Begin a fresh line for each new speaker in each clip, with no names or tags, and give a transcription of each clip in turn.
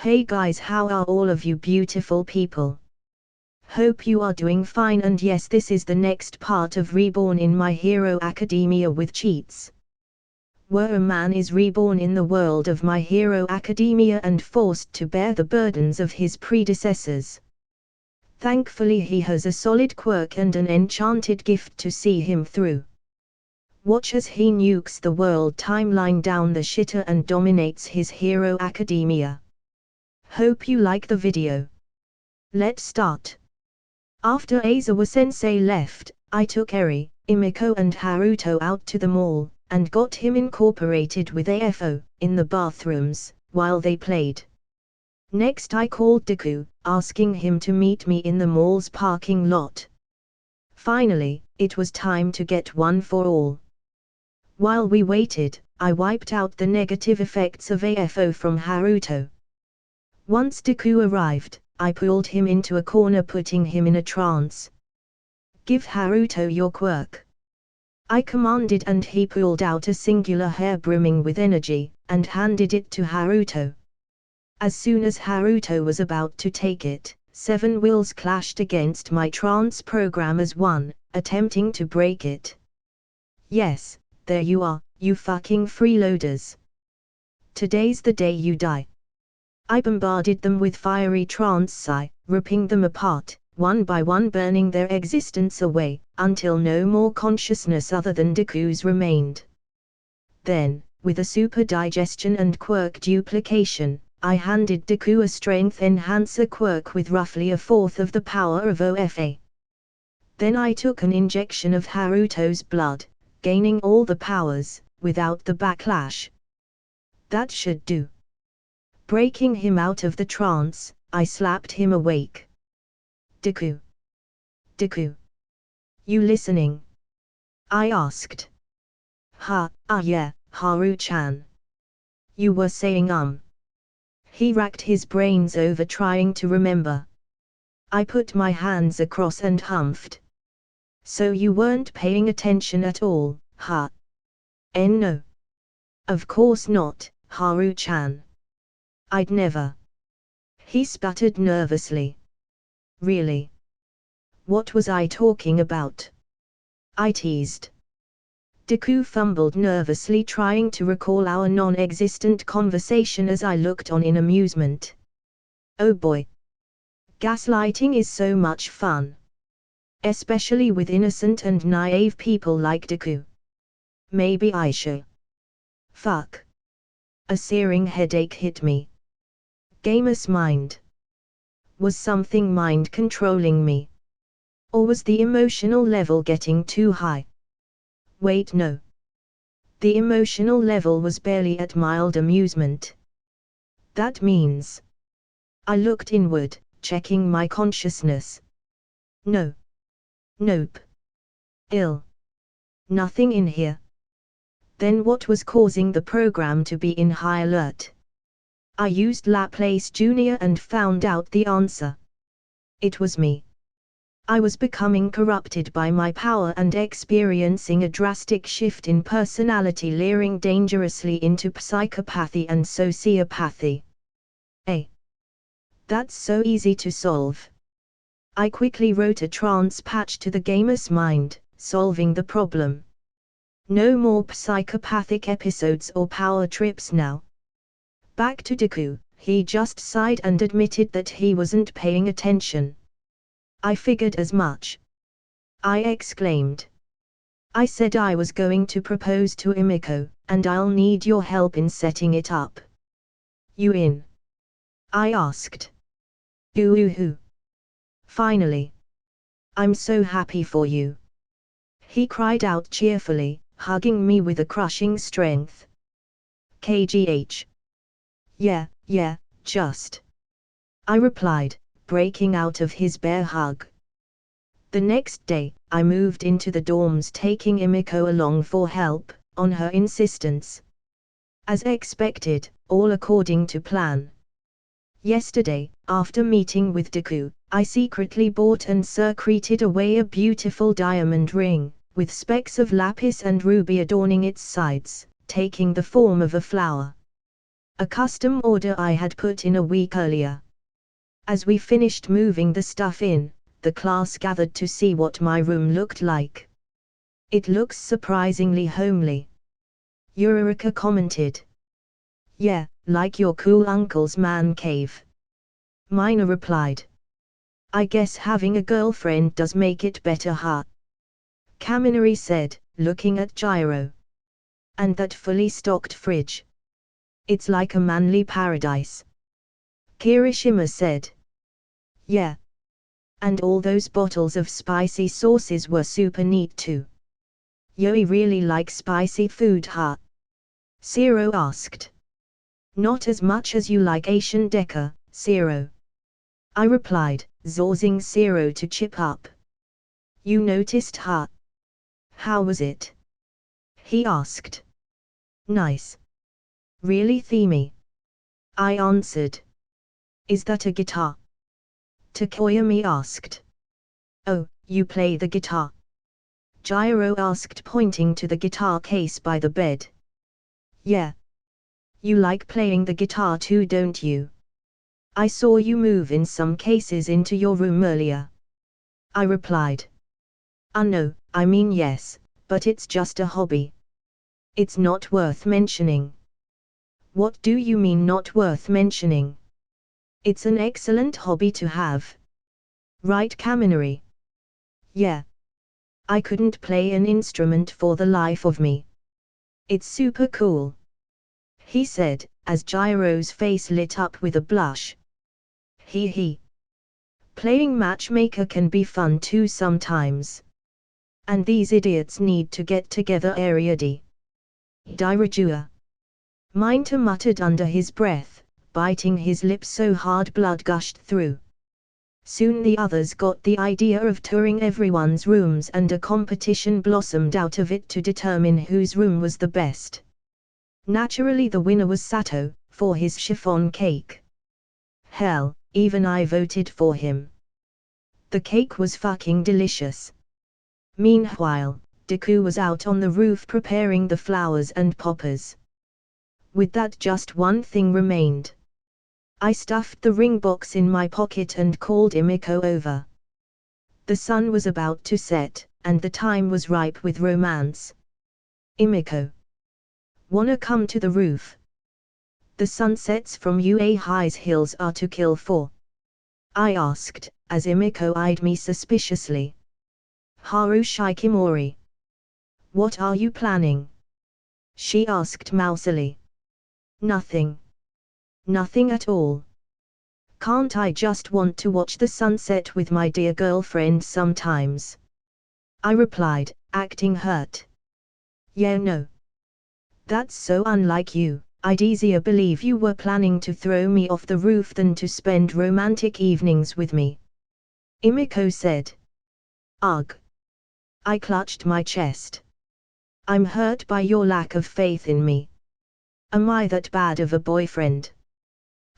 Hey guys, how are all of you beautiful people? Hope you are doing fine, and yes, this is the next part of Reborn in My Hero Academia with cheats. Where a man is reborn in the world of My Hero Academia and forced to bear the burdens of his predecessors. Thankfully he has a solid quirk and an enchanted gift to see him through. Watch as he nukes the world timeline down the shitter and dominates his Hero Academia. Hope you like the video. Let's start. After Aizawa-sensei left, I took Eri, Emiko and Haruto out to the mall, and got him incorporated with AFO, in the bathrooms, while they played. Next I called Deku, asking him to meet me in the mall's parking lot. Finally, it was time to get one for all. While we waited, I wiped out the negative effects of AFO from Haruto. Once Deku arrived, I pulled him into a corner, putting him in a trance. "Give Haruto your quirk," I commanded, and he pulled out a singular hair brimming with energy, and handed it to Haruto. As soon as Haruto was about to take it, 7 wills clashed against my trance program as one, attempting to break it. "Yes, there you are, you fucking freeloaders. Today's the day you die." I bombarded them with fiery trance, ripping them apart, one by one, burning their existence away, until no more consciousness other than Deku's remained. Then, with a super digestion and quirk duplication, I handed Deku a strength enhancer quirk with roughly a fourth of the power of OFA. Then I took an injection of Haruto's blood, gaining all the powers, without the backlash. That should do. Breaking him out of the trance, I slapped him awake. "Deku. Deku. You listening?" I asked. Yeah, Haru-chan. You were saying He racked his brains over trying to remember. I put my hands across and humphed. "So you weren't paying attention at all, huh?" No. Of course not, Haru-chan. I'd never. He sputtered nervously. Really? What was I talking about? I teased. Deku fumbled nervously, trying to recall our non-existent conversation as I looked on in amusement. Oh boy. Gaslighting is so much fun. Especially with innocent and naive people like Deku. Maybe I should. Fuck. A searing headache hit me. Gamer's mind. Was something mind controlling me? Or was the emotional level getting too high? Wait, no. The emotional level was barely at mild amusement. That means. I looked inward, checking my consciousness. No. Nope. Ill. Nothing in here. Then what was causing the program to be in high alert? I used Laplace Jr. and found out the answer. It was me. I was becoming corrupted by my power and experiencing a drastic shift in personality, leering dangerously into psychopathy and sociopathy. That's so easy to solve. I quickly wrote a trance patch to the gamer's mind, solving the problem. No more psychopathic episodes or power trips now. Back to Deku, he just sighed and admitted that he wasn't paying attention. I figured as much. I exclaimed. I said I was going to propose to Emiko, and I'll need your help in setting it up. You in? I asked. Ooh. Finally. I'm so happy for you. He cried out cheerfully, hugging me with a crushing strength. KGH. Yeah, just. I replied, breaking out of his bear hug. The next day, I moved into the dorms, taking Emiko along for help, on her insistence. As expected, all according to plan. Yesterday, after meeting with Deku, I secretly bought and secreted away a beautiful diamond ring, with specks of lapis and ruby adorning its sides, taking the form of a flower. a custom order I had put in a week earlier. As we finished moving the stuff in, the class gathered to see what my room looked like. It looks surprisingly homely. Eureka commented. Yeah, like your cool uncle's man cave. Mina replied. I guess having a girlfriend does make it better, huh? Kaminari said, looking at Gyro. And that fully stocked fridge. It's like a manly paradise. Kirishima said. Yeah. And all those bottles of spicy sauces were super neat too. Yoi really like spicy food, huh? Zero asked. Not as much as you like Asian decor, Zero. I replied, zorzing Zero to chip up. You noticed, huh? How was it? He asked. Nice. Really themey. I answered. Is that a guitar? Takoyami asked. Oh, you play the guitar? Gyro asked, pointing to the guitar case by the bed. Yeah. You like playing the guitar too, don't you? I saw you move in some cases into your room earlier. I replied. No, I mean yes, but it's just a hobby. It's not worth mentioning. What do you mean not worth mentioning? It's an excellent hobby to have. Right, Kaminari? Yeah. I couldn't play an instrument for the life of me. It's super cool. He said, as Gyro's face lit up with a blush. He. Playing matchmaker can be fun too sometimes. And these idiots need to get together Ariadi. Dirajua. Minta muttered under his breath, biting his lips so hard blood gushed through. Soon the others got the idea of touring everyone's rooms and a competition blossomed out of it to determine whose room was the best. Naturally the winner was Sato, for his chiffon cake. Hell, even I voted for him. The cake was fucking delicious. Meanwhile, Deku was out on the roof preparing the flowers and poppers. With that, just one thing remained. I stuffed the ring box in my pocket and called Imiko over. The sun was about to set, and the time was ripe with romance. Imiko. Wanna come to the roof? The sunsets from UA High's hills are to kill for. I asked, as Imiko eyed me suspiciously. Haru Shikimori. What are you planning? She asked mousily. Nothing. Nothing at all. Can't I just want to watch the sunset with my dear girlfriend sometimes? I replied, acting hurt. Yeah, no. That's so unlike you. I'd easier believe you were planning to throw me off the roof than to spend romantic evenings with me. Imiko said. Ugh. I clutched my chest. I'm hurt by your lack of faith in me. Am I that bad of a boyfriend?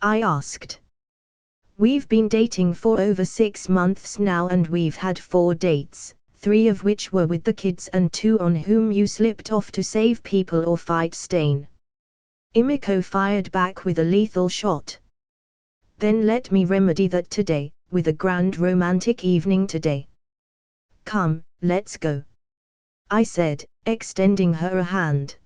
I asked. We've been dating for over 6 months now and we've had 4 dates, 3 of which were with the kids and 2 on whom you slipped off to save people or fight Stain. Imiko fired back with a lethal shot. Then let me remedy that today, with a grand romantic evening today. Come, let's go. I said, extending her a hand.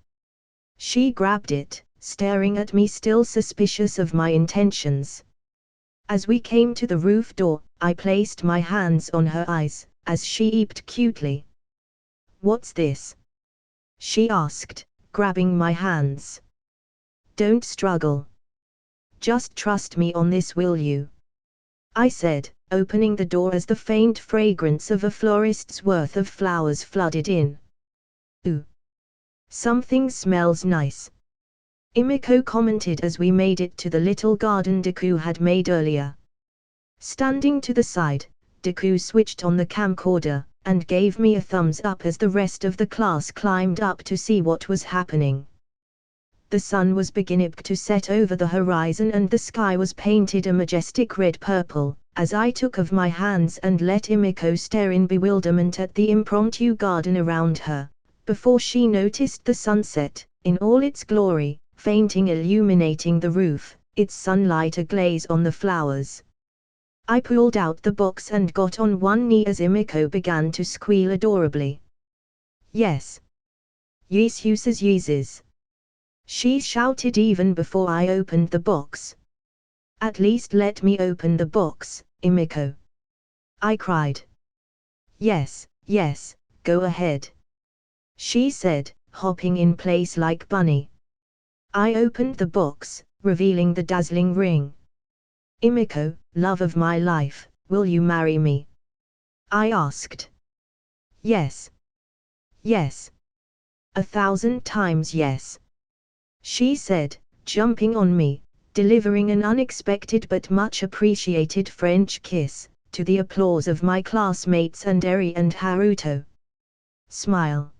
She grabbed it, staring at me, still suspicious of my intentions. As we came to the roof door, I placed my hands on her eyes, as she eeped cutely. What's this? She asked, grabbing my hands. Don't struggle. Just trust me on this, will you? I said, opening the door as the faint fragrance of a florist's worth of flowers flooded in. Ooh. Something smells nice. Imiko commented as we made it to the little garden Deku had made earlier. Standing to the side, Deku switched on the camcorder, and gave me a thumbs up as the rest of the class climbed up to see what was happening. The sun was beginning to set over the horizon and the sky was painted a majestic red-purple, as I took of my hands and let Imiko stare in bewilderment at the impromptu garden around her, before she noticed the sunset, in all its glory, fainting illuminating the roof, its sunlight aglaze on the flowers. I pulled out the box and got on one knee as Imiko began to squeal adorably. Yes. Yes uses uses. She shouted even before I opened the box. At least let me open the box, Imiko. I cried. Yes, yes, go ahead. She said, hopping in place like bunny. I opened the box, revealing the dazzling ring. Imiko, love of my life, will you marry me? I asked. Yes. Yes. 1,000 times yes. She said, jumping on me, delivering an unexpected but much appreciated French kiss, to the applause of my classmates and Eri and Haruto. Smile,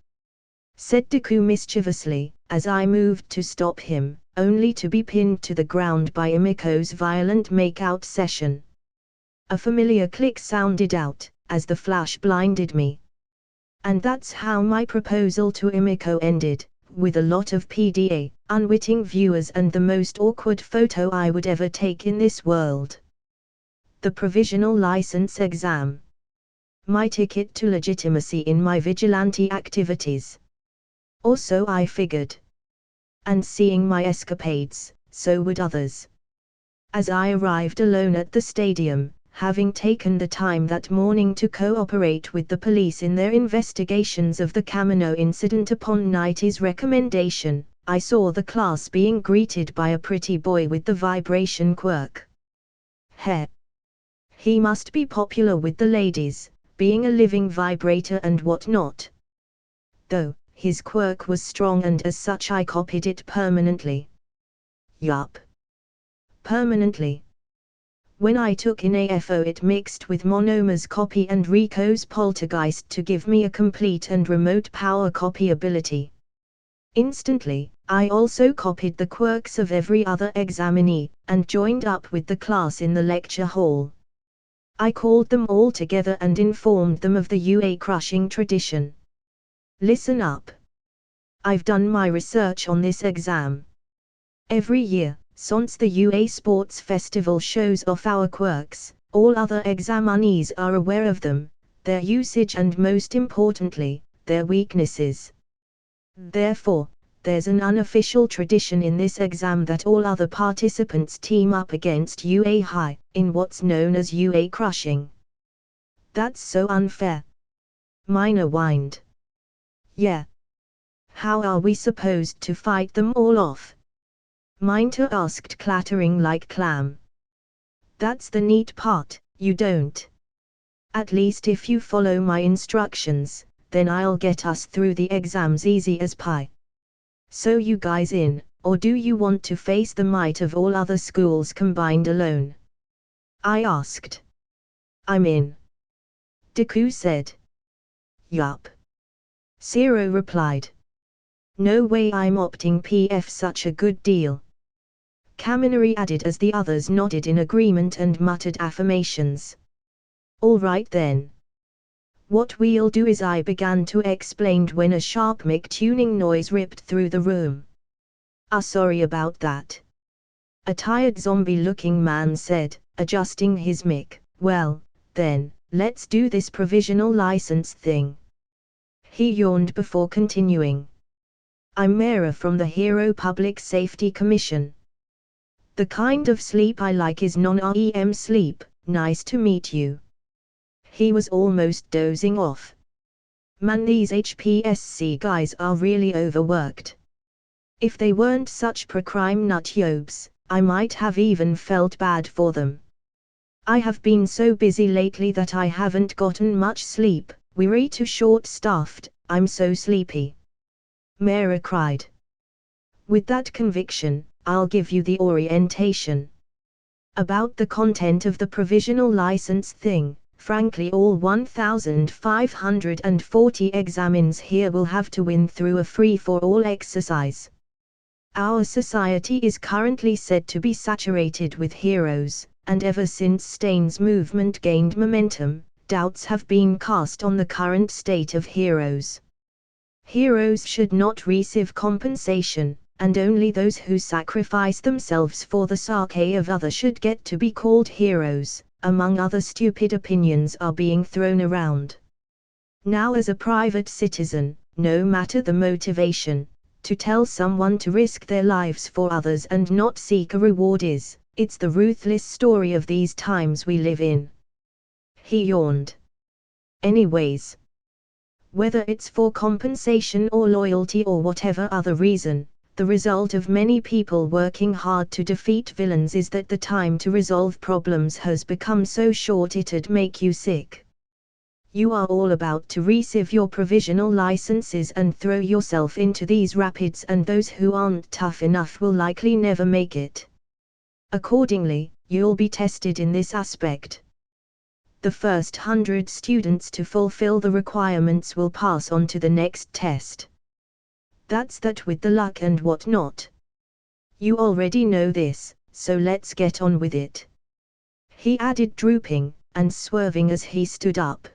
said Deku mischievously, as I moved to stop him, only to be pinned to the ground by Imiko's violent make-out session. A familiar click sounded out, as the flash blinded me. And that's how my proposal to Imiko ended, with a lot of PDA, unwitting viewers and the most awkward photo I would ever take in this world. The provisional license exam. My ticket to legitimacy in my vigilante activities. Also I figured. And seeing my escapades, so would others. As I arrived alone at the stadium, having taken the time that morning to cooperate with the police in their investigations of the Kamino incident upon Nighty's recommendation, I saw the class being greeted by a pretty boy with the vibration quirk. Heh. He must be popular with the ladies, being a living vibrator and whatnot. Though, his quirk was strong and as such I copied it permanently. Yup. Permanently. When I took in AFO it mixed with Monoma's copy and Rico's poltergeist to give me a complete and remote power copy ability. Instantly, I also copied the quirks of every other examinee, and joined up with the class in the lecture hall. I called them all together and informed them of the UA crushing tradition. Listen up. I've done my research on this exam. Every year, since the UA Sports Festival shows off our quirks, all other examinees are aware of them, their usage and most importantly, their weaknesses. Therefore, there's an unofficial tradition in this exam that all other participants team up against UA High, in what's known as UA crushing. That's so unfair. Minor whined. Yeah. How are we supposed to fight them all off? Minter asked, clattering like clam. That's the neat part, you don't. At least if you follow my instructions, then I'll get us through the exams easy as pie. So you guys in, or do you want to face the might of all other schools combined alone? I asked. I'm in. Deku said. Yup. Zero replied. No way, I'm opting PF, such a good deal. Kaminari added as the others nodded in agreement and muttered affirmations. All right then. What we'll do is, I began to explain when a sharp mic tuning noise ripped through the room. Sorry about that. A tired zombie-looking man said, adjusting his mic. Well, then, let's do this provisional license thing. He yawned before continuing. I'm Mera from the Hero Public Safety Commission. The kind of sleep I like is non-REM sleep. Nice to meet you. He was almost dozing off. Man, these HPSC guys are really overworked. If they weren't such pro-crime nutyobes, I might have even felt bad for them. I have been so busy lately that I haven't gotten much sleep, we're too short-staffed, I'm so sleepy. Mera cried. With that conviction, I'll give you the orientation. About the content of the provisional license thing. Frankly, all 1,540 examines here will have to win through a free-for-all exercise. Our society is currently said to be saturated with heroes, and ever since Stain's movement gained momentum, doubts have been cast on the current state of heroes. Heroes should not receive compensation, and only those who sacrifice themselves for the sake of others should get to be called heroes, among other stupid opinions are being thrown around. Now as a private citizen, no matter the motivation, to tell someone to risk their lives for others and not seek a reward it's the ruthless story of these times we live in. He yawned. Anyways, whether it's for compensation or loyalty or whatever other reason, the result of many people working hard to defeat villains is that the time to resolve problems has become so short it'd make you sick. You are all about to receive your provisional licenses and throw yourself into these rapids, and those who aren't tough enough will likely never make it. Accordingly, you'll be tested in this aspect. The first 100 students to fulfill the requirements will pass on to the next test. That's that with the luck and whatnot. You already know this, so let's get on with it. He added, drooping and swerving as he stood up.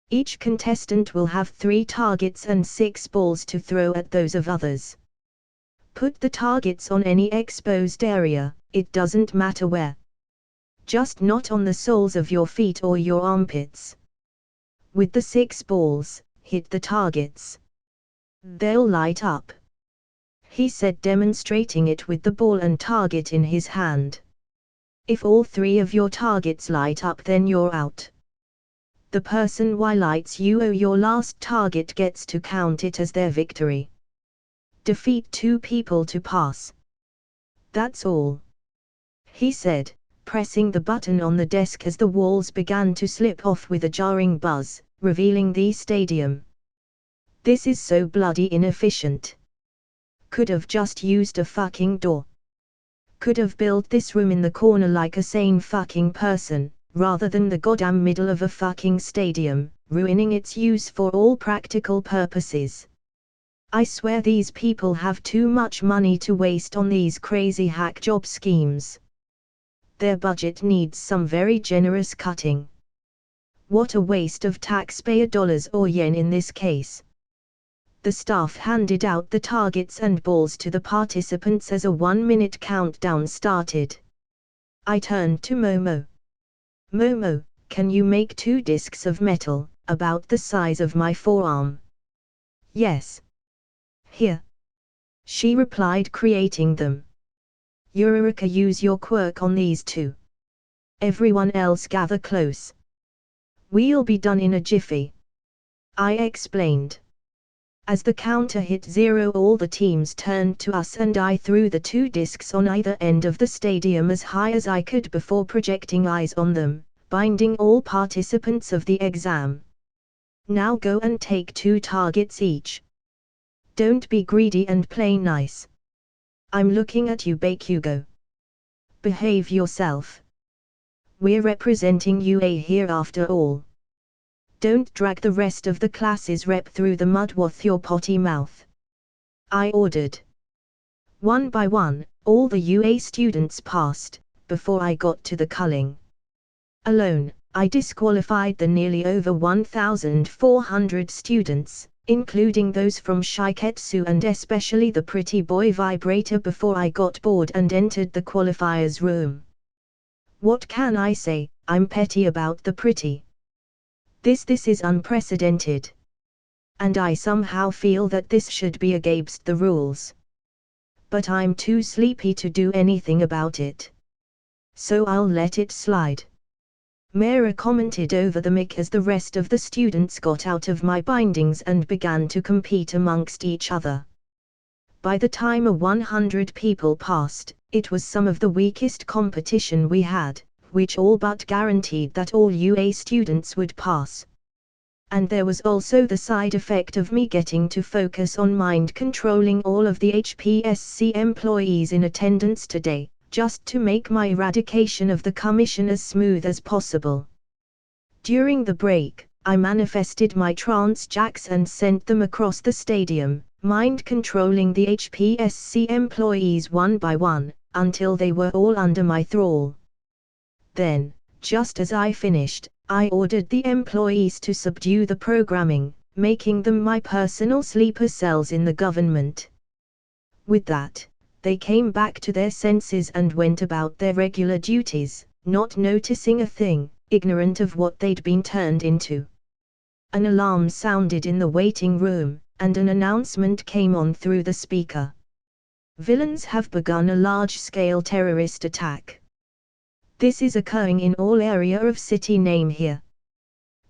Each contestant will have 3 targets and 6 balls to throw at those of others. Put the targets on any exposed area, it doesn't matter where. Just not on the soles of your feet or your armpits. With the 6 balls, hit the targets. They'll light up. He said, demonstrating it with the ball and target in his hand. If all 3 of your targets light up, then you're out. The person who lights you or your last target gets to count it as their victory. Defeat 2 people to pass. That's all. He said, pressing the button on the desk as the walls began to slip off with a jarring buzz, revealing the stadium. This is so bloody inefficient. Could have just used a fucking door. Could have built this room in the corner like a sane fucking person, rather than the goddamn middle of a fucking stadium, ruining its use for all practical purposes. I swear these people have too much money to waste on these crazy hack job schemes. Their budget needs some very generous cutting. What a waste of taxpayer dollars or yen in this case. The staff handed out the targets and balls to the participants as a 1-minute countdown started. I turned to Momo. Momo, can you make 2 discs of metal, about the size of my forearm? Yes. Here. She replied, creating them. Eureka, use your quirk on these 2. Everyone else gather close. We'll be done in a jiffy. I explained. As the counter hit 0, all the teams turned to us and I threw the 2 discs on either end of the stadium as high as I could before projecting eyes on them, binding all participants of the exam. Now go and take 2 targets each. Don't be greedy and play nice. I'm looking at you, Bakugo. Behave yourself. We're representing UA here after all. Don't drag the rest of the class's rep through the mud with your potty mouth. I ordered. One by one, all the UA students passed, before I got to the culling. Alone, I disqualified the nearly over 1,400 students, including those from Shiketsu and especially the pretty boy Vibrator, before I got bored and entered the qualifiers room. What can I say? I'm petty about the pretty. This is unprecedented. And I somehow feel that this should be against the rules. But I'm too sleepy to do anything about it. So I'll let it slide. Mera commented over the mic as the rest of the students got out of my bindings and began to compete amongst each other. By the time 100 people passed, it was some of the weakest competition we had, which all but guaranteed that all UA students would pass. And there was also the side effect of me getting to focus on mind controlling all of the HPSC employees in attendance today, just to make my eradication of the commission as smooth as possible. During the break, I manifested my trance jacks and sent them across the stadium, mind controlling the HPSC employees one by one, until they were all under my thrall. Then, just as I finished, I ordered the employees to subdue the programming, making them my personal sleeper cells in the government. With that, they came back to their senses and went about their regular duties, not noticing a thing, ignorant of what they'd been turned into. An alarm sounded in the waiting room, and an announcement came on through the speaker. Villains have begun a large-scale terrorist attack. This is occurring in all area of city name here.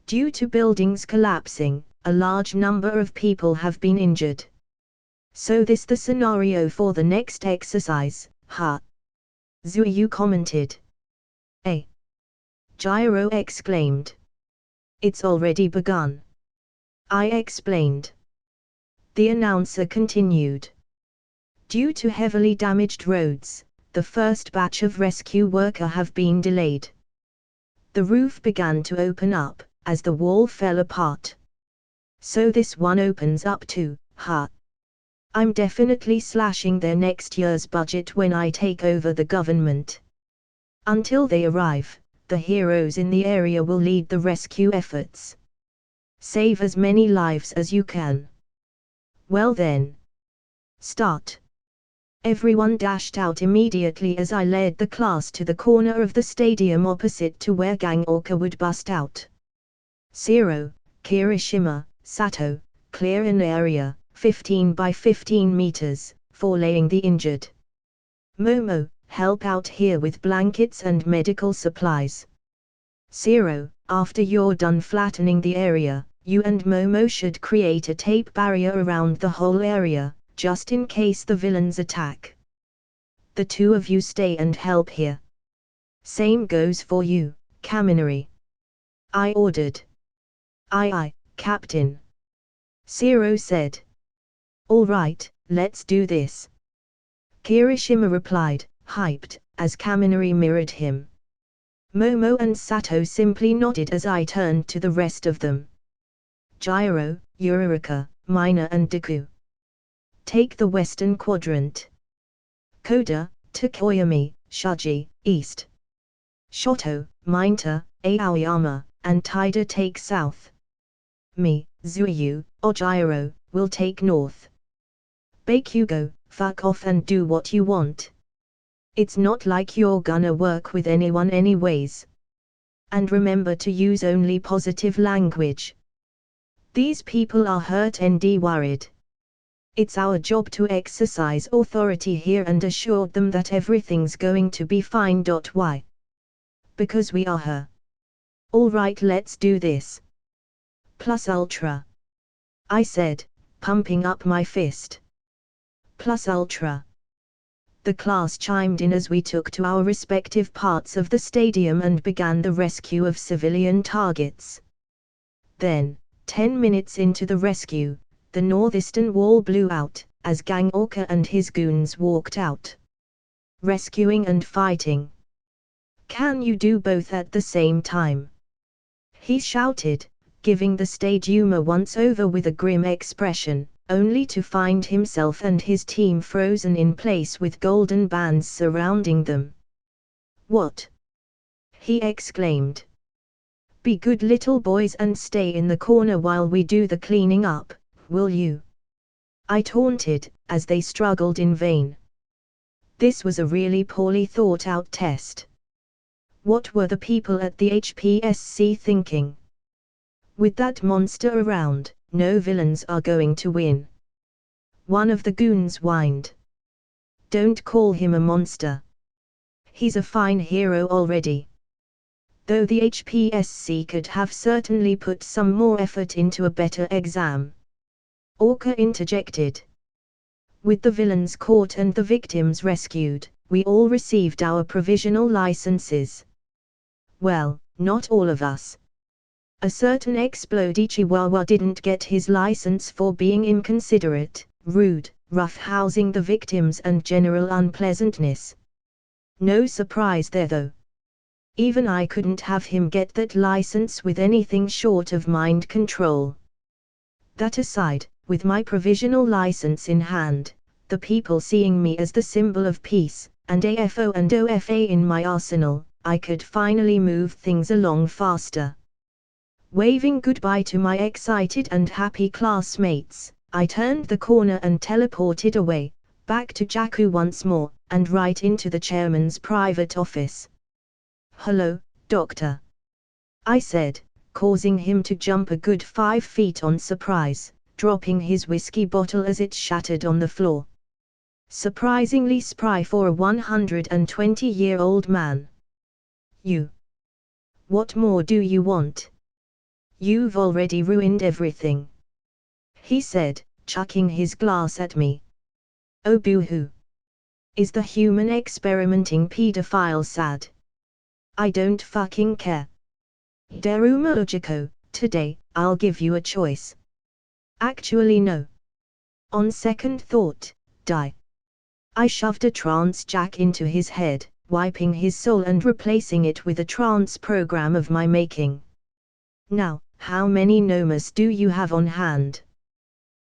Due to buildings collapsing, a large number of people have been injured. So this the scenario for the next exercise, huh? Zuyu commented. Gyro exclaimed. It's already begun. I explained. The announcer continued. Due to heavily damaged roads, the first batch of rescue workers have been delayed. The roof began to open up, as the wall fell apart. So this one opens up too, huh? I'm definitely slashing their next year's budget when I take over the government. Until they arrive, the heroes in the area will lead the rescue efforts. Save as many lives as you can. Well then. Start. Everyone dashed out immediately as I led the class to the corner of the stadium opposite to where Gang Orca would bust out. Zero, Kirishima, Sato, clear an area, 15 by 15 meters, for laying the injured. Momo, help out here with blankets and medical supplies. Zero, after you're done flattening the area, you and Momo should create a tape barrier around the whole area, just in case the villains attack. The two of you stay and help here. Same goes for you, Kaminari. I ordered. Aye, Captain. Zero said. All right, let's do this. Kirishima replied, hyped, as Kaminari mirrored him. Momo and Sato simply nodded as I turned to the rest of them. Gyro, Eureka, Mina and Deku. Take the western quadrant. Koda, Tokoyami, Shuji, east. Shoto, Minta, Aoyama, and Taida take south. Me, Zuyu, or Gyro, will take north. Bakugo, fuck off and do what you want. It's not like you're gonna work with anyone anyways. And remember to use only positive language. These people are hurt and worried. It's our job to exercise authority here and assure them that everything's going to be fine. Why? Because we are her. Alright, let's do this. Plus ultra. I said, pumping up my fist. Plus ultra. The class chimed in as we took to our respective parts of the stadium and began the rescue of civilian targets. Then, 10 minutes into the rescue, the northeastern wall blew out, as Gang Orca and his goons walked out. Rescuing and fighting. Can you do both at the same time? He shouted, giving the stadium a once-over with a grim expression, only to find himself and his team frozen in place with golden bands surrounding them. What? He exclaimed. Be good little boys and stay in the corner while we do the cleaning up, will you? I taunted, as they struggled in vain. This was a really poorly thought-out test. What were the people at the HPSC thinking? With that monster around, no villains are going to win. One of the goons whined. Don't call him a monster. He's a fine hero already. Though the HPSC could have certainly put some more effort into a better exam. Orca interjected. With the villains caught and the victims rescued, we all received our provisional licenses. Well, not all of us. A certain Explode Chihuahua didn't get his license for being inconsiderate, rude, rough-housing the victims and general unpleasantness. No surprise there though. Even I couldn't have him get that license with anything short of mind control. That aside, with my provisional license in hand, the people seeing me as the symbol of peace, and AFO and OFA in my arsenal, I could finally move things along faster. Waving goodbye to my excited and happy classmates, I turned the corner and teleported away, Back to Jakku once more, and right into the chairman's private office. "Hello, doctor," I said, causing him to jump a good 5 feet on surprise, dropping his whiskey bottle as it shattered on the floor. Surprisingly spry for a 120-year-old man. "You. What more do you want? You've already ruined everything," he said, chucking his glass at me. "Oh boo-hoo. Is the human experimenting pedophile sad? I don't fucking care. Deruma Ujiko, today, I'll give you a choice. Actually no. On second thought, die." I shoved a trance jack into his head, wiping his soul and replacing it with a trance program of my making. "Now, how many nomas do you have on hand?"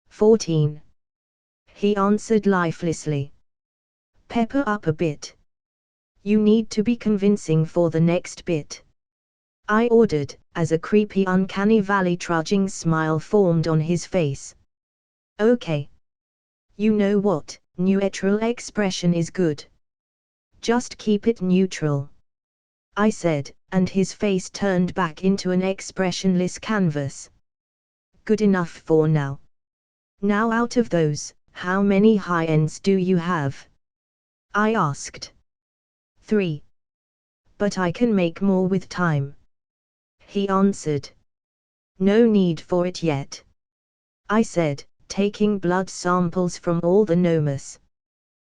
14. He answered lifelessly. "Pepper up a bit. You need to be convincing for the next bit," I ordered, as a creepy uncanny valley trudging smile formed on his face. "Okay. You know what, neutral expression is good. Just keep it neutral," I said, and his face turned back into an expressionless canvas. "Good enough for now. Now out of those, how many high ends do you have?" I asked. 3. "But I can make more with time," he answered. "No need for it yet," I said, taking blood samples from all the nomas.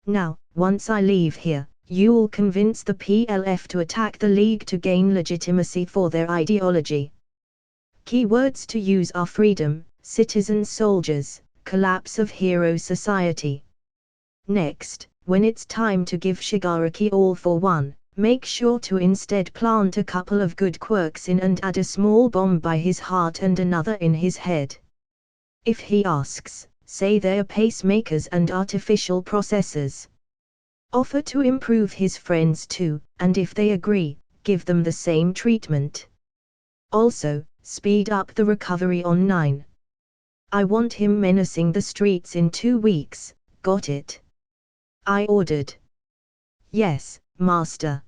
"Now, once I leave here, you'll convince the PLF to attack the League to gain legitimacy for their ideology. Keywords to use are freedom, citizen soldiers, collapse of hero society. Next, when it's time to give Shigaraki all for one, make sure to instead plant a couple of good quirks in and add a small bomb by his heart and another in his head. If he asks, say they're pacemakers and artificial processors. Offer to improve his friends too, and if they agree, give them the same treatment. Also, speed up the recovery on 9. I want him menacing the streets in 2 weeks, got it?" I ordered. "Yes, master,"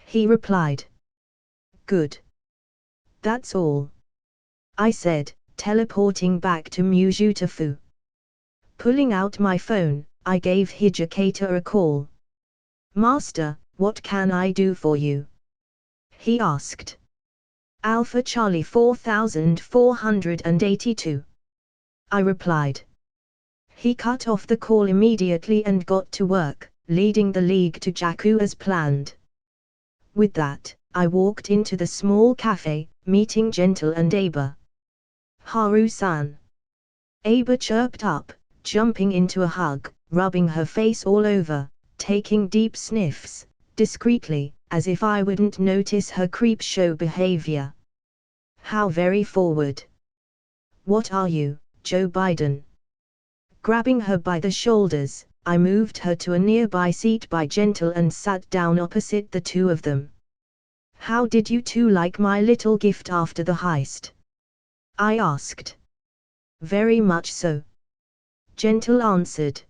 he replied. "Good. That's all," I said, teleporting back to Muzutafu. Pulling out my phone, I gave Hijikata a call. "Master, what can I do for you?" he asked. "Alpha Charlie 4482. I replied. He cut off the call immediately and got to work, leading the League to Jakku as planned. With that, I walked into the small cafe, meeting Gentle and Aba. "Haru-san," Aba chirped up, jumping into a hug, rubbing her face all over, taking deep sniffs, discreetly, as if I wouldn't notice her creep show behavior. "How very forward. What are you, Joe Biden?" Grabbing her by the shoulders, I moved her to a nearby seat by Gentle and sat down opposite the two of them. "How did you two like my little gift after the heist?" I asked. "Very much so," Gentle answered.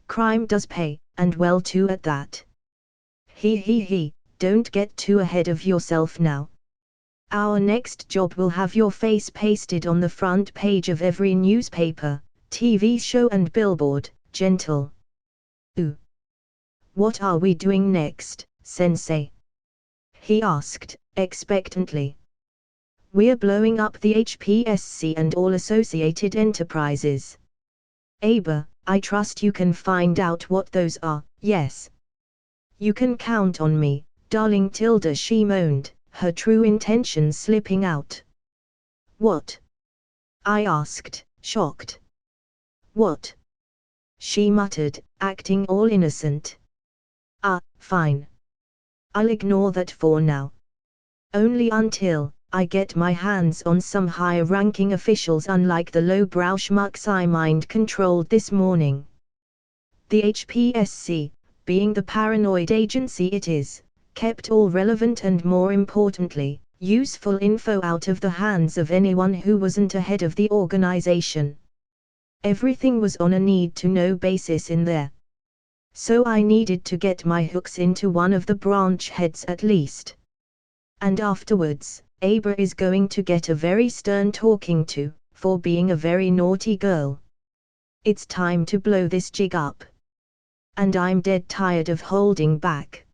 "Crime does pay, and well too at that. He, don't get too ahead of yourself now. Our next job will have your face pasted on the front page of every newspaper, TV show and billboard, Gentle." "Ooh. What are we doing next, Sensei?" he asked, expectantly. "We're blowing up the HPSC and all associated enterprises. Aba, I trust you can find out what those are." "Yes. You can count on me, darling Tilda," she moaned, her true intentions slipping out. "What?" I asked, shocked. "What?" she muttered, acting all innocent. Fine. I'll ignore that for now. Only until I get my hands on some higher-ranking officials unlike the lowbrow schmucks I mind-controlled this morning. The HPSC, being the paranoid agency it is, kept all relevant and more importantly, useful info out of the hands of anyone who wasn't ahead of the organization. Everything was on a need-to-know basis in there. So I needed to get my hooks into one of the branch heads at least. And afterwards, Aber is going to get a very stern talking to, for being a very naughty girl. It's time to blow this jig up. And I'm dead tired of holding back.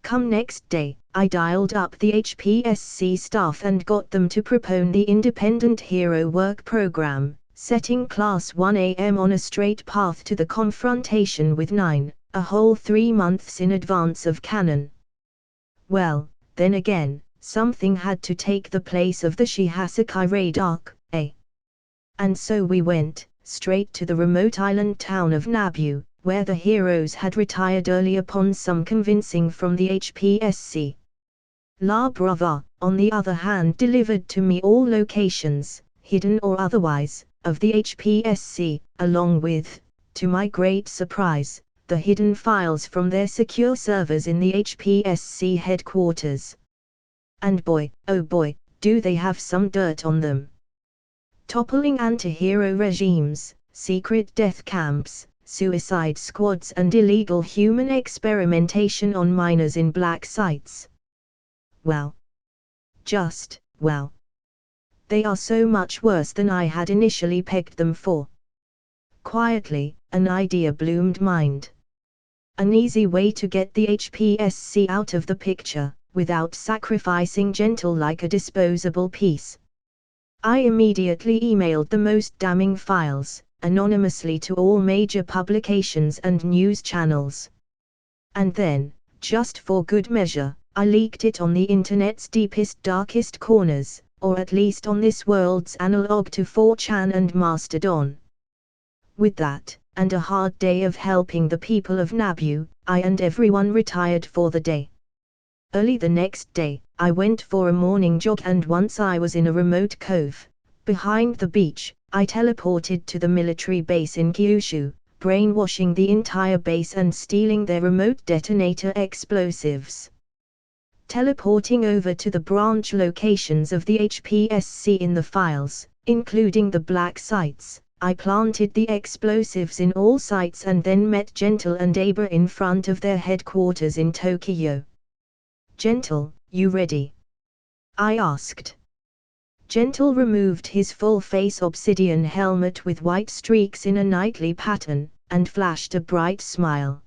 Come next day, I dialed up the HPSC staff and got them to propone the Independent Hero Work Program, setting Class 1AM on a straight path to the confrontation with 9, a whole 3 months in advance of canon. Well, then again, something had to take the place of the Shihasakai raid arc, eh? And so we went, straight to the remote island town of Nabu, where the heroes had retired early upon some convincing from the HPSC. La Brava, on the other hand, delivered to me all locations, hidden or otherwise, of the HPSC, along with, to my great surprise, the hidden files from their secure servers in the HPSC headquarters. And boy, oh boy, do they have some dirt on them. Toppling anti-hero regimes, secret death camps, suicide squads and illegal human experimentation on minors in black sites. Well. Just, well. They are so much worse than I had initially pegged them for. Quietly, an idea bloomed mind. An easy way to get the HPSC out of the picture, without sacrificing Gentle like a disposable piece. I immediately emailed the most damning files, anonymously to all major publications and news channels. And then, just for good measure, I leaked it on the internet's deepest darkest corners, or at least on this world's analog to 4chan and Mastodon. With that, and a hard day of helping the people of Nabu, I and everyone retired for the day. Early the next day, I went for a morning jog, and once I was in a remote cove, behind the beach, I teleported to the military base in Kyushu, brainwashing the entire base and stealing their remote detonator explosives. Teleporting over to the branch locations of the HPSC in the files, including the black sites, I planted the explosives in all sites and then met Gentle and Aber in front of their headquarters in Tokyo. Gentle, you ready? I asked. Gentle removed his full-face obsidian helmet with white streaks in a knightly pattern, and flashed a bright smile.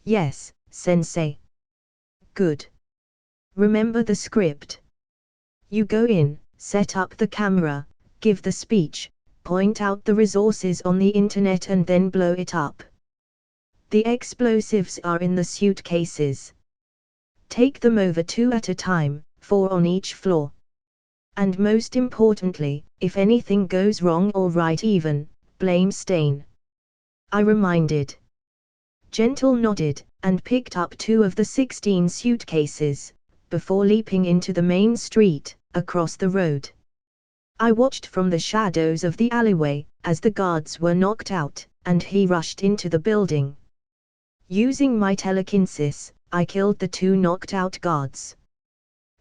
Yes, Sensei. Good. Remember the script. You go in, set up the camera, give the speech, point out the resources on the internet and then blow it up. The explosives are in the suitcases. Take them over 2 at a time, 4 on each floor. And most importantly, if anything goes wrong or right even, blame Stain. I reminded. Gentle nodded, and picked up 2 of the 16 suitcases, before leaping into the main street, across the road. I watched from the shadows of the alleyway, as the guards were knocked out, and he rushed into the building. Using my telekinesis, I killed the 2 knocked out guards.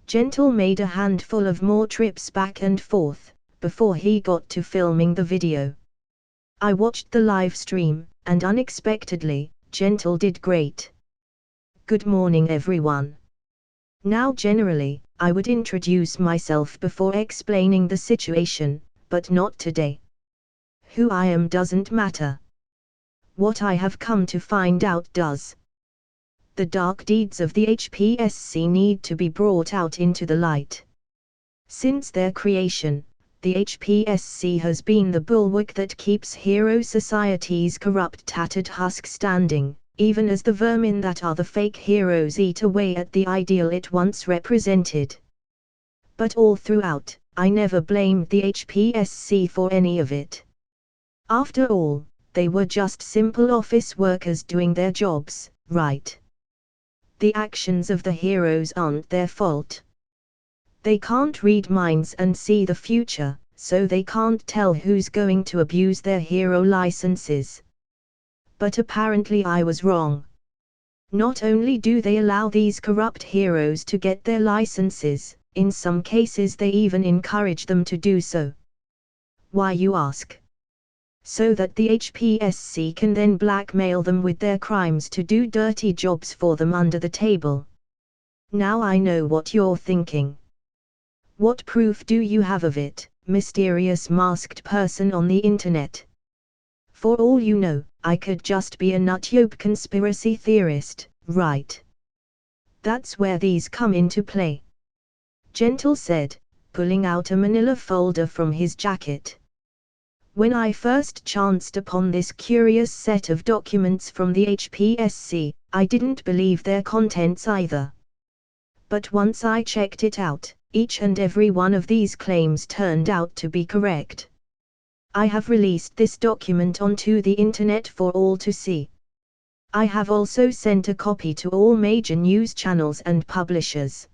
Gentle made a handful of more trips back and forth, before he got to filming the video. I watched the live stream, and unexpectedly, Gentle did great. Good morning everyone. Now generally, I would introduce myself before explaining the situation, but not today. Who I am doesn't matter. What I have come to find out does. The dark deeds of the HPSC need to be brought out into the light. Since their creation, the HPSC has been the bulwark that keeps hero society's corrupt tattered husk standing, even as the vermin that are the fake heroes eat away at the ideal it once represented. But all throughout, I never blamed the HPSC for any of it. After all, they were just simple office workers doing their jobs, right? The actions of the heroes aren't their fault. They can't read minds and see the future, so they can't tell who's going to abuse their hero licenses. But apparently I was wrong. Not only do they allow these corrupt heroes to get their licenses, in some cases they even encourage them to do so. Why, you ask? so that the HPSC can then blackmail them with their crimes to do dirty jobs for them under the table. Now I know what you're thinking. What proof do you have of it, mysterious masked person on the internet? For all you know, I could just be a nutjob conspiracy theorist, right? That's where these come into play. Gentle said, pulling out a manila folder from his jacket. When I first chanced upon this curious set of documents from the HPSC, I didn't believe their contents either. But once I checked it out, each and every one of these claims turned out to be correct. I have released this document onto the internet for all to see. I have also sent a copy to all major news channels and publishers.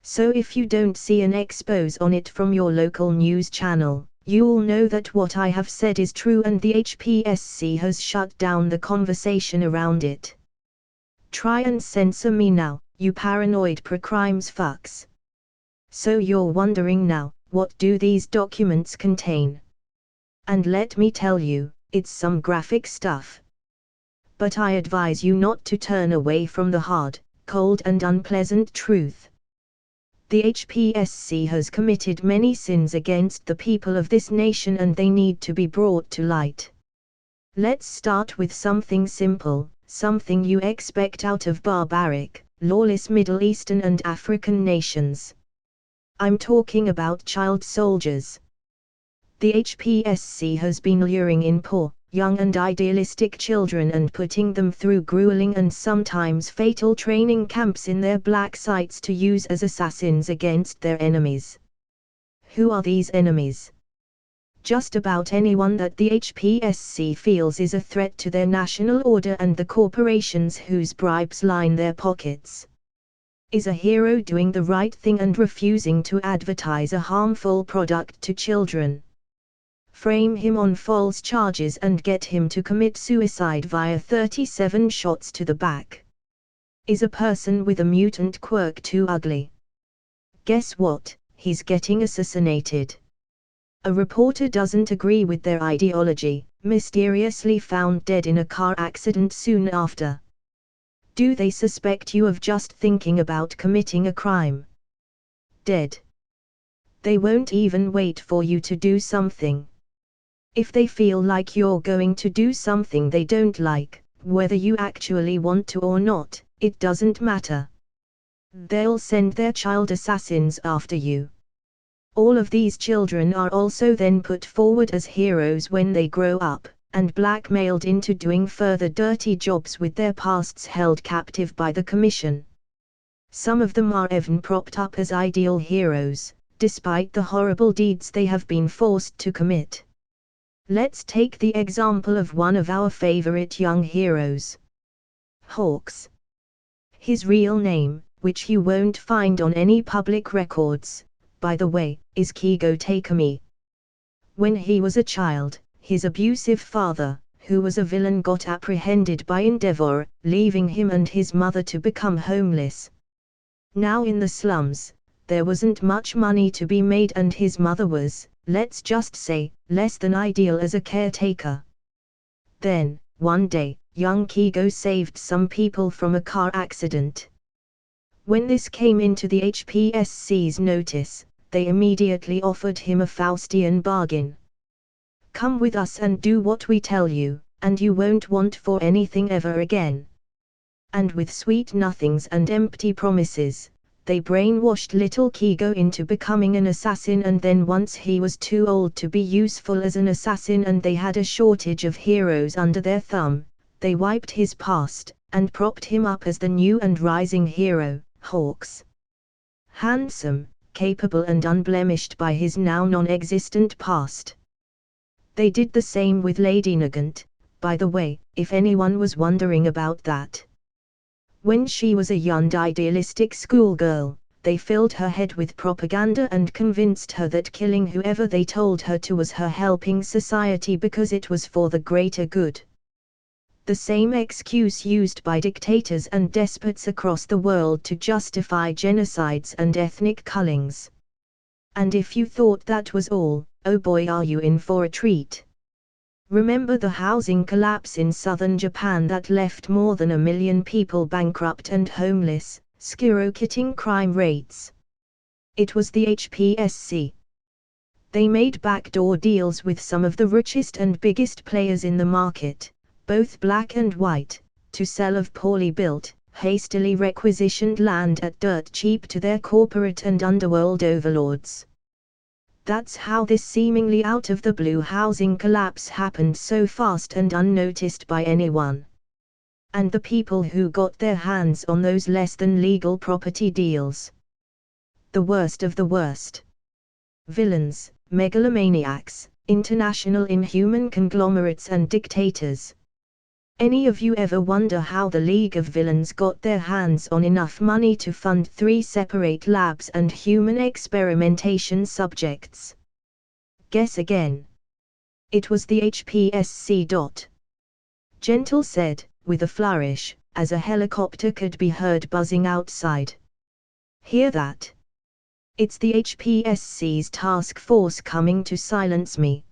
So if you don't see an expose on it from your local news channel, you'll know that what I have said is true and the HPSC has shut down the conversation around it. Try and censor me now, you paranoid pro-crimes fucks. So you're wondering now, what do these documents contain? And let me tell you, it's some graphic stuff. But I advise you not to turn away from the hard, cold and unpleasant truth. The HPSC has committed many sins against the people of this nation and they need to be brought to light. Let's start with something simple, something you expect out of barbaric, lawless Middle Eastern and African nations. I'm talking about child soldiers. The HPSC has been luring in poor, young and idealistic children and putting them through grueling and sometimes fatal training camps in their black sites to use as assassins against their enemies. Who are these enemies? Just about anyone that the HPSC feels is a threat to their national order and the corporations whose bribes line their pockets. Is a hero doing the right thing and refusing to advertise a harmful product to children? Frame him on false charges and get him to commit suicide via 37 shots to the back. Is a person with a mutant quirk too ugly? Guess what, he's getting assassinated. A reporter doesn't agree with their ideology, mysteriously found dead in a car accident soon after. Do they suspect you of just thinking about committing a crime? Dead. They won't even wait for you to do something. If they feel like you're going to do something they don't like, whether you actually want to or not, it doesn't matter. They'll send their child assassins after you. All of these children are also then put forward as heroes when they grow up, and blackmailed into doing further dirty jobs with their pasts held captive by the Commission. Some of them are even propped up as ideal heroes, despite the horrible deeds they have been forced to commit. Let's take the example of one of our favorite young heroes. Hawks. His real name, which you won't find on any public records, by the way, is Kigo Takumi. When he was a child, his abusive father, who was a villain, got apprehended by Endeavor, leaving him and his mother to become homeless. Now in the slums, there wasn't much money to be made and his mother was, let's just say, less than ideal as a caretaker. Then, one day, young Kigo saved some people from a car accident. When this came into the HPSC's notice, they immediately offered him a Faustian bargain. Come with us and do what we tell you, and you won't want for anything ever again. And with sweet nothings and empty promises, they brainwashed little Kigo into becoming an assassin, and then once he was too old to be useful as an assassin and they had a shortage of heroes under their thumb, they wiped his past, and propped him up as the new and rising hero, Hawks. Handsome, capable and unblemished by his now non-existent past. They did the same with Lady Nagant, by the way, if anyone was wondering about that. When she was a young idealistic schoolgirl, they filled her head with propaganda and convinced her that killing whoever they told her to was her helping society because it was for the greater good. The same excuse used by dictators and despots across the world to justify genocides and ethnic cullings. And if you thought that was all, oh boy, are you in for a treat. Remember the housing collapse in southern Japan that left more than 1 million people bankrupt and homeless, skyrocketing crime rates? It was the HPSC. They made backdoor deals with some of the richest and biggest players in the market, both black and white, to sell of poorly built, hastily requisitioned land at dirt cheap to their corporate and underworld overlords. That's how this seemingly out-of-the-blue housing collapse happened so fast and unnoticed by anyone. And the people who got their hands on those less-than-legal property deals. The worst of the worst. Villains, megalomaniacs, international inhuman conglomerates and dictators. Any of you ever wonder how the League of Villains got their hands on enough money to fund 3 separate labs and human experimentation subjects? Guess again. It was the HPSC. Gentle said, with a flourish, as a helicopter could be heard buzzing outside. Hear that? It's the HPSC's task force coming to silence me.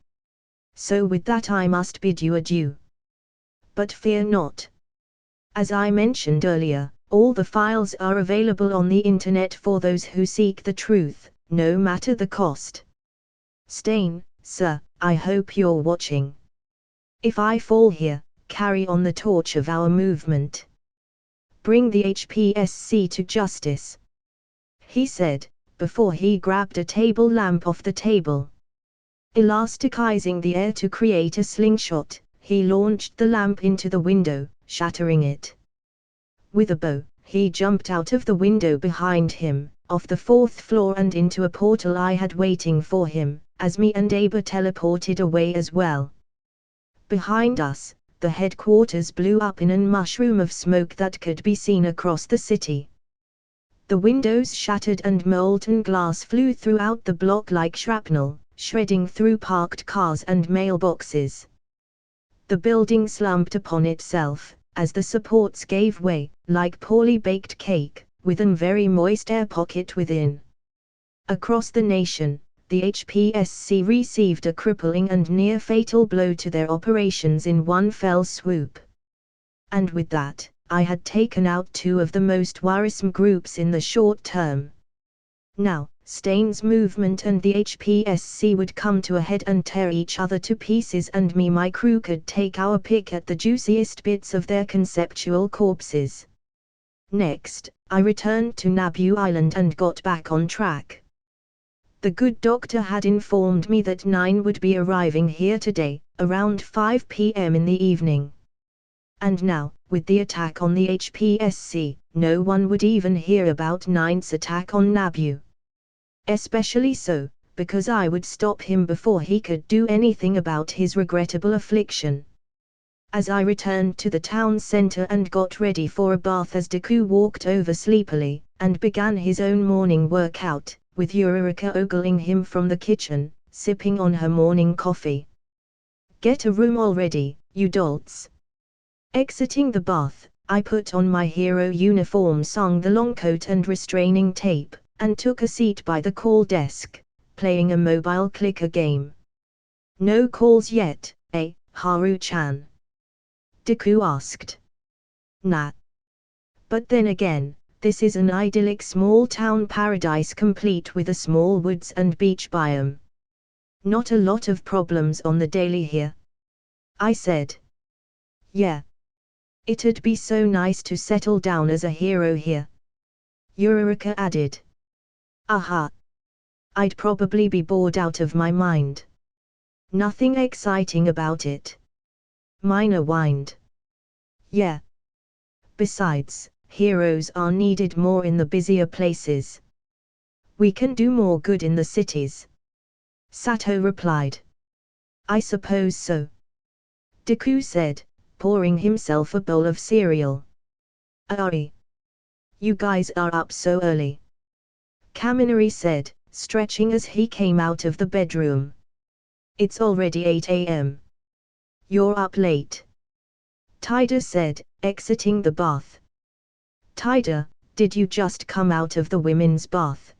So with that I must bid you adieu. But fear not. As I mentioned earlier, all the files are available on the internet for those who seek the truth, no matter the cost. Stain, sir, I hope you're watching. If I fall here, carry on the torch of our movement. Bring the HPSC to justice. He said, before he grabbed a table lamp off the table. Elasticizing the air to create a slingshot, he launched the lamp into the window, shattering it. With a bow, he jumped out of the window behind him, off the 4th floor and into a portal I had waiting for him, as me and Aber teleported away as well. Behind us, the headquarters blew up in a mushroom of smoke that could be seen across the city. The windows shattered and molten glass flew throughout the block like shrapnel, shredding through parked cars and mailboxes. The building slumped upon itself, as the supports gave way, like poorly baked cake, with an very moist air pocket within. Across the nation, the HPSC received a crippling and near-fatal blow to their operations in one fell swoop. And with that, I had taken out 2 of the most worrisome groups in the short term. Now, Stain's movement and the HPSC would come to a head and tear each other to pieces, and my crew could take our pick at the juiciest bits of their conceptual corpses. Next, I returned to Nabu Island and got back on track. The good doctor had informed me that 9 would be arriving here today, around 5 p.m. in the evening. And now, with the attack on the HPSC, no one would even hear about 9's attack on Nabu. Especially so, because I would stop him before he could do anything about his regrettable affliction. As I returned to the town center and got ready for a bath as Deku walked over sleepily, and began his own morning workout, with Eureka ogling him from the kitchen, sipping on her morning coffee. Get a room already, you dolts. Exiting the bath, I put on my hero uniform, sung the long coat and restraining tape, and took a seat by the call desk, playing a mobile clicker game. No calls yet, eh, Haru-chan? Deku asked. Nah. But then again, this is an idyllic small-town paradise complete with a small woods and beach biome. Not a lot of problems on the daily here. I said. Yeah. It'd be so nice to settle down as a hero here. Eureka added. Aha. I'd probably be bored out of my mind. Nothing exciting about it. Mina whined. Yeah. Besides, heroes are needed more in the busier places. We can do more good in the cities. Sato replied. I suppose so. Deku said, pouring himself a bowl of cereal. Ari. You guys are up so early. Kaminari said, stretching as he came out of the bedroom. It's already 8 a.m. You're up late. Taida said, exiting the bath. Taida, did you just come out of the women's bath?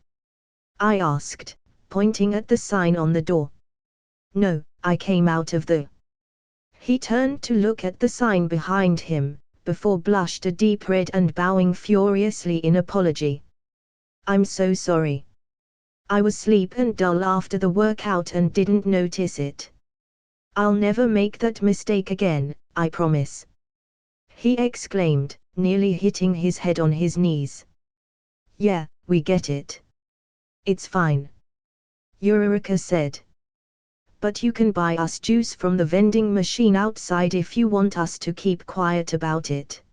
I asked, pointing at the sign on the door. No, I came out of the He turned to look at the sign behind him, before blushed a deep red and bowing furiously in apology. I'm so sorry. I was sleep and dull after the workout and didn't notice it. I'll never make that mistake again, I promise. He exclaimed, nearly hitting his head on his knees. Yeah, we get it. It's fine. Eureka said. But you can buy us juice from the vending machine outside if you want us to keep quiet about it.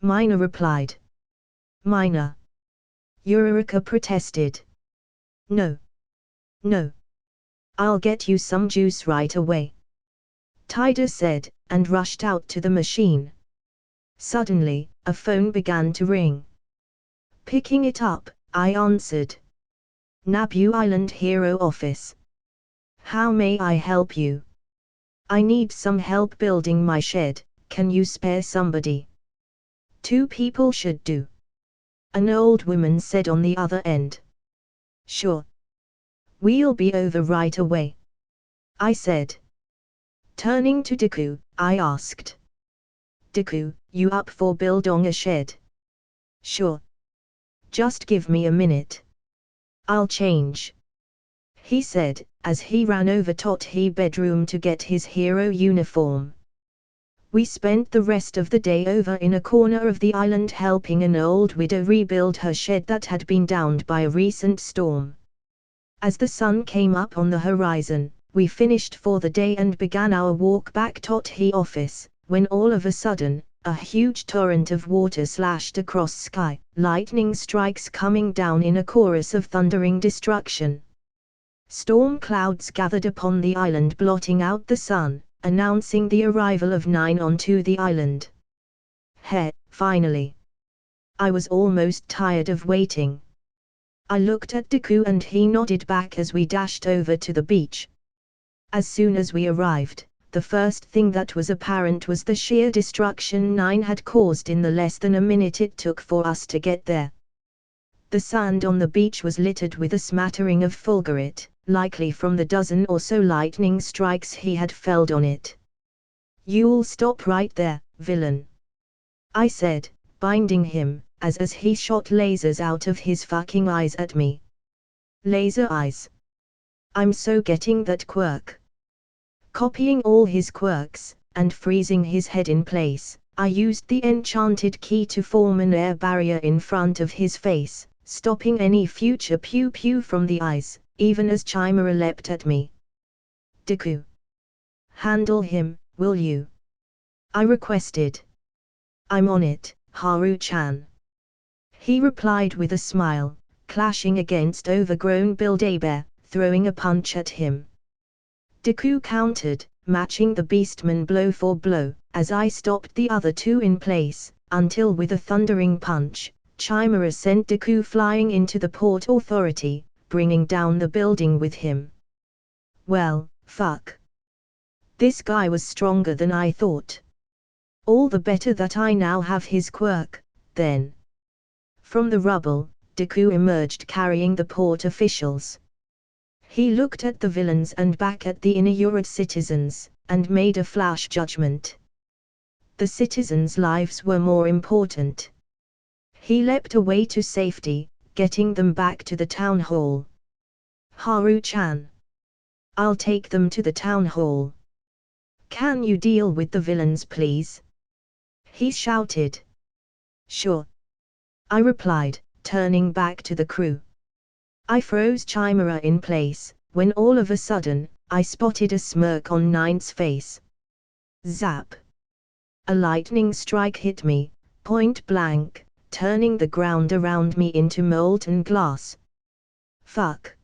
Mina replied. Mina. Eureka protested. No. No. I'll get you some juice right away. Tida said, and rushed out to the machine. Suddenly, a phone began to ring. Picking it up, I answered. Nabu Island Hero Office. How may I help you? I need some help building my shed, can you spare somebody? 2 people should do. An old woman said on the other end. Sure. We'll be over right away. I said. Turning to Deku, I asked. Deku, you up for building a shed? Sure. Just give me a minute. I'll change. He said, as he ran over to his bedroom to get his hero uniform. We spent the rest of the day over in a corner of the island helping an old widow rebuild her shed that had been downed by a recent storm. As the sun came up on the horizon, we finished for the day and began our walk back to his office, when all of a sudden, a huge torrent of water slashed across sky, lightning strikes coming down in a chorus of thundering destruction. Storm clouds gathered upon the island blotting out the sun, announcing the arrival of 9 onto the island. Finally. I was almost tired of waiting. I looked at Deku and he nodded back as we dashed over to the beach. As soon as we arrived, the first thing that was apparent was the sheer destruction 9 had caused in the less than a minute it took for us to get there. The sand on the beach was littered with a smattering of fulgurite, likely from the dozen or so lightning strikes he had felled on it. You'll stop right there, villain. I said, binding him, as he shot lasers out of his fucking eyes at me. Laser eyes. I'm so getting that quirk. Copying all his quirks, and freezing his head in place, I used the enchanted key to form an air barrier in front of his face, stopping any future pew-pew from the eyes, even as Chimera leapt at me. Deku. Handle him, will you? I requested. I'm on it, Haru-chan. He replied with a smile, clashing against overgrown Build-A-Bear, throwing a punch at him. Deku countered, matching the beastman blow for blow, as I stopped the other 2 in place, until with a thundering punch, Chimera sent Deku flying into the Port Authority, bringing down the building with him. Well, fuck. This guy was stronger than I thought. All the better that I now have his quirk, then. From the rubble, Deku emerged carrying the port officials. He looked at the villains and back at the inured citizens, and made a flash judgment. The citizens' lives were more important. He leapt away to safety, getting them back to the town hall. Haru-chan. I'll take them to the town hall. Can you deal with the villains please? He shouted. Sure. I replied, turning back to the crew. I froze Chimera in place, when all of a sudden, I spotted a smirk on 9's face. Zap! A lightning strike hit me, point blank, turning the ground around me into molten glass. Fuck!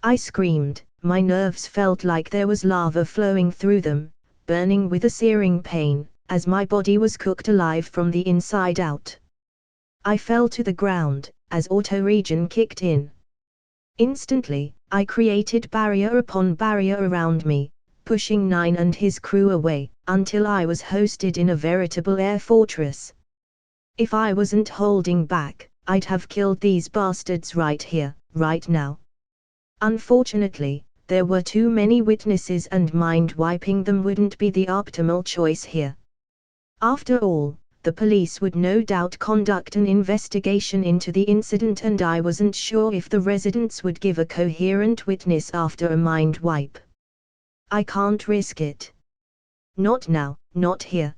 I screamed, my nerves felt like there was lava flowing through them, burning with a searing pain, as my body was cooked alive from the inside out. I fell to the ground, as auto-regen kicked in. Instantly, I created barrier upon barrier around me, pushing 9 and his crew away, until I was hosted in a veritable air fortress. If I wasn't holding back, I'd have killed these bastards right here, right now. Unfortunately, there were too many witnesses and mind-wiping them wouldn't be the optimal choice here. After all, the police would no doubt conduct an investigation into the incident and I wasn't sure if the residents would give a coherent witness after a mind wipe. I can't risk it. Not now, not here.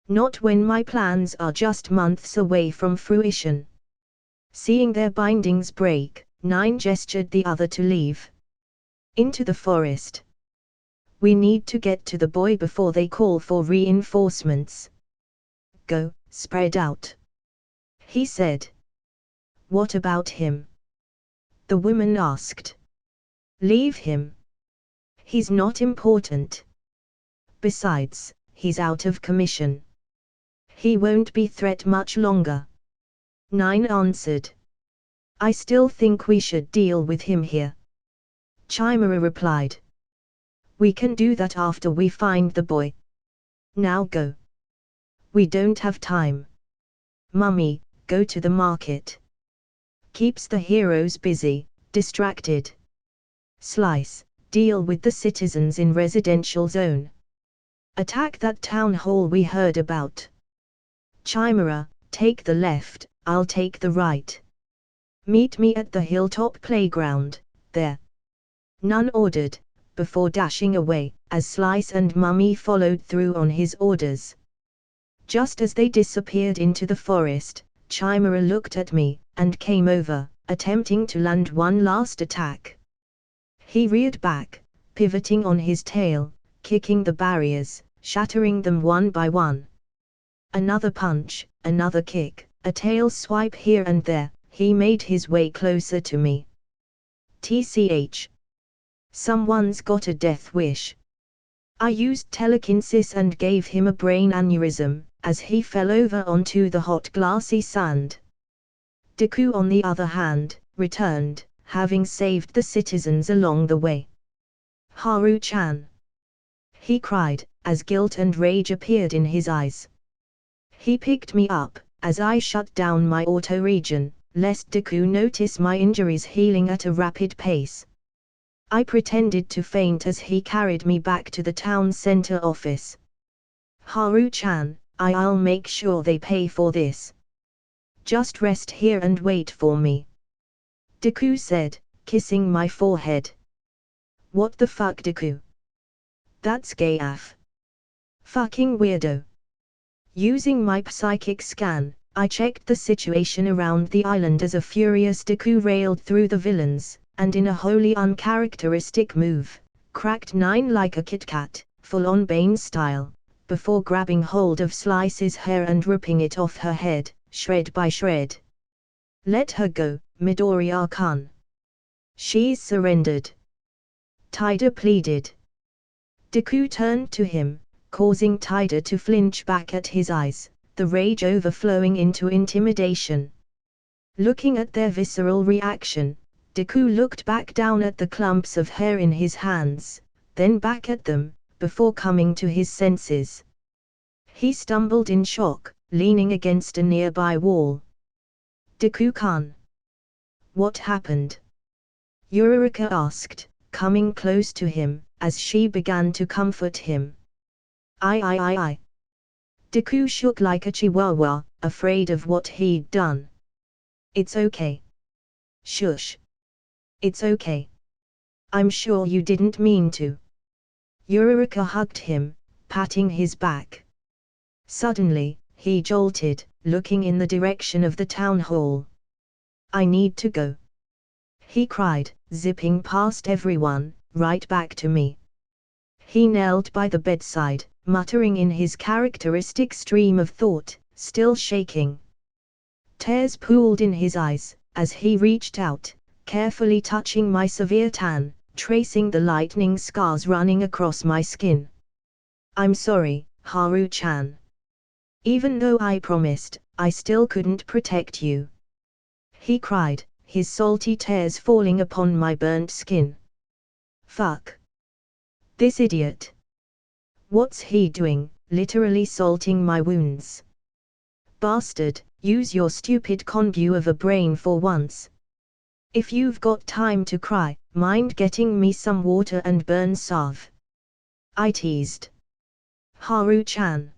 Not when my plans are just months away from fruition. Seeing their bindings break, 9 gestured the other to leave. Into the forest. We need to get to the boy before they call for reinforcements. Go, spread out. He said. What about him? The woman asked. Leave him. He's not important. Besides, he's out of commission. He won't be threat much longer. 9 answered. I still think we should deal with him here. Chimera replied. We can do that after we find the boy. Now go. We don't have time. Mummy, go to the market. Keeps the heroes busy, distracted. Slice, deal with the citizens in residential zone. Attack that town hall we heard about. Chimera, take the left, I'll take the right. Meet me at the hilltop playground, there. None ordered, before dashing away, as Slice and Mummy followed through on his orders. Just as they disappeared into the forest, Chimera looked at me, and came over, attempting to land one last attack. He reared back, pivoting on his tail, kicking the barriers, shattering them one by one. Another punch, another kick, a tail swipe here and there, he made his way closer to me. TCH. Someone's got a death wish. I used telekinesis and gave him a brain aneurysm, as he fell over onto the hot glassy sand. Deku on the other hand, returned, having saved the citizens along the way. Haru-chan! He cried, as guilt and rage appeared in his eyes. He picked me up, as I shut down my auto-regen, lest Deku notice my injuries healing at a rapid pace. I pretended to faint as he carried me back to the town center office. Haru-chan, I'll make sure they pay for this. Just rest here and wait for me. Deku said, kissing my forehead. What the fuck, Deku? That's gay AF. Fucking weirdo. Using my psychic scan, I checked the situation around the island as a furious Deku railed through the villains, and in a wholly uncharacteristic move, cracked 9 like a Kit Kat, full-on Bane style, before grabbing hold of Slice's hair and ripping it off her head, shred by shred. Let her go, Midoriya-kun. She's surrendered. Taida pleaded. Deku turned to him, causing Taida to flinch back at his eyes, the rage overflowing into intimidation. Looking at their visceral reaction, Deku looked back down at the clumps of hair in his hands, then back at them, before coming to his senses. He stumbled in shock, leaning against a nearby wall. Deku-kun. What happened? Yurika asked, coming close to him, as she began to comfort him. I. Deku shook like a chihuahua, afraid of what he'd done. It's okay. Shush. It's okay. I'm sure you didn't mean to. Yurika hugged him, patting his back. Suddenly, he jolted, looking in the direction of the town hall. I need to go. He cried, zipping past everyone, right back to me. He knelt by the bedside, muttering in his characteristic stream of thought, still shaking. Tears pooled in his eyes, as he reached out, carefully touching my severe tan, tracing the lightning scars running across my skin. I'm sorry, Haru-chan. Even though I promised, I still couldn't protect you. He cried, his salty tears falling upon my burnt skin. Fuck. This idiot. What's he doing, literally salting my wounds? Bastard, use your stupid congu of a brain for once. If you've got time to cry, mind getting me some water and burn salve? I teased. Haru-chan.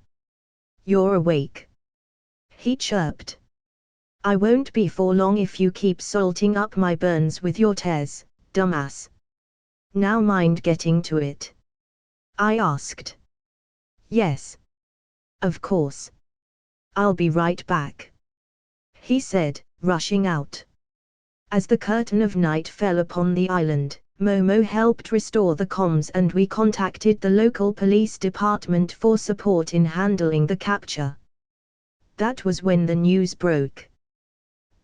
You're awake. He chirped. I won't be for long if you keep salting up my burns with your tears, dumbass. Now mind getting to it? I asked. Yes. Of course. I'll be right back, he said, rushing out. As the curtain of night fell upon the island, Momo helped restore the comms and we contacted the local police department for support in handling the capture. That was when the news broke.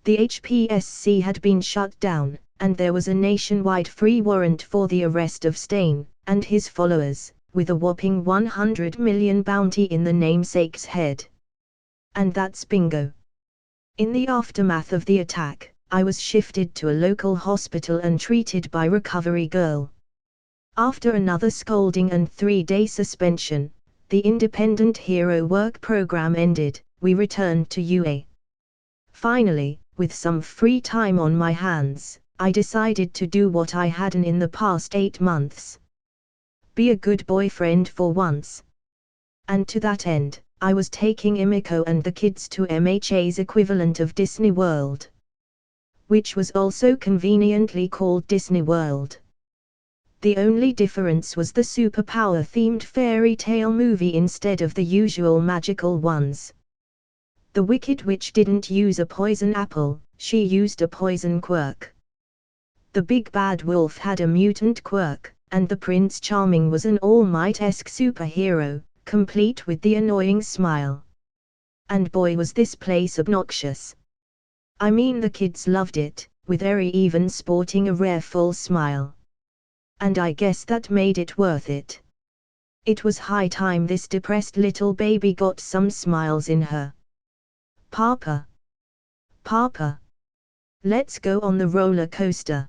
The HPSC had been shut down, and there was a nationwide free warrant for the arrest of Stain and his followers, with a whopping 100 million bounty in the namesake's head. And that's bingo. In the aftermath of the attack, I was shifted to a local hospital and treated by Recovery Girl. After another scolding and 3-day suspension, the Independent Hero Work Program ended. We returned to UA. Finally, with some free time on my hands, I decided to do what I hadn't in the past 8 months. Be a good boyfriend for once. And to that end, I was taking Imiko and the kids to MHA's equivalent of Disney World, which was also conveniently called Disney World. The only difference was the superpower-themed fairy tale movie instead of the usual magical ones. The Wicked Witch didn't use a poison apple, she used a poison quirk. The Big Bad Wolf had a mutant quirk, and the Prince Charming was an All Might-esque superhero, complete with the annoying smile. And boy was this place obnoxious. I mean the kids loved it, with Eri even sporting a rare full smile. And I guess that made it worth it. It was high time this depressed little baby got some smiles in her. Papa. Papa. Let's go on the roller coaster.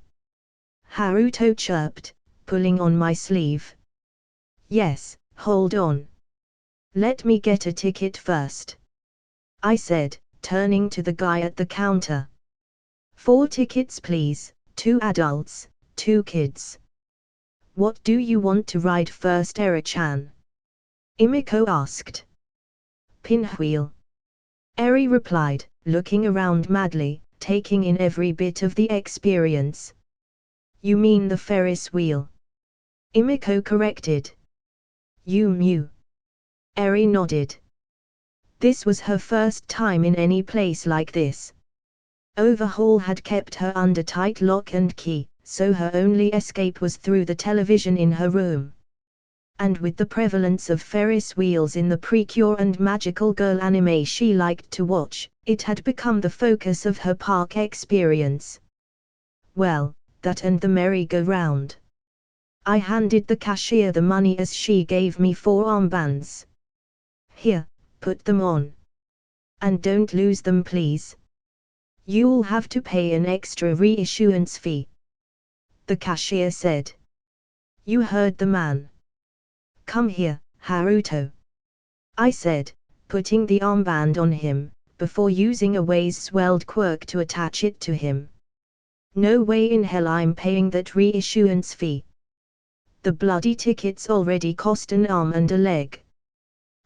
Haruto chirped, pulling on my sleeve. Yes, hold on. Let me get a ticket first, I said, turning to the guy at the counter. 4 tickets please, 2 adults, 2 kids. What do you want to ride first, Eri-chan? Imiko asked. Pinwheel. Eri replied, looking around madly, taking in every bit of the experience. You mean the Ferris wheel? Imiko corrected. You mew. Eri nodded. This was her first time in any place like this. Overhaul had kept her under tight lock and key, so her only escape was through the television in her room. And with the prevalence of Ferris wheels in the Precure and Magical Girl anime she liked to watch, it had become the focus of her park experience. Well, that and the merry-go-round. I handed the cashier the money as she gave me 4 armbands. Here, put them on. And don't lose them please. You'll have to pay an extra reissuance fee, the cashier said. You heard the man. Come here, Haruto, I said, putting the armband on him, before using a Waze-swelled quirk to attach it to him. No way in hell I'm paying that reissuance fee. The bloody tickets already cost an arm and a leg.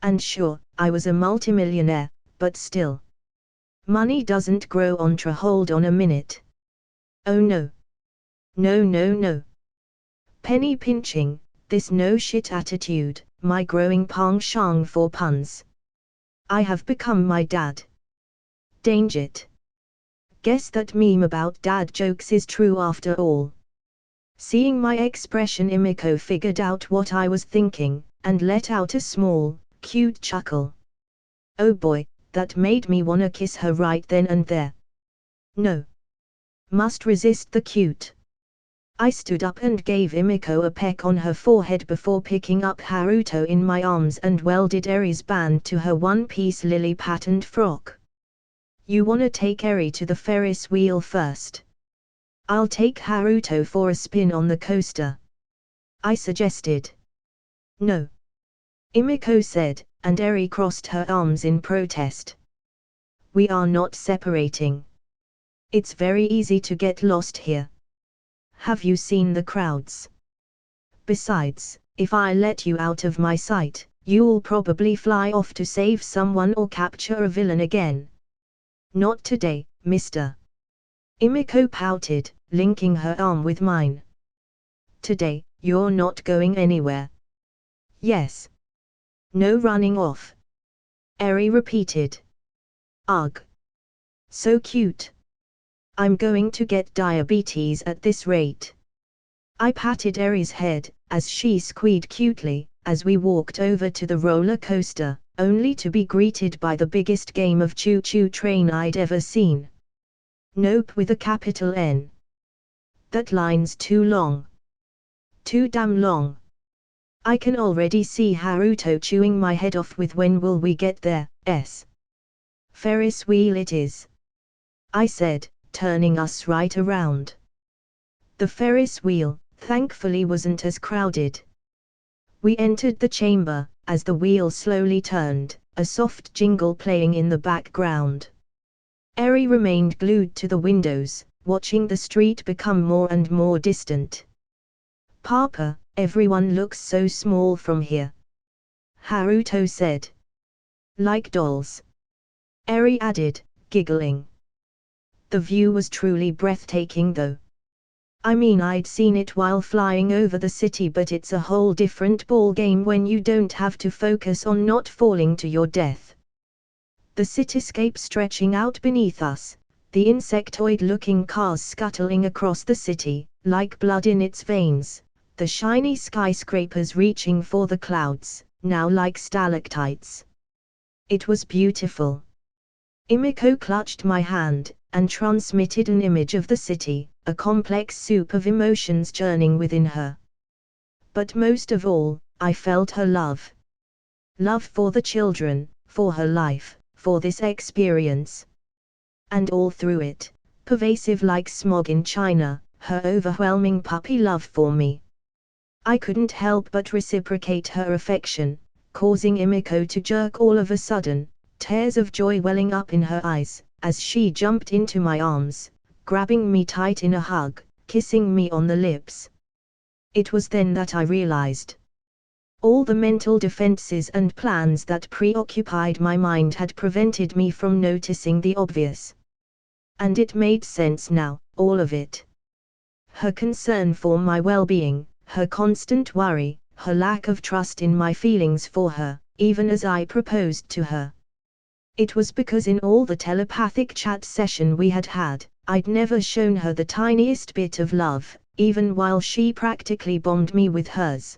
And sure, I was a multimillionaire, but still. Money doesn't grow on trees. Hold on a minute. Oh no. No no no. Penny pinching, this no shit attitude, my growing penchant for puns. I have become my dad. Dang it. Guess that meme about dad jokes is true after all. Seeing my expression, Imiko figured out what I was thinking, and let out a small, cute chuckle. Oh boy, that made me wanna kiss her right then and there. No. Must resist the cute. I stood up and gave Imiko a peck on her forehead before picking up Haruto in my arms and welded Eri's band to her one-piece lily-patterned frock. You wanna take Eri to the Ferris wheel first? I'll take Haruto for a spin on the coaster, I suggested. No. Imiko said, and Eri crossed her arms in protest. We are not separating. It's very easy to get lost here. Have you seen the crowds? Besides, if I let you out of my sight, you'll probably fly off to save someone or capture a villain again. Not today, mister. Imiko pouted, linking her arm with mine. Today, you're not going anywhere. Yes. No running off. Eri repeated. Ugh. So cute. I'm going to get diabetes at this rate. I patted Eri's head, as she squeaked cutely, as we walked over to the roller coaster, only to be greeted by the biggest game of choo-choo train I'd ever seen. Nope, with a capital N. That line's too long. Too damn long. I can already see Haruto chewing my head off with when will we get there, s. Ferris wheel it is. I said, turning us right around. The Ferris wheel, thankfully, wasn't as crowded. We entered the chamber, as the wheel slowly turned, a soft jingle playing in the background. Eri remained glued to the windows, watching the street become more and more distant. Papa, everyone looks so small from here. Haruto said. Like dolls. Eri added, giggling. The view was truly breathtaking though. I mean, I'd seen it while flying over the city, but it's a whole different ball game when you don't have to focus on not falling to your death. The cityscape stretching out beneath us, the insectoid-looking cars scuttling across the city, like blood in its veins, the shiny skyscrapers reaching for the clouds, now like stalactites. It was beautiful. Imiko clutched my hand, and transmitted an image of the city, a complex soup of emotions churning within her. But most of all, I felt her love. Love for the children, for her life, for this experience. And all through it, pervasive like smog in China, her overwhelming puppy love for me. I couldn't help but reciprocate her affection, causing Imiko to jerk all of a sudden, tears of joy welling up in her eyes, as she jumped into my arms, grabbing me tight in a hug, kissing me on the lips. It was then that I realized. All the mental defenses and plans that preoccupied my mind had prevented me from noticing the obvious. And it made sense now, all of it. Her concern for my well-being, her constant worry, her lack of trust in my feelings for her, even as I proposed to her. It was because in all the telepathic chat session we had had, I'd never shown her the tiniest bit of love, even while she practically bombed me with hers.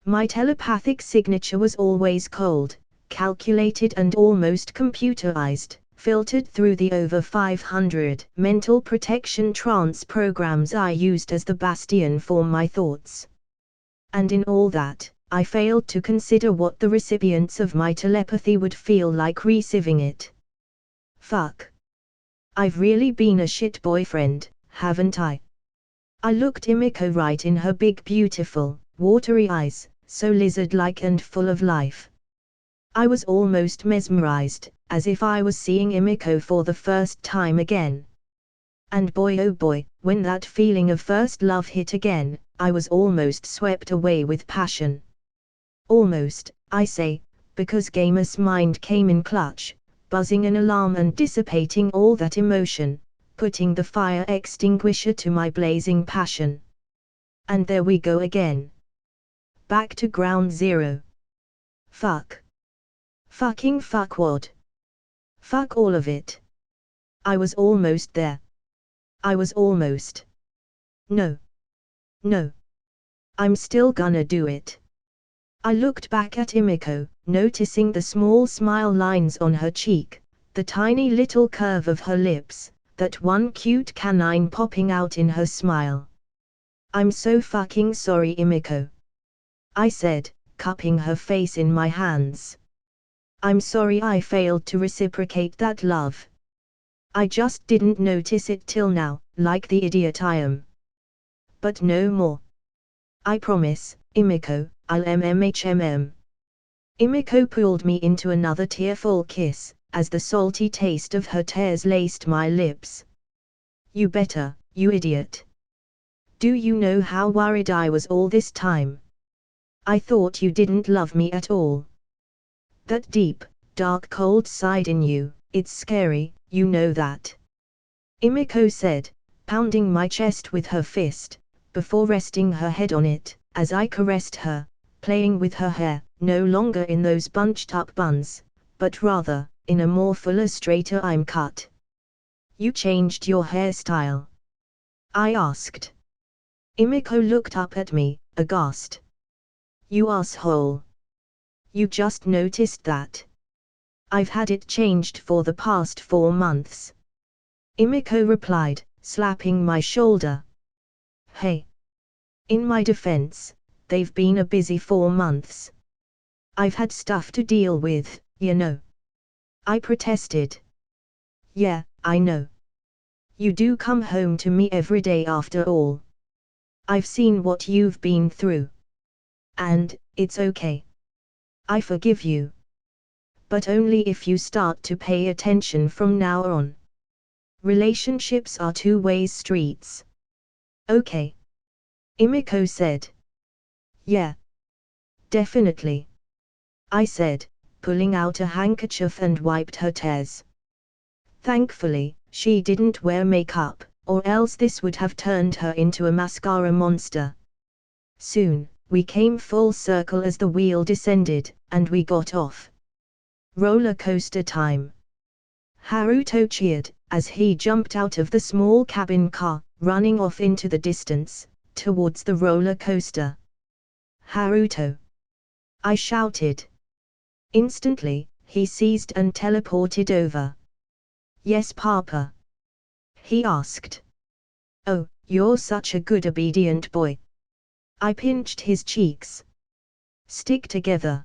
My telepathic signature was always cold, calculated and almost computerized, filtered through the over 500 mental protection trance programs I used as the bastion for my thoughts. And in all that, I failed to consider what the recipients of my telepathy would feel like receiving it. Fuck. I've really been a shit boyfriend, haven't I? I looked Imiko right in her big beautiful, watery eyes, so lizard-like and full of life. I was almost mesmerized, as if I was seeing Imiko for the first time again. And boy oh boy, when that feeling of first love hit again, I was almost swept away with passion. Almost, I say, because Gamer's mind came in clutch, buzzing an alarm and dissipating all that emotion, putting the fire extinguisher to my blazing passion. And there we go again. Back to ground zero. Fuck. Fucking fuckwad. Fuck all of it. I was almost there. I was almost. No. No. I'm still gonna do it. I looked back at Imiko, noticing the small smile lines on her cheek, the tiny little curve of her lips, that one cute canine popping out in her smile. I'm so fucking sorry, Imiko. I said, cupping her face in my hands. I'm sorry I failed to reciprocate that love. I just didn't notice it till now, like the idiot I am. But no more. I promise, Imiko, I'll mmhmm. Imiko pulled me into another tearful kiss, as the salty taste of her tears laced my lips. You better, you idiot. Do you know how worried I was all this time? I thought you didn't love me at all. That deep, dark cold side in you, it's scary, you know that. Imiko said, pounding my chest with her fist, before resting her head on it, as I caressed her, playing with her hair, no longer in those bunched-up buns, but rather, in a more fuller straighter cut. You changed your hairstyle? I asked. Imiko looked up at me, aghast. You asshole. You just noticed that? I've had it changed for the past 4 months. Imiko replied, slapping my shoulder. Hey. In my defense, they've been a busy 4 months. I've had stuff to deal with, you know. I protested. Yeah, I know. You do come home to me every day after all. I've seen what you've been through. And, it's okay. I forgive you. But only if you start to pay attention from now on. Relationships are two-way streets. Okay. Imiko said. Yeah. Definitely. I said, pulling out a handkerchief and wiped her tears. Thankfully, she didn't wear makeup, or else this would have turned her into a mascara monster. Soon, we came full circle as the wheel descended, and we got off. Roller coaster time. Haruto cheered, as he jumped out of the small cabin car, running off into the distance, towards the roller coaster. Haruto! I shouted. Instantly, he seized and teleported over. Yes, Papa? He asked. Oh, you're such a good obedient boy. I pinched his cheeks. Stick together.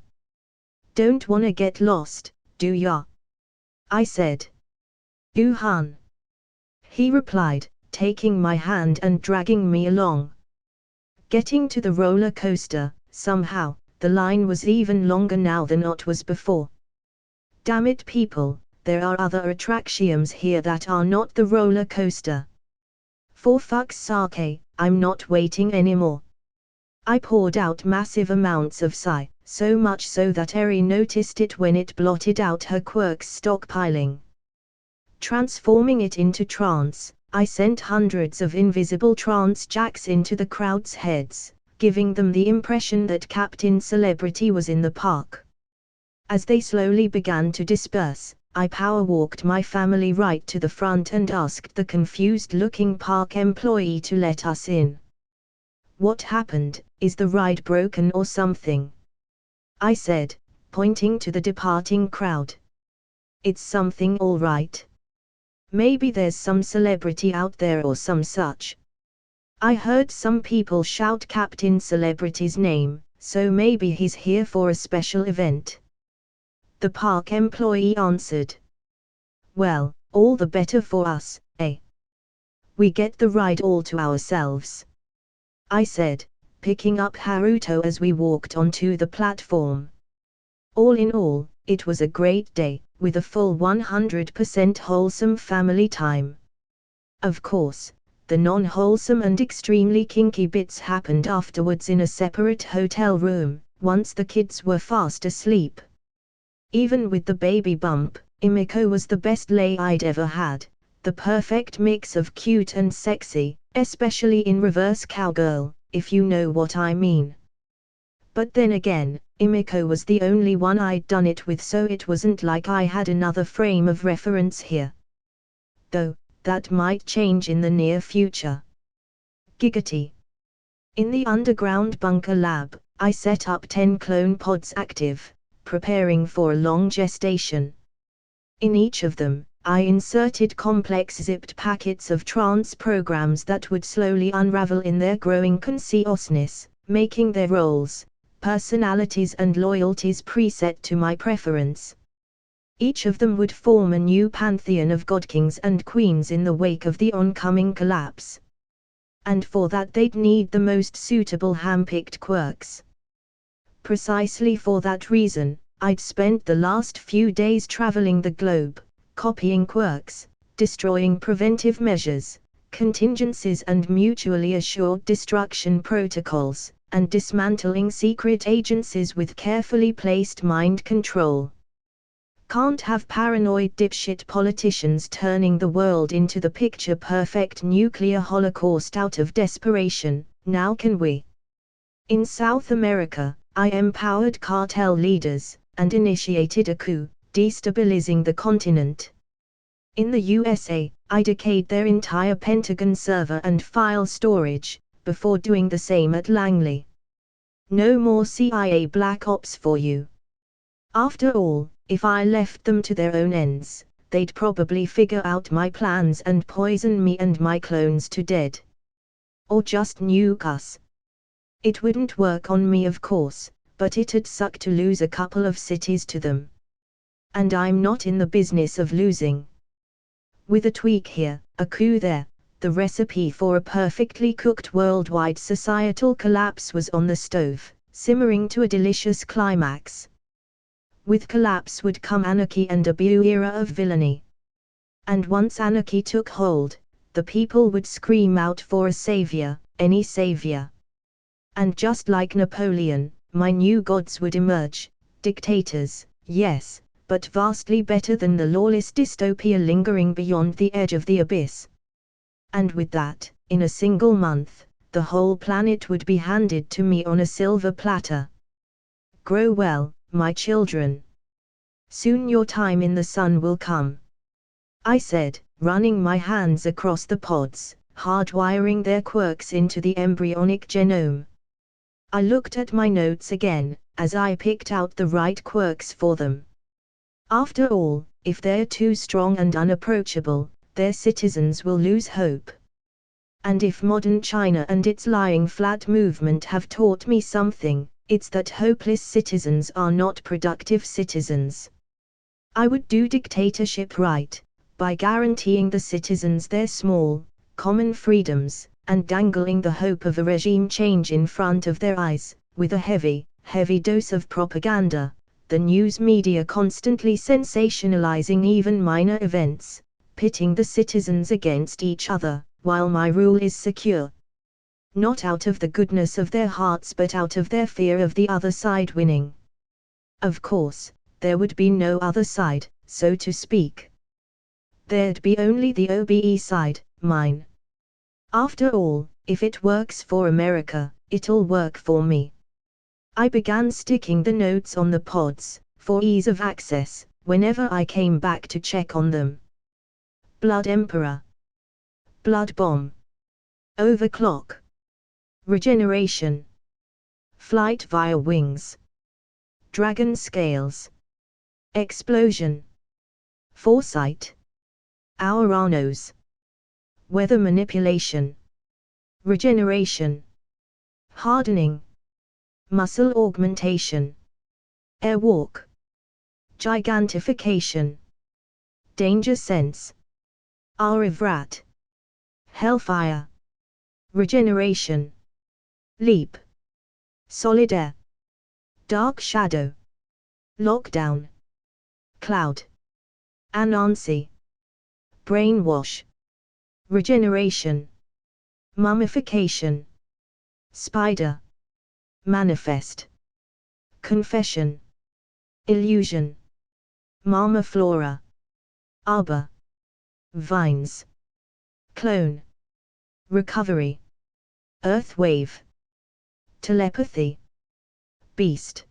Don't wanna get lost, do ya? I said. Uhan. He replied, taking my hand and dragging me along. Getting to the roller coaster, somehow, the line was even longer now than it was before. Damn it, people, there are other attractions here that are not the roller coaster. For fuck's sake, I'm not waiting anymore. I poured out massive amounts of sigh, so much so that Eri noticed it when it blotted out her quirks stockpiling. Transforming it into trance, I sent hundreds of invisible trance jacks into the crowd's heads, giving them the impression that Captain Celebrity was in the park. As they slowly began to disperse, I power-walked my family right to the front and asked the confused-looking park employee to let us in. What happened? Is the ride broken or something? I said, pointing to the departing crowd. It's something all right. Maybe there's some celebrity out there or some such. I heard some people shout Captain Celebrity's name, so maybe he's here for a special event. The park employee answered. Well, all the better for us, eh? We get the ride all to ourselves. I said, picking up Haruto as we walked onto the platform. All in all, it was a great day, with a full 100% wholesome family time. Of course, the non-wholesome and extremely kinky bits happened afterwards in a separate hotel room, once the kids were fast asleep. Even with the baby bump, Imiko was the best lay I'd ever had, the perfect mix of cute and sexy, especially in reverse cowgirl, if you know what I mean. But then again, Imiko was the only one I'd done it with, so it wasn't like I had another frame of reference here. Though, that might change in the near future. Giggity. In the underground bunker lab, I set up 10 clone pods active, preparing for a long gestation. In each of them, I inserted complex zipped packets of trance programs that would slowly unravel in their growing consciousness, making their roles, personalities and loyalties preset to my preference. Each of them would form a new pantheon of godkings and queens in the wake of the oncoming collapse. And for that they'd need the most suitable hand-picked quirks. Precisely for that reason, I'd spent the last few days traveling the globe, copying quirks, destroying preventive measures, contingencies and mutually assured destruction protocols, and dismantling secret agencies with carefully placed mind control. Can't have paranoid dipshit politicians turning the world into the picture-perfect nuclear holocaust out of desperation, now can we? In South America, I empowered cartel leaders, and initiated a coup, destabilizing the continent. In the USA, I decayed their entire Pentagon server and file storage, before doing the same at Langley. No more CIA black ops for you. After all, if I left them to their own ends, they'd probably figure out my plans and poison me and my clones to death. Or just nuke us. It wouldn't work on me, of course, but it'd suck to lose a couple of cities to them. And I'm not in the business of losing. With a tweak here, a coup there, the recipe for a perfectly cooked worldwide societal collapse was on the stove, simmering to a delicious climax. With collapse would come anarchy and a new era of villainy. And once anarchy took hold, the people would scream out for a savior, any savior. And just like Napoleon, my new gods would emerge, dictators, yes, but vastly better than the lawless dystopia lingering beyond the edge of the abyss. And with that, in a single month, the whole planet would be handed to me on a silver platter. Grow well, my children. Soon your time in the sun will come. I said, running my hands across the pods, hardwiring their quirks into the embryonic genome. I looked at my notes again, as I picked out the right quirks for them. After all, if they're too strong and unapproachable, their citizens will lose hope. And if modern China and its lying flat movement have taught me something, it's that hopeless citizens are not productive citizens. I would do dictatorship right, by guaranteeing the citizens their small, common freedoms, and dangling the hope of a regime change in front of their eyes, with a heavy, heavy dose of propaganda, the news media constantly sensationalizing even minor events, pitting the citizens against each other, while my rule is secure. Not out of the goodness of their hearts but out of their fear of the other side winning. Of course, there would be no other side, so to speak. There'd be only the OBE side, mine. After all, if it works for America, it'll work for me. I began sticking the notes on the pods, for ease of access, whenever I came back to check on them. Blood Emperor. Blood Bomb. Overclock. Regeneration. Flight via wings. Dragon scales. Explosion. Foresight. Auranos. Weather manipulation. Regeneration. Hardening. Muscle augmentation. Airwalk. Gigantification. Danger sense. Aurivrat. Hellfire. Regeneration. Leap. Solid air. Dark shadow. Lockdown. Cloud. Anansi. Brainwash. Regeneration. Mummification. Spider. Manifest. Confession. Illusion. Mama flora. Arbor. Vines. Clone. Recovery. Earthwave. Telepathy. Beast.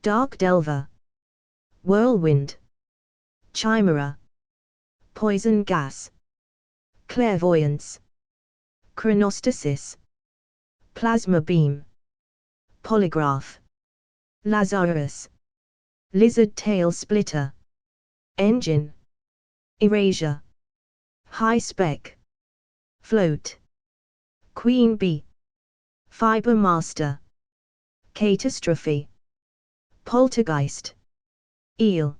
Dark delver. Whirlwind. Chimera. Poison gas. Clairvoyance. Chronostasis. Plasma beam. Polygraph. Lazarus. Lizard tail splitter. Engine. Erasure. High spec. Float. Queen bee. Fiber master. Catastrophe. Poltergeist. Eel.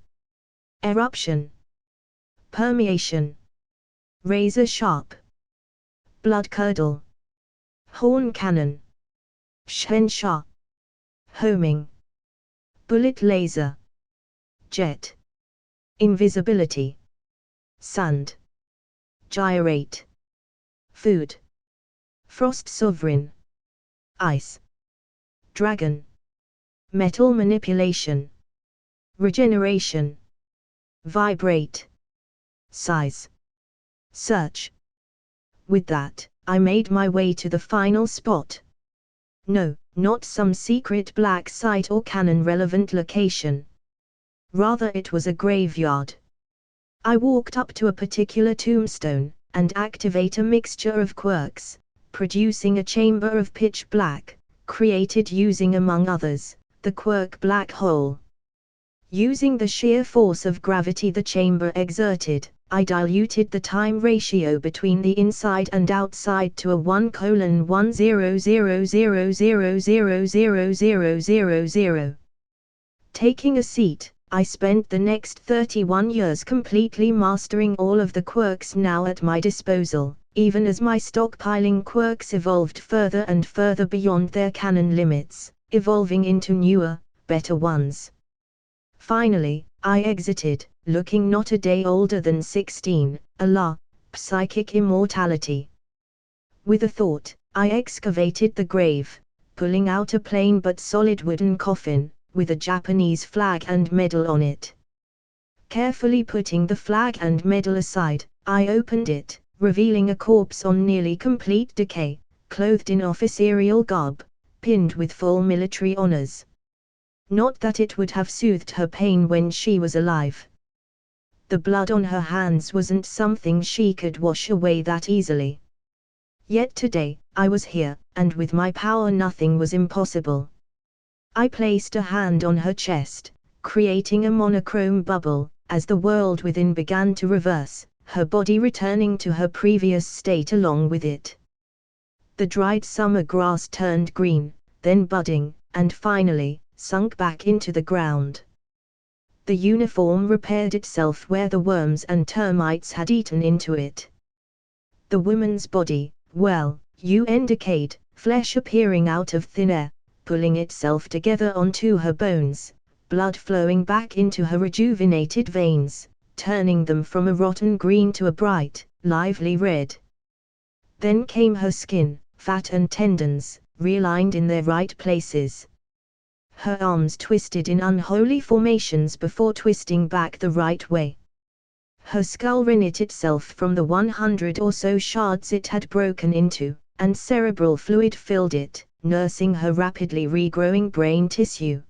Eruption. Permeation. Razor sharp. Blood curdle. Horn cannon. Shenshah. Homing. Bullet laser. Jet. Invisibility. Sand. Gyrate. Food. Frost sovereign. Ice. Dragon. Metal manipulation. Regeneration. Vibrate. Size. Search. With that, I made my way to the final spot. No, not some secret black site or canon-relevant location. Rather it was a graveyard. I walked up to a particular tombstone, and activate a mixture of quirks, producing a chamber of pitch black, created using among others, the quirk black hole. Using the sheer force of gravity the chamber exerted, I diluted the time ratio between the inside and outside to a 1:10000000000. Taking a seat, I spent the next 31 years completely mastering all of the quirks now at my disposal, even as my stockpiling quirks evolved further and further beyond their canon limits, evolving into newer, better ones. Finally, I exited, looking not a day older than 16, Allah, psychic immortality. With a thought, I excavated the grave, pulling out a plain but solid wooden coffin, with a Japanese flag and medal on it. Carefully putting the flag and medal aside, I opened it, revealing a corpse on nearly complete decay, clothed in officerial garb, pinned with full military honors. Not that it would have soothed her pain when she was alive. The blood on her hands wasn't something she could wash away that easily. Yet today, I was here, and with my power nothing was impossible. I placed a hand on her chest, creating a monochrome bubble, as the world within began to reverse, her body returning to her previous state along with it. The dried summer grass turned green, then budding, and finally, sunk back into the ground. The uniform repaired itself where the worms and termites had eaten into it. The woman's body, well, decayed, flesh appearing out of thin air, pulling itself together onto her bones, blood flowing back into her rejuvenated veins, turning them from a rotten green to a bright, lively red. Then came her skin, fat and tendons, realigned in their right places. Her arms twisted in unholy formations before twisting back the right way. Her skull reknit itself from the 100 or so shards it had broken into, and cerebral fluid filled it, nursing her rapidly regrowing brain tissue.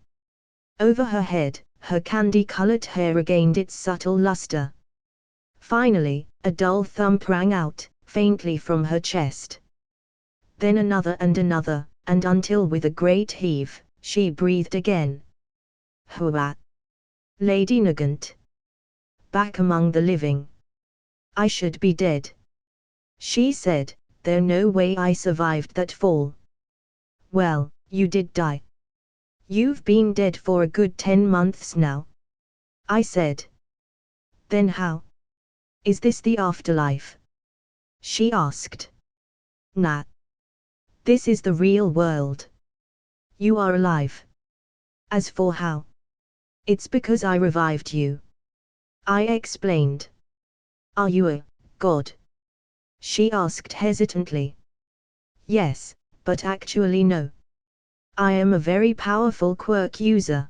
Over her head, her candy-colored hair regained its subtle luster. Finally, a dull thump rang out, faintly from her chest. Then another, and until with a great heave, she breathed again. Hua! Lady Nugent. Back among the living. I should be dead. She said, there's no way I survived that fall. Well, you did die. You've been dead for a good 10 months now. I said. Then how? Is this the afterlife? She asked. Nah. This is the real world. You are alive. As for how? It's because I revived you. I explained. Are you a god? She asked hesitantly. Yes, but actually no. I am a very powerful quirk user.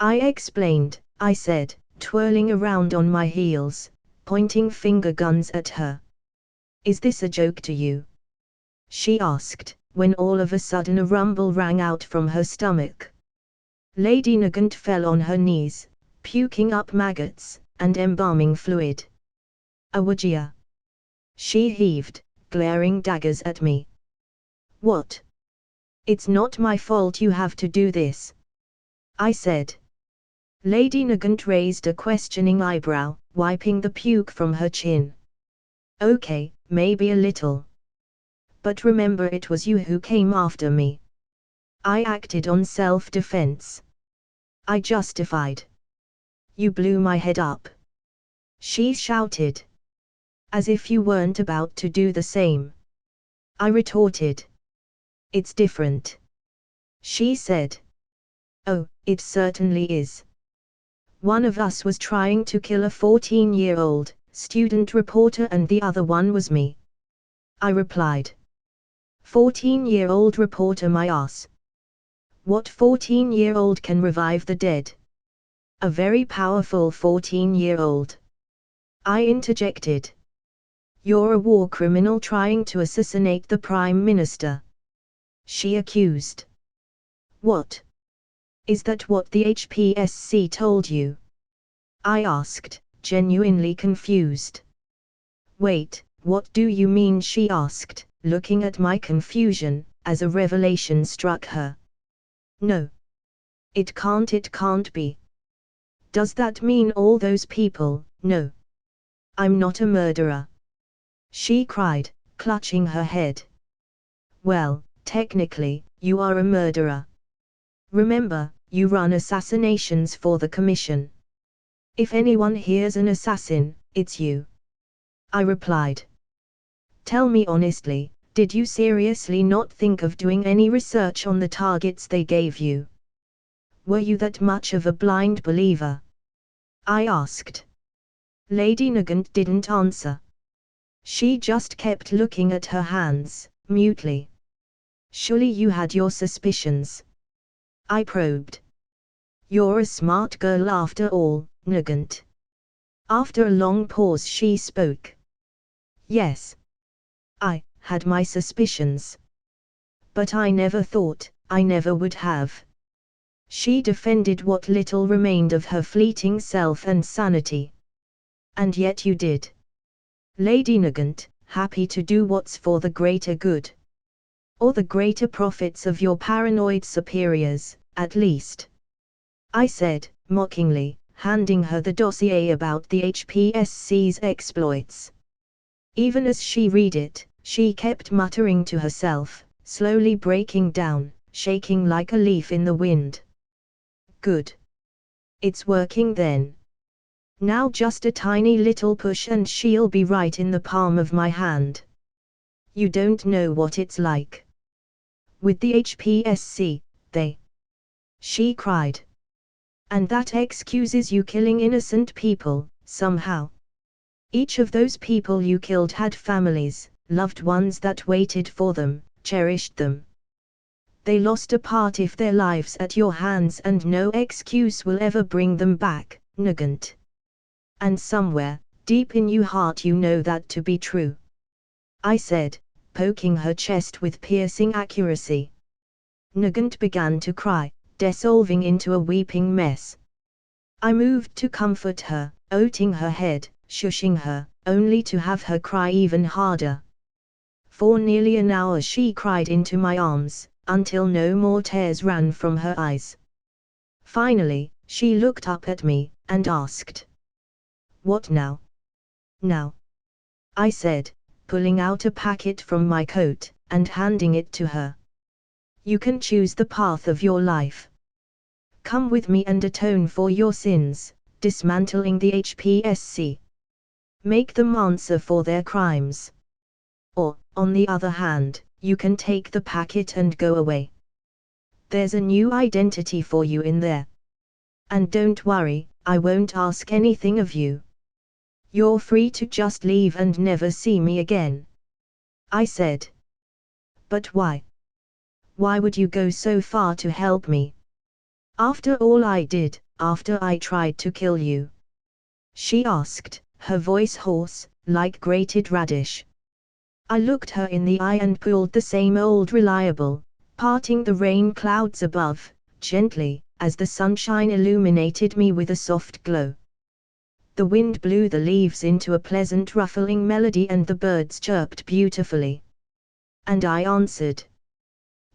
I explained, I said, twirling around on my heels, pointing finger guns at her. Is this a joke to you? She asked, when all of a sudden a rumble rang out from her stomach. Lady Nugent fell on her knees, puking up maggots, and embalming fluid. Awajia. She heaved, glaring daggers at me. What? It's not my fault you have to do this. I said. Lady Nugent raised a questioning eyebrow, wiping the puke from her chin. Okay, maybe a little. But remember it was you who came after me. I acted on self-defense. I justified. You blew my head up. She shouted. As if you weren't about to do the same. I retorted. It's different. She said. Oh, it certainly is. One of us was trying to kill a 14-year-old student reporter and the other one was me. I replied. 14-year-old reporter my ass. What 14-year-old can revive the dead? A very powerful 14-year-old. I interjected. You're a war criminal trying to assassinate the Prime Minister. She accused. What? Is that what the HPSC told you? I asked, genuinely confused. Wait, what do you mean? She asked, looking at my confusion, as a revelation struck her. No. It can't be. Does that mean all those people? No. I'm not a murderer. She cried, clutching her head. Well, technically, you are a murderer. Remember, you run assassinations for the commission. If anyone here's an assassin, it's you. I replied. Tell me honestly, did you seriously not think of doing any research on the targets they gave you? Were you that much of a blind believer? I asked. Lady Nugent didn't answer. She just kept looking at her hands, mutely. Surely you had your suspicions. I probed. You're a smart girl after all, Nugent. After a long pause she spoke. Yes. I had my suspicions. But I never thought, I never would have. She defended what little remained of her fleeting self and sanity. And yet you did. Lady Nugent, happy to do what's for the greater good. Or the greater profits of your paranoid superiors, at least. I said, mockingly, handing her the dossier about the HPSC's exploits. Even as she read it, she kept muttering to herself, slowly breaking down, shaking like a leaf in the wind. Good. It's working then. Now just a tiny little push and she'll be right in the palm of my hand. You don't know what it's like. With the HPSC, they... She cried. And that excuses you killing innocent people, somehow. Each of those people you killed had families, loved ones that waited for them, cherished them. They lost a part of their lives at your hands and no excuse will ever bring them back, Nugent. And somewhere, deep in your heart you know that to be true. I said, poking her chest with piercing accuracy. Nugent began to cry, dissolving into a weeping mess. I moved to comfort her, oating her head, shushing her, only to have her cry even harder. For nearly an hour she cried into my arms, until no more tears ran from her eyes. Finally, she looked up at me, and asked. What now? Now? I said, pulling out a packet from my coat, and handing it to her. You can choose the path of your life. Come with me and atone for your sins, dismantling the HPSC. Make them answer for their crimes. Or, on the other hand, you can take the packet and go away. There's a new identity for you in there. And don't worry, I won't ask anything of you. You're free to just leave and never see me again. I said. But why? Why would you go so far to help me? After all I did, after I tried to kill you? She asked, her voice hoarse, like grated radish. I looked her in the eye and pulled the same old reliable, parting the rain clouds above, gently, as the sunshine illuminated me with a soft glow. The wind blew the leaves into a pleasant ruffling melody and the birds chirped beautifully. And I answered.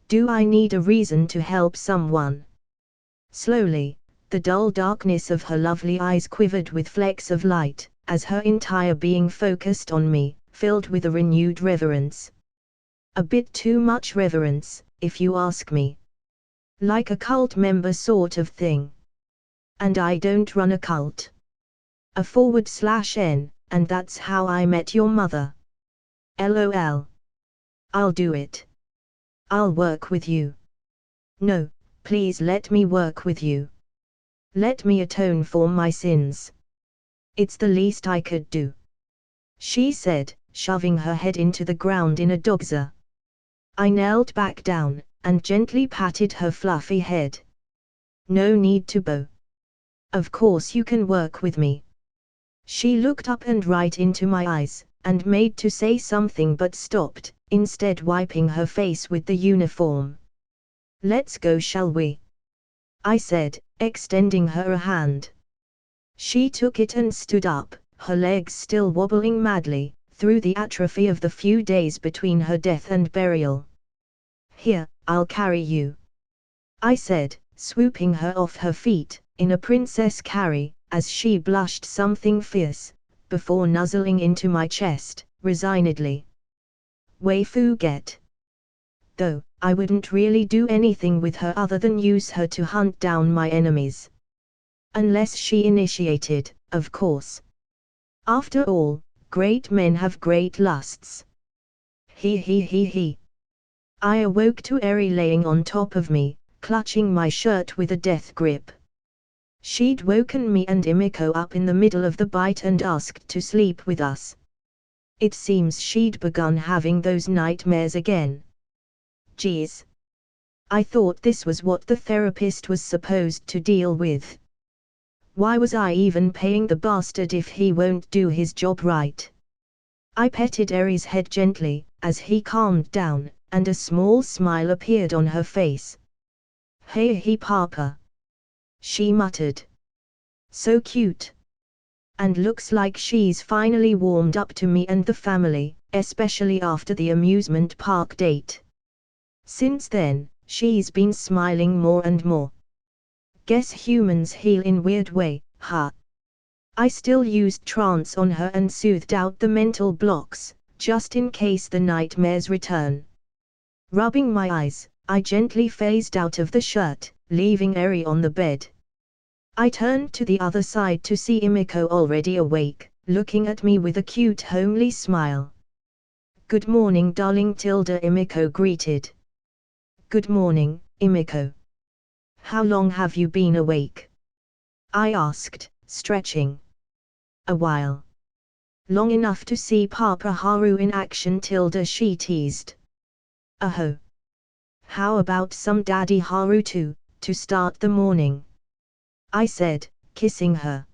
Do I need a reason to help someone? Slowly, the dull darkness of her lovely eyes quivered with flecks of light, as her entire being focused on me, filled with a renewed reverence. A bit too much reverence, if you ask me. Like a cult member sort of thing. And I don't run a cult. /n, and that's how I met your mother. LOL. I'll do it. I'll work with you. No, please let me work with you. Let me atone for my sins. It's the least I could do. She said, shoving her head into the ground in a doxa. I knelt back down, and gently patted her fluffy head. No need to bow. Of course you can work with me. She looked up and right into my eyes, and made to say something but stopped, instead wiping her face with the uniform. Let's go, shall we? I said, extending her a hand. She took it and stood up, her legs still wobbling madly, through the atrophy of the few days between her death and burial. Here, I'll carry you, I said, swooping her off her feet, in a princess carry, as she blushed something fierce, before nuzzling into my chest, resignedly. Waifu get. Though, I wouldn't really do anything with her other than use her to hunt down my enemies. Unless she initiated, of course. After all, great men have great lusts. He. I awoke to Eri laying on top of me, clutching my shirt with a death grip. She'd woken me and Imiko up in the middle of the bite and asked to sleep with us. It seems she'd begun having those nightmares again. Geez. I thought this was what the therapist was supposed to deal with. Why was I even paying the bastard if he won't do his job right? I petted Eri's head gently, as he calmed down, and a small smile appeared on her face. Hey papa, she muttered. So cute. And looks like she's finally warmed up to me and the family, especially after the amusement park date. Since then, she's been smiling more and more. Guess humans heal in weird way, huh? I still used trance on her and soothed out the mental blocks, just in case the nightmares return. Rubbing my eyes, I gently phased out of the shirt, leaving Eri on the bed. I turned to the other side to see Imiko already awake, looking at me with a cute homely smile. Good morning, darling Tilda, Imiko greeted. Good morning, Imiko. How long have you been awake? I asked, stretching. A while. Long enough to see Papa Haru in action, Tilda, she teased. Oh. How about some Daddy Haru too, to start the morning? I said, kissing her.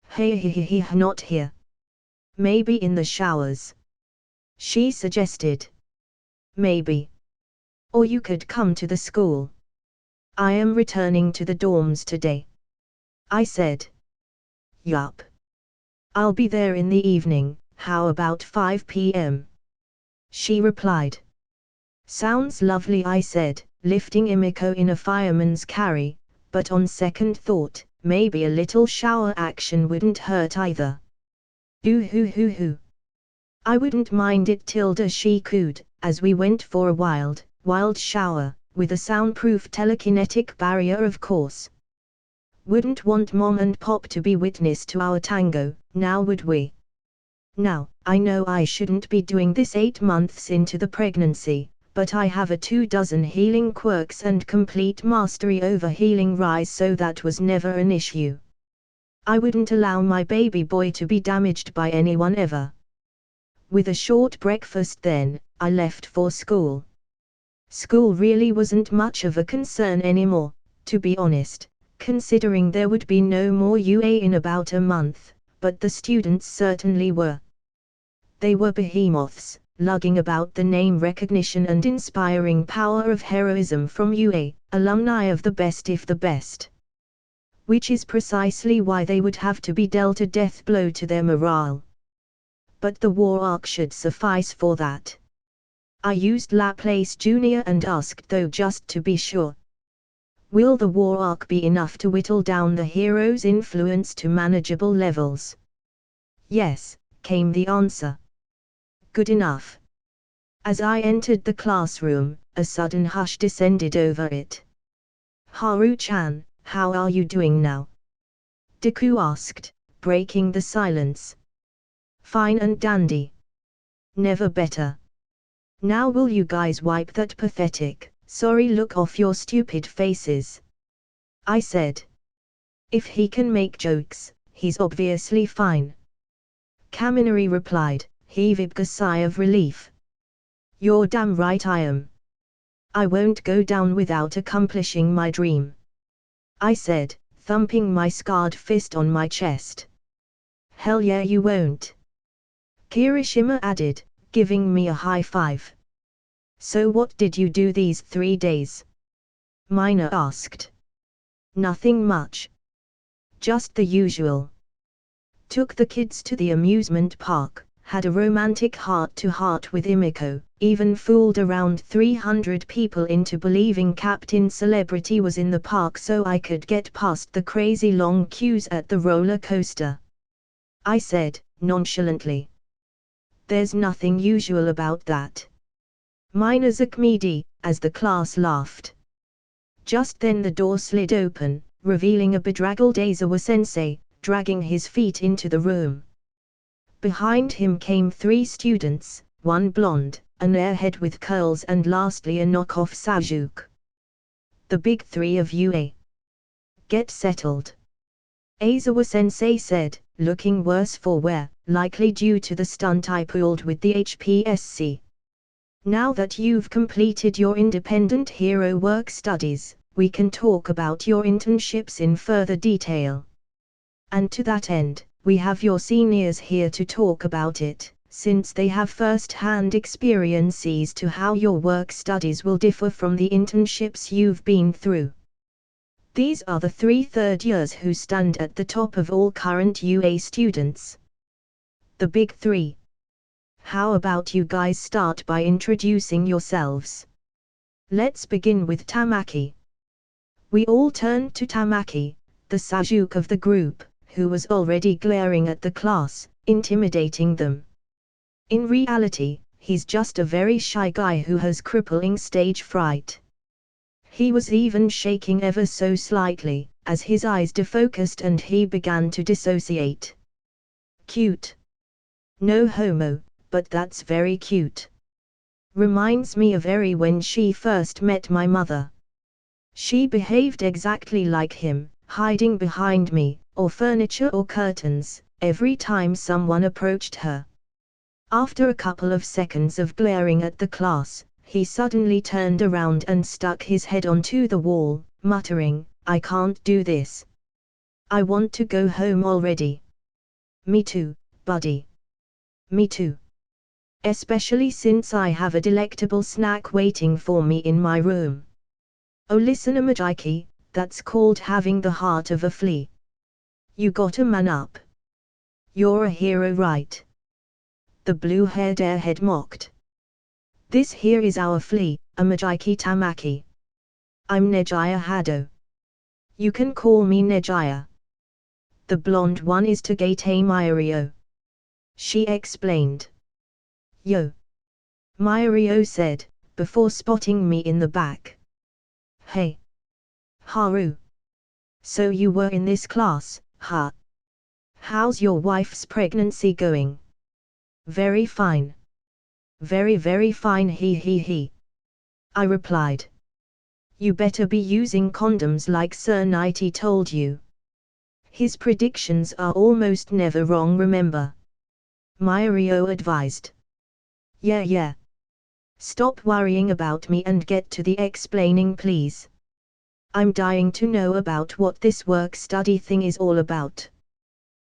Hey, not here. Maybe in the showers. She suggested. Maybe. Or you could come to the school. I am returning to the dorms today, I said. Yup. I'll be there in the evening, how about 5 p.m? She replied. Sounds lovely, I said, lifting Imiko in a fireman's carry, but on second thought, maybe a little shower action wouldn't hurt either. Hoo. I wouldn't mind it, Tilda, she cooed, as we went for a wild shower, with a soundproof telekinetic barrier, of course. Wouldn't want Mom and Pop to be witness to our tango, now would we? Now, I know I shouldn't be doing this 8 months into the pregnancy, but I have a 24 healing quirks and complete mastery over healing rise, so that was never an issue. I wouldn't allow my baby boy to be damaged by anyone ever. With a short breakfast then, I left for school. School really wasn't much of a concern anymore, to be honest, considering there would be no more UA in about a month, but the students certainly were. They were behemoths, lugging about the name recognition and inspiring power of heroism from UA, alumni of the best if the best. Which is precisely why they would have to be dealt a death blow to their morale. But the war arc should suffice for that. I used Laplace Jr. and asked, though, just to be sure. Will the war arc be enough to whittle down the hero's influence to manageable levels? Yes, came the answer. Good enough. As I entered the classroom, a sudden hush descended over it. Haru-chan, how are you doing now? Deku asked, breaking the silence. Fine and dandy. Never better. Now will you guys wipe that pathetic, sorry look off your stupid faces? I said. If he can make jokes, he's obviously fine. Kaminari replied, heaved a sigh of relief. You're damn right I am. I won't go down without accomplishing my dream, I said, thumping my scarred fist on my chest. Hell yeah you won't, Kirishima added, giving me a high five. So what did you do these 3 days? Mina asked. Nothing much. Just the usual. Took the kids to the amusement park, had a romantic heart-to-heart with Imiko, even fooled around 300 people into believing Captain Celebrity was in the park so I could get past the crazy long queues at the roller coaster, I said, nonchalantly. There's nothing usual about that, Mina Zakmidi, as the class laughed. Just then the door slid open, revealing a bedraggled Aizawa-sensei, dragging his feet into the room. Behind him came 3 students, one blonde, an airhead with curls and lastly a knockoff Sajuke. The big 3 of UA. Get settled, Aizawa-sensei said, looking worse for wear, likely due to the stunt I pulled with the HPSC. Now that you've completed your independent hero work studies, we can talk about your internships in further detail. And to that end, we have your seniors here to talk about it, since they have first-hand experiences to how your work studies will differ from the internships you've been through. These are the 3 third years who stand at the top of all current UA students. The big 3. How about you guys start by introducing yourselves? Let's begin with Tamaki. We all turned to Tamaki, the Sajuke of the group, who was already glaring at the class, intimidating them. In reality, he's just a very shy guy who has crippling stage fright. He was even shaking ever so slightly, as his eyes defocused and he began to dissociate. Cute. No homo, but that's very cute. Reminds me of Eri when she first met my mother. She behaved exactly like him, hiding behind me, or furniture or curtains, every time someone approached her. After a couple of seconds of glaring at the class, he suddenly turned around and stuck his head onto the wall, muttering, I can't do this. I want to go home already. Me too, buddy. Me too. Especially since I have a delectable snack waiting for me in my room. Oh listen Amajiki, that's called having the heart of a flea. You gotta man up. You're a hero right? The blue-haired airhead mocked. This here is our flea, Amajiki Tamaki. I'm Nejaya Hado. You can call me Nejaya. The blonde one is Togate Mairio. She explained. Yo. Mairio said, before spotting me in the back. Hey. Haru. So you were in this class, huh? How's your wife's pregnancy going? Very fine. Very very fine he. I replied. You better be using condoms like Sir Nighty told you. His predictions are almost never wrong remember. Mairio advised. Yeah. Stop worrying about me and get to the explaining please. I'm dying to know about what this work-study thing is all about,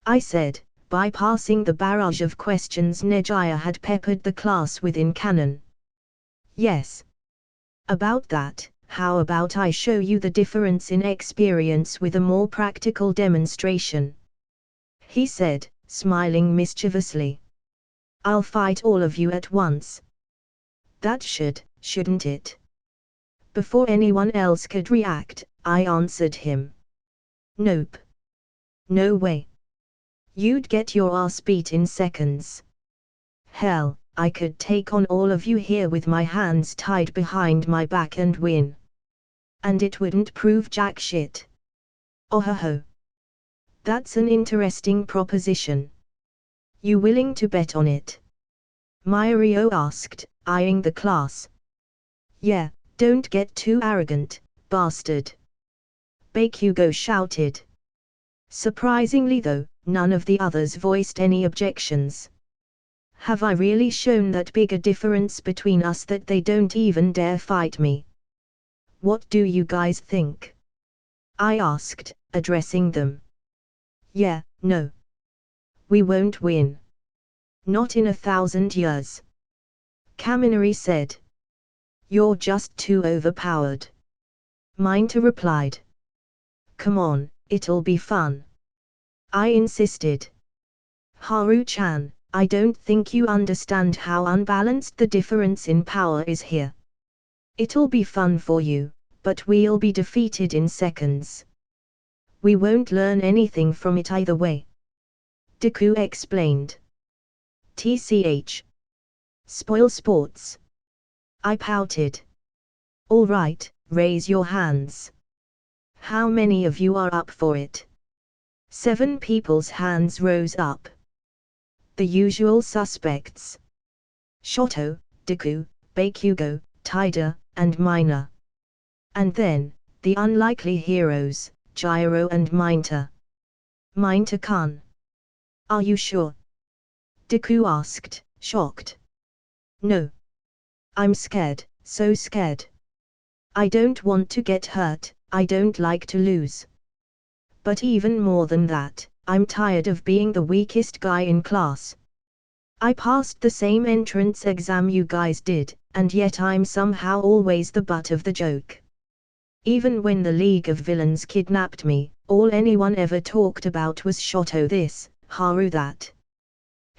I said, bypassing the barrage of questions Nejaya had peppered the class with in canon. Yes. About that, how about I show you the difference in experience with a more practical demonstration? He said, smiling mischievously. I'll fight all of you at once. That shouldn't it? Before anyone else could react, I answered him. Nope. No way. You'd get your ass beat in seconds. Hell, I could take on all of you here with my hands tied behind my back and win. And it wouldn't prove jack shit. Oh ho ho. That's an interesting proposition. You willing to bet on it? Mairio asked, eyeing the class. Yeah, don't get too arrogant, bastard. Bakugo shouted. Surprisingly though, none of the others voiced any objections. Have I really shown that big a difference between us that they don't even dare fight me? What do you guys think? I asked, addressing them. Yeah, no. We won't win. Not in 1,000 years. Kaminari said. You're just too overpowered. Minta replied. Come on, it'll be fun. I insisted. Haru-chan, I don't think you understand how unbalanced the difference in power is here. It'll be fun for you, but we'll be defeated in seconds. We won't learn anything from it either way. Deku explained. TCH. Spoil sports. I pouted. All right, raise your hands. How many of you are up for it? 7 people's hands rose up. The usual suspects. Shoto, Deku, Bakugo, Taida, and Mina. And then, the unlikely heroes, Gyro and Minta. Minta-kun. Are you sure? Deku asked, shocked. No. I'm scared, so scared. I don't want to get hurt, I don't like to lose. But even more than that, I'm tired of being the weakest guy in class. I passed the same entrance exam you guys did, and yet I'm somehow always the butt of the joke. Even when the League of Villains kidnapped me, all anyone ever talked about was Shoto this, Haru that.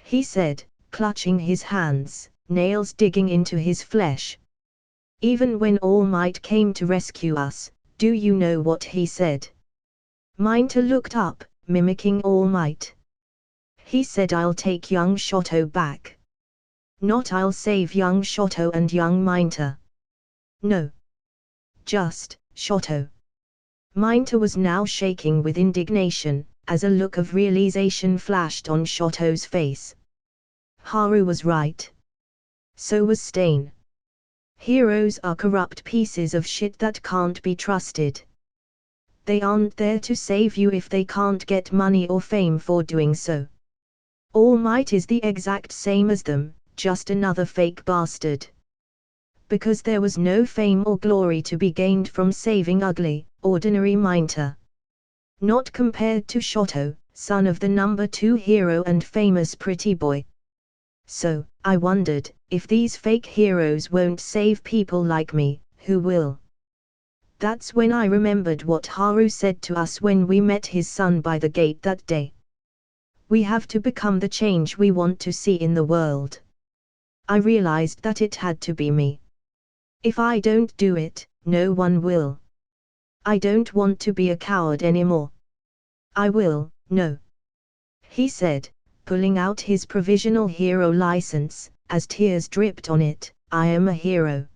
He said, clutching his hands, nails digging into his flesh. Even when All Might came to rescue us, do you know what he said? Minta looked up, mimicking All Might. He said I'll take young Shoto back. Not I'll save young Shoto and young Minta. No. Just, Shoto. Minta was now shaking with indignation, as a look of realization flashed on Shoto's face. Haru was right. So was Stain. Heroes are corrupt pieces of shit that can't be trusted. They aren't there to save you if they can't get money or fame for doing so. All Might is the exact same as them, just another fake bastard. Because there was no fame or glory to be gained from saving ugly, ordinary Minta. Not compared to Shoto, son of the number 2 hero and famous pretty boy. So, I wondered, if these fake heroes won't save people like me, who will? That's when I remembered what Haru said to us when we met his son by the gate that day. We have to become the change we want to see in the world. I realized that it had to be me. If I don't do it, no one will. I don't want to be a coward anymore. I will, no. He said, pulling out his provisional hero license, as tears dripped on it. I am a hero.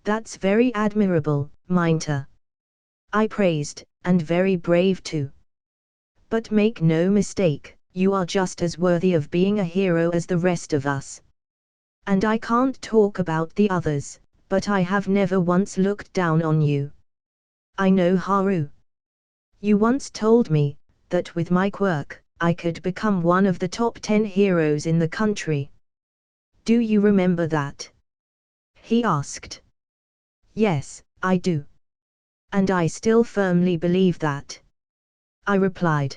That's very admirable, Minta. I praised, and very brave too. But make no mistake, you are just as worthy of being a hero as the rest of us. And I can't talk about the others, but I have never once looked down on you. I know Haru. You once told me, that with my quirk, I could become one of the top 10 heroes in the country. Do you remember that? He asked. Yes, I do. And I still firmly believe that. I replied.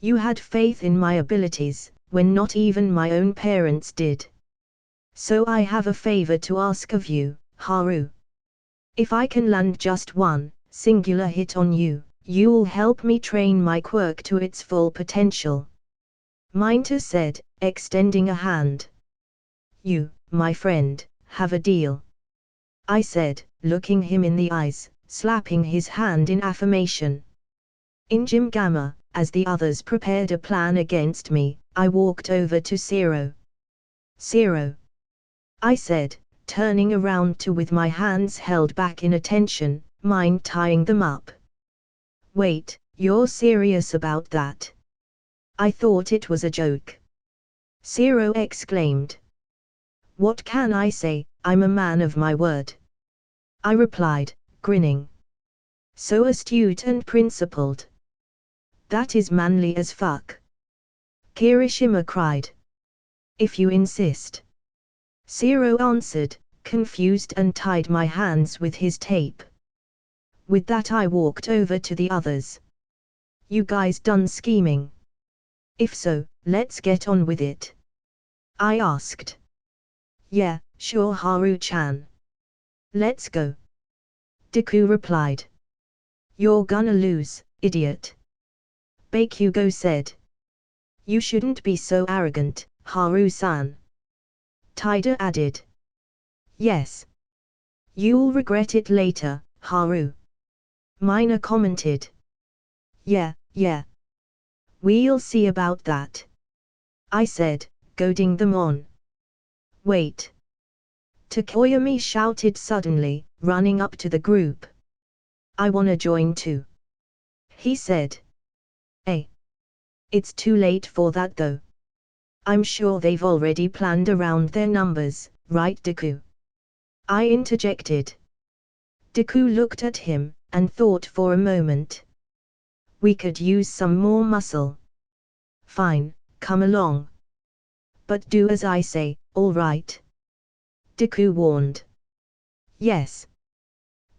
You had faith in my abilities, when not even my own parents did. So I have a favor to ask of you, Haru. If I can land just one, singular hit on you, you'll help me train my quirk to its full potential. Minta said, extending a hand. You, my friend, have a deal. I said, looking him in the eyes, slapping his hand in affirmation. In Gym Gamma, as the others prepared a plan against me, I walked over to Zero. Zero. I said, turning around to with my hands held back in attention, mind tying them up. Wait, you're serious about that? I thought it was a joke. Zero exclaimed. What can I say, I'm a man of my word. I replied, grinning. So astute and principled. That is manly as fuck. Kirishima cried. If you insist. Zero answered, confused, and tied my hands with his tape. With that I walked over to the others. You guys done scheming? If so, let's get on with it. I asked. Yeah, sure Haru-chan. Let's go. Deku replied. You're gonna lose, idiot. Bakugo said. You shouldn't be so arrogant, Haru-san. Taida added. Yes. You'll regret it later, Haru. Mina commented. Yeah. We'll see about that. I said, goading them on. Wait. Tokoyami shouted suddenly, running up to the group. I wanna join too. He said. It's too late for that though. I'm sure they've already planned around their numbers, right Deku? I interjected. Deku looked at him, and thought for a moment. We could use some more muscle. Fine, come along. But do as I say, all right? Deku warned. Yes.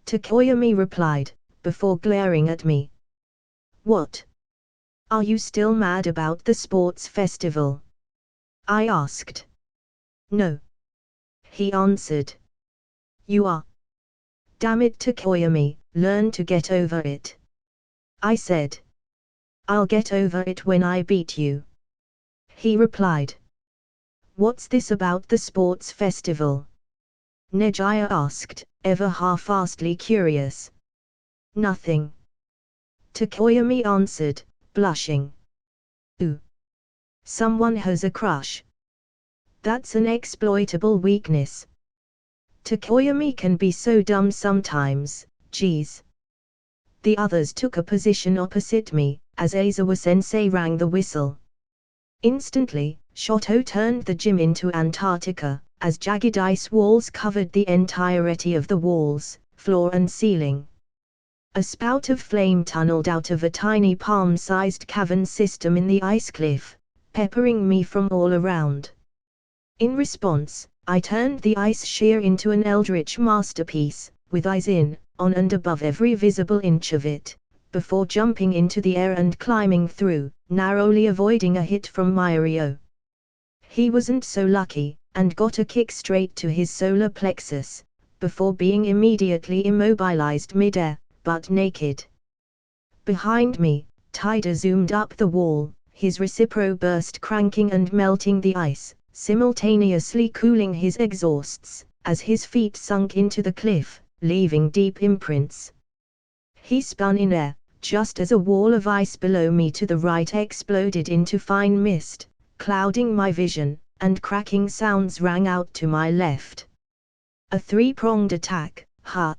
Tokoyami replied, before glaring at me. What? Are you still mad about the sports festival? I asked. No. He answered. You are. Damn it Tokoyami, learn to get over it. I said. I'll get over it when I beat you. He replied. What's this about the sports festival? Nejaya asked, ever half-heartedly curious. Nothing. Tokoyami answered, blushing. Ooh. Someone has a crush. That's an exploitable weakness. Tokoyami can be so dumb sometimes, geez. The others took a position opposite me, as Aizawa-sensei rang the whistle. Instantly, Shoto turned the gym into Antarctica, as jagged ice walls covered the entirety of the walls, floor and ceiling. A spout of flame tunneled out of a tiny palm-sized cavern system in the ice cliff, peppering me from all around. In response, I turned the ice shear into an eldritch masterpiece, with eyes in, on and above every visible inch of it, before jumping into the air and climbing through, narrowly avoiding a hit from Mairio. He wasn't so lucky, and got a kick straight to his solar plexus, before being immediately immobilized mid-air, butt naked. Behind me, Taida zoomed up the wall, his recipro burst cranking and melting the ice, simultaneously cooling his exhausts, as his feet sunk into the cliff, leaving deep imprints. He spun in air, just as a wall of ice below me to the right exploded into fine mist, clouding my vision, and cracking sounds rang out to my left. A three-pronged attack, ha!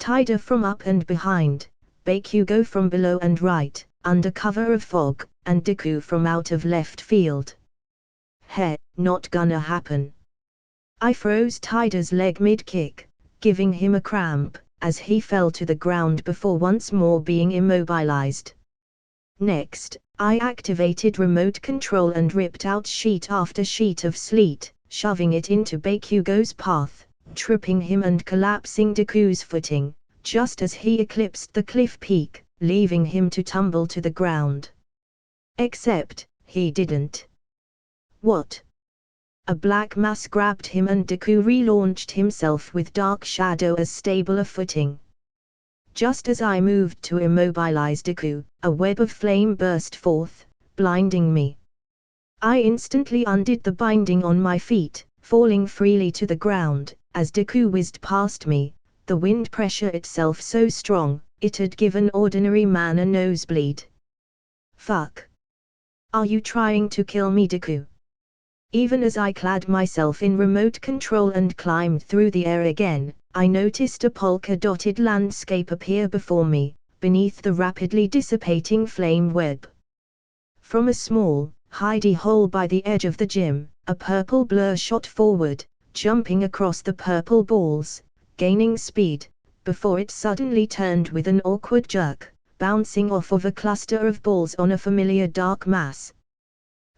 Taida from up and behind, Bakugo from below and right, under cover of fog, and Deku from out of left field. Not gonna happen. I froze Taida's leg mid-kick, giving him a cramp, as he fell to the ground before once more being immobilized. Next, I activated remote control and ripped out sheet after sheet of sleet, shoving it into Bakugo's path, tripping him and collapsing Deku's footing, just as he eclipsed the cliff peak, leaving him to tumble to the ground. Except, he didn't. What? A black mass grabbed him and Deku relaunched himself with Dark Shadow as stable a footing. Just as I moved to immobilize Deku, a web of flame burst forth, blinding me. I instantly undid the binding on my feet, falling freely to the ground, as Deku whizzed past me, the wind pressure itself so strong, it had given ordinary man a nosebleed. Fuck. Are you trying to kill me, Deku? Even as I clad myself in remote control and climbed through the air again, I noticed a polka-dotted landscape appear before me, beneath the rapidly dissipating flame web. From a small, hidey hole by the edge of the gym, a purple blur shot forward, jumping across the purple balls, gaining speed, before it suddenly turned with an awkward jerk, bouncing off of a cluster of balls on a familiar dark mass.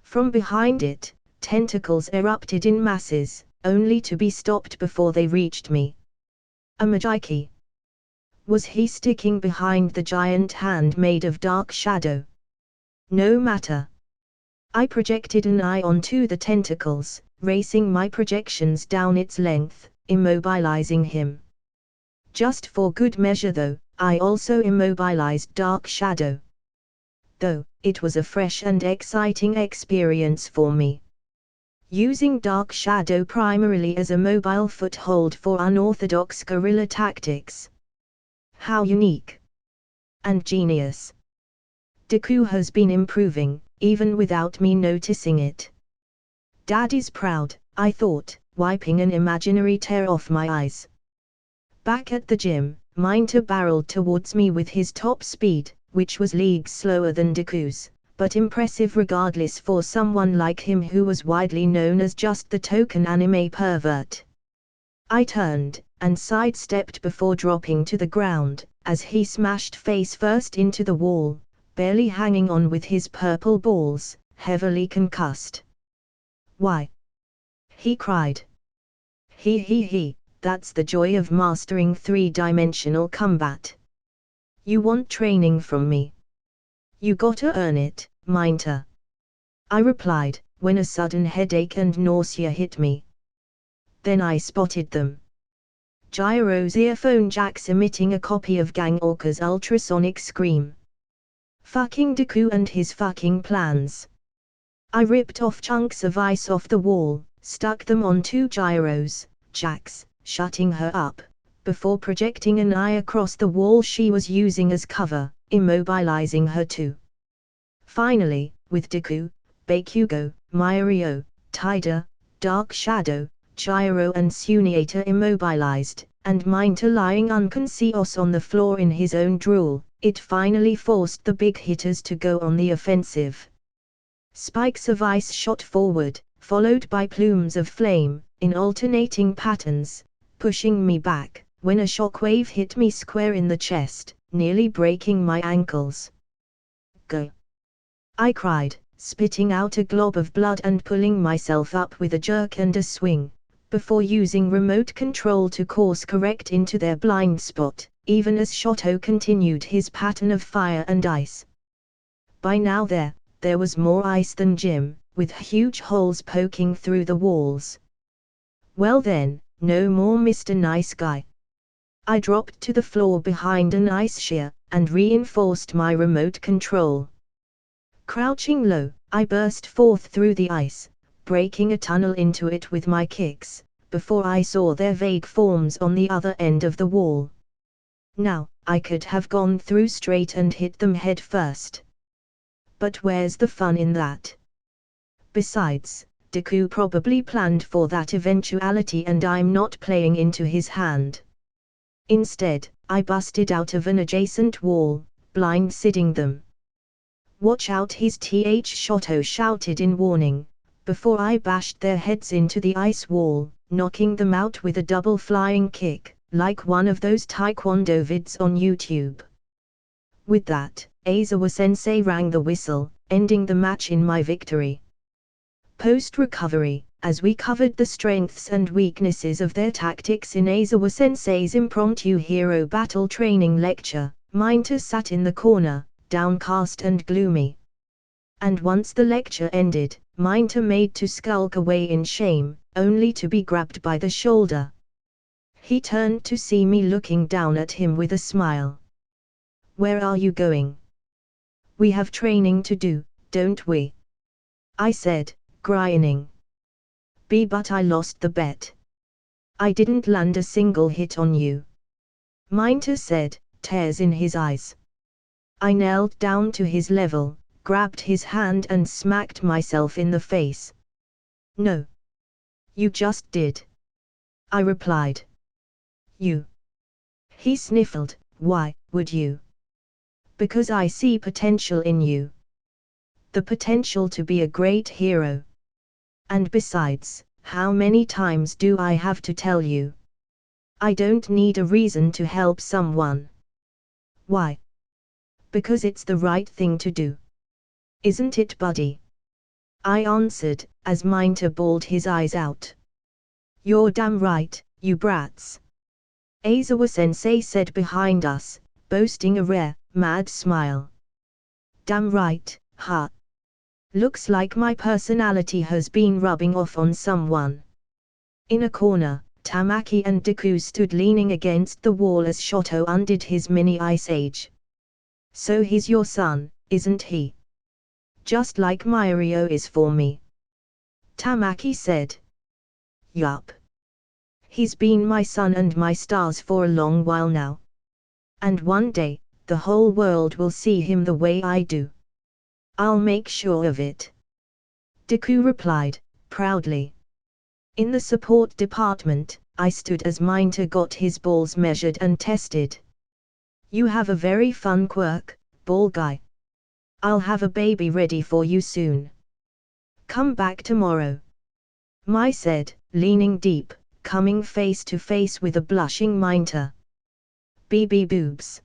From behind it, tentacles erupted in masses, only to be stopped before they reached me. A Majiki. Was he sticking behind the giant hand made of dark shadow? No matter. I projected an eye onto the tentacles, racing my projections down its length, immobilizing him. Just for good measure though, I also immobilized Dark Shadow. Though, it was a fresh and exciting experience for me. Using Dark Shadow primarily as a mobile foothold for unorthodox guerrilla tactics. How unique! And genius! Deku has been improving, even without me noticing it. Daddy's proud, I thought, wiping an imaginary tear off my eyes. Back at the gym, Minter barreled towards me with his top speed, which was leagues slower than Deku's, but impressive regardless for someone like him who was widely known as just the token anime pervert. I turned, and sidestepped before dropping to the ground, as he smashed face first into the wall, barely hanging on with his purple balls, heavily concussed. "Why?" he cried. He, that's the joy of mastering three-dimensional combat. You want training from me? You gotta earn it, Minter. I replied, when a sudden headache and nausea hit me. Then I spotted them. Gyro's earphone jacks emitting a copy of Gang Orca's ultrasonic scream. Fucking Deku and his fucking plans. I ripped off chunks of ice off the wall, stuck them onto Gyro's jacks, shutting her up, before projecting an eye across the wall she was using as cover, immobilizing her too. Finally, with Deku, Bakugo, Mirio, Taida, Dark Shadow, Gyro and Suniator immobilized, and Minter lying unconscious on the floor in his own drool, it finally forced the big hitters to go on the offensive. Spikes of ice shot forward, followed by plumes of flame, in alternating patterns, pushing me back, when a shockwave hit me square in the chest, nearly breaking my ankles. "Go!" I cried, spitting out a glob of blood and pulling myself up with a jerk and a swing, before using remote control to course correct into their blind spot, even as Shoto continued his pattern of fire and ice. By now there was more ice than Jim, with huge holes poking through the walls. Well then, no more Mr. Nice Guy. I dropped to the floor behind an ice shear, and reinforced my remote control. Crouching low, I burst forth through the ice, breaking a tunnel into it with my kicks, before I saw their vague forms on the other end of the wall. Now, I could have gone through straight and hit them head first. But where's the fun in that? Besides, Deku probably planned for that eventuality and I'm not playing into his hand. Instead, I busted out of an adjacent wall, blindsiding them. "Watch out, his th," Shoto shouted in warning, before I bashed their heads into the ice wall, knocking them out with a double flying kick, like one of those taekwondo vids on YouTube. With that, Aizawa-sensei rang the whistle, ending the match in my victory. Post-recovery, as we covered the strengths and weaknesses of their tactics in Aizawa-sensei's impromptu hero battle training lecture, Minter sat in the corner, downcast and gloomy. And once the lecture ended, Minter made to skulk away in shame, only to be grabbed by the shoulder. He turned to see me looking down at him with a smile. "Where are you going?" "We have training to do, don't we?" I said, grinning. But I lost the bet. I didn't land a single hit on you," Minter said, tears in his eyes. I knelt down to his level, grabbed his hand and smacked myself in the face. "No. You just did," I replied. "You." He sniffled. "Why would you?" "Because I see potential in you. The potential to be a great hero. And besides, how many times do I have to tell you? I don't need a reason to help someone." "Why?" "Because it's the right thing to do. Isn't it, buddy?" I answered, as Minter bawled his eyes out. You're damn right, you brats. Aizawa-sensei said behind us, boasting a rare, mad smile. Damn right, huh? Looks like my personality has been rubbing off on someone. In a corner, Tamaki and Deku stood leaning against the wall as Shoto undid his mini ice age. So he's your son, isn't he? Just like Mirio is for me. Tamaki said. Yup. He's been my son and my stars for a long while now. And one day, the whole world will see him the way I do. I'll make sure of it. Deku replied, proudly. In the support department, I stood as Minter got his balls measured and tested. You have a very fun quirk, ball guy. I'll have a baby ready for you soon. Come back tomorrow. Mai said, leaning deep, coming face to face with a blushing Minter. BB boobs.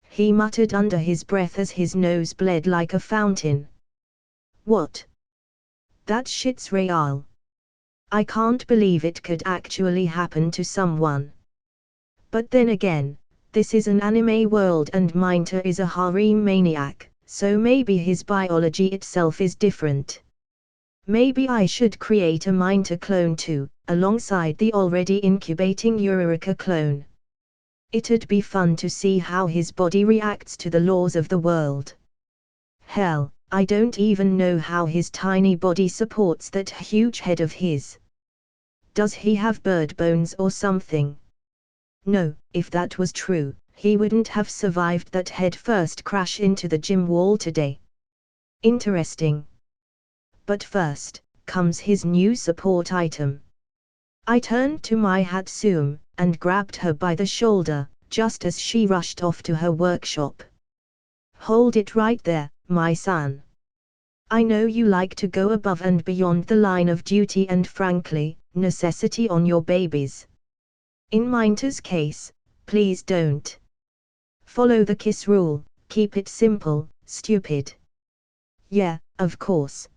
He muttered under his breath as his nose bled like a fountain. What? That shit's real. I can't believe it could actually happen to someone. But then again, this is an anime world and Minter is a harem maniac, so maybe his biology itself is different. Maybe I should create a Minter clone too, alongside the already incubating Eureka clone. It'd be fun to see how his body reacts to the laws of the world. Hell, I don't even know how his tiny body supports that huge head of his. Does he have bird bones or something? No, if that was true, he wouldn't have survived that head-first crash into the gym wall today. Interesting. But first, comes his new support item. I turned to my Hatsune, and grabbed her by the shoulder, just as she rushed off to her workshop. Hold it right there, my son. I know you like to go above and beyond the line of duty and frankly, necessity on your babies. In Minter's case, please don't. Follow the kiss rule, keep it simple, stupid. Yeah, of course.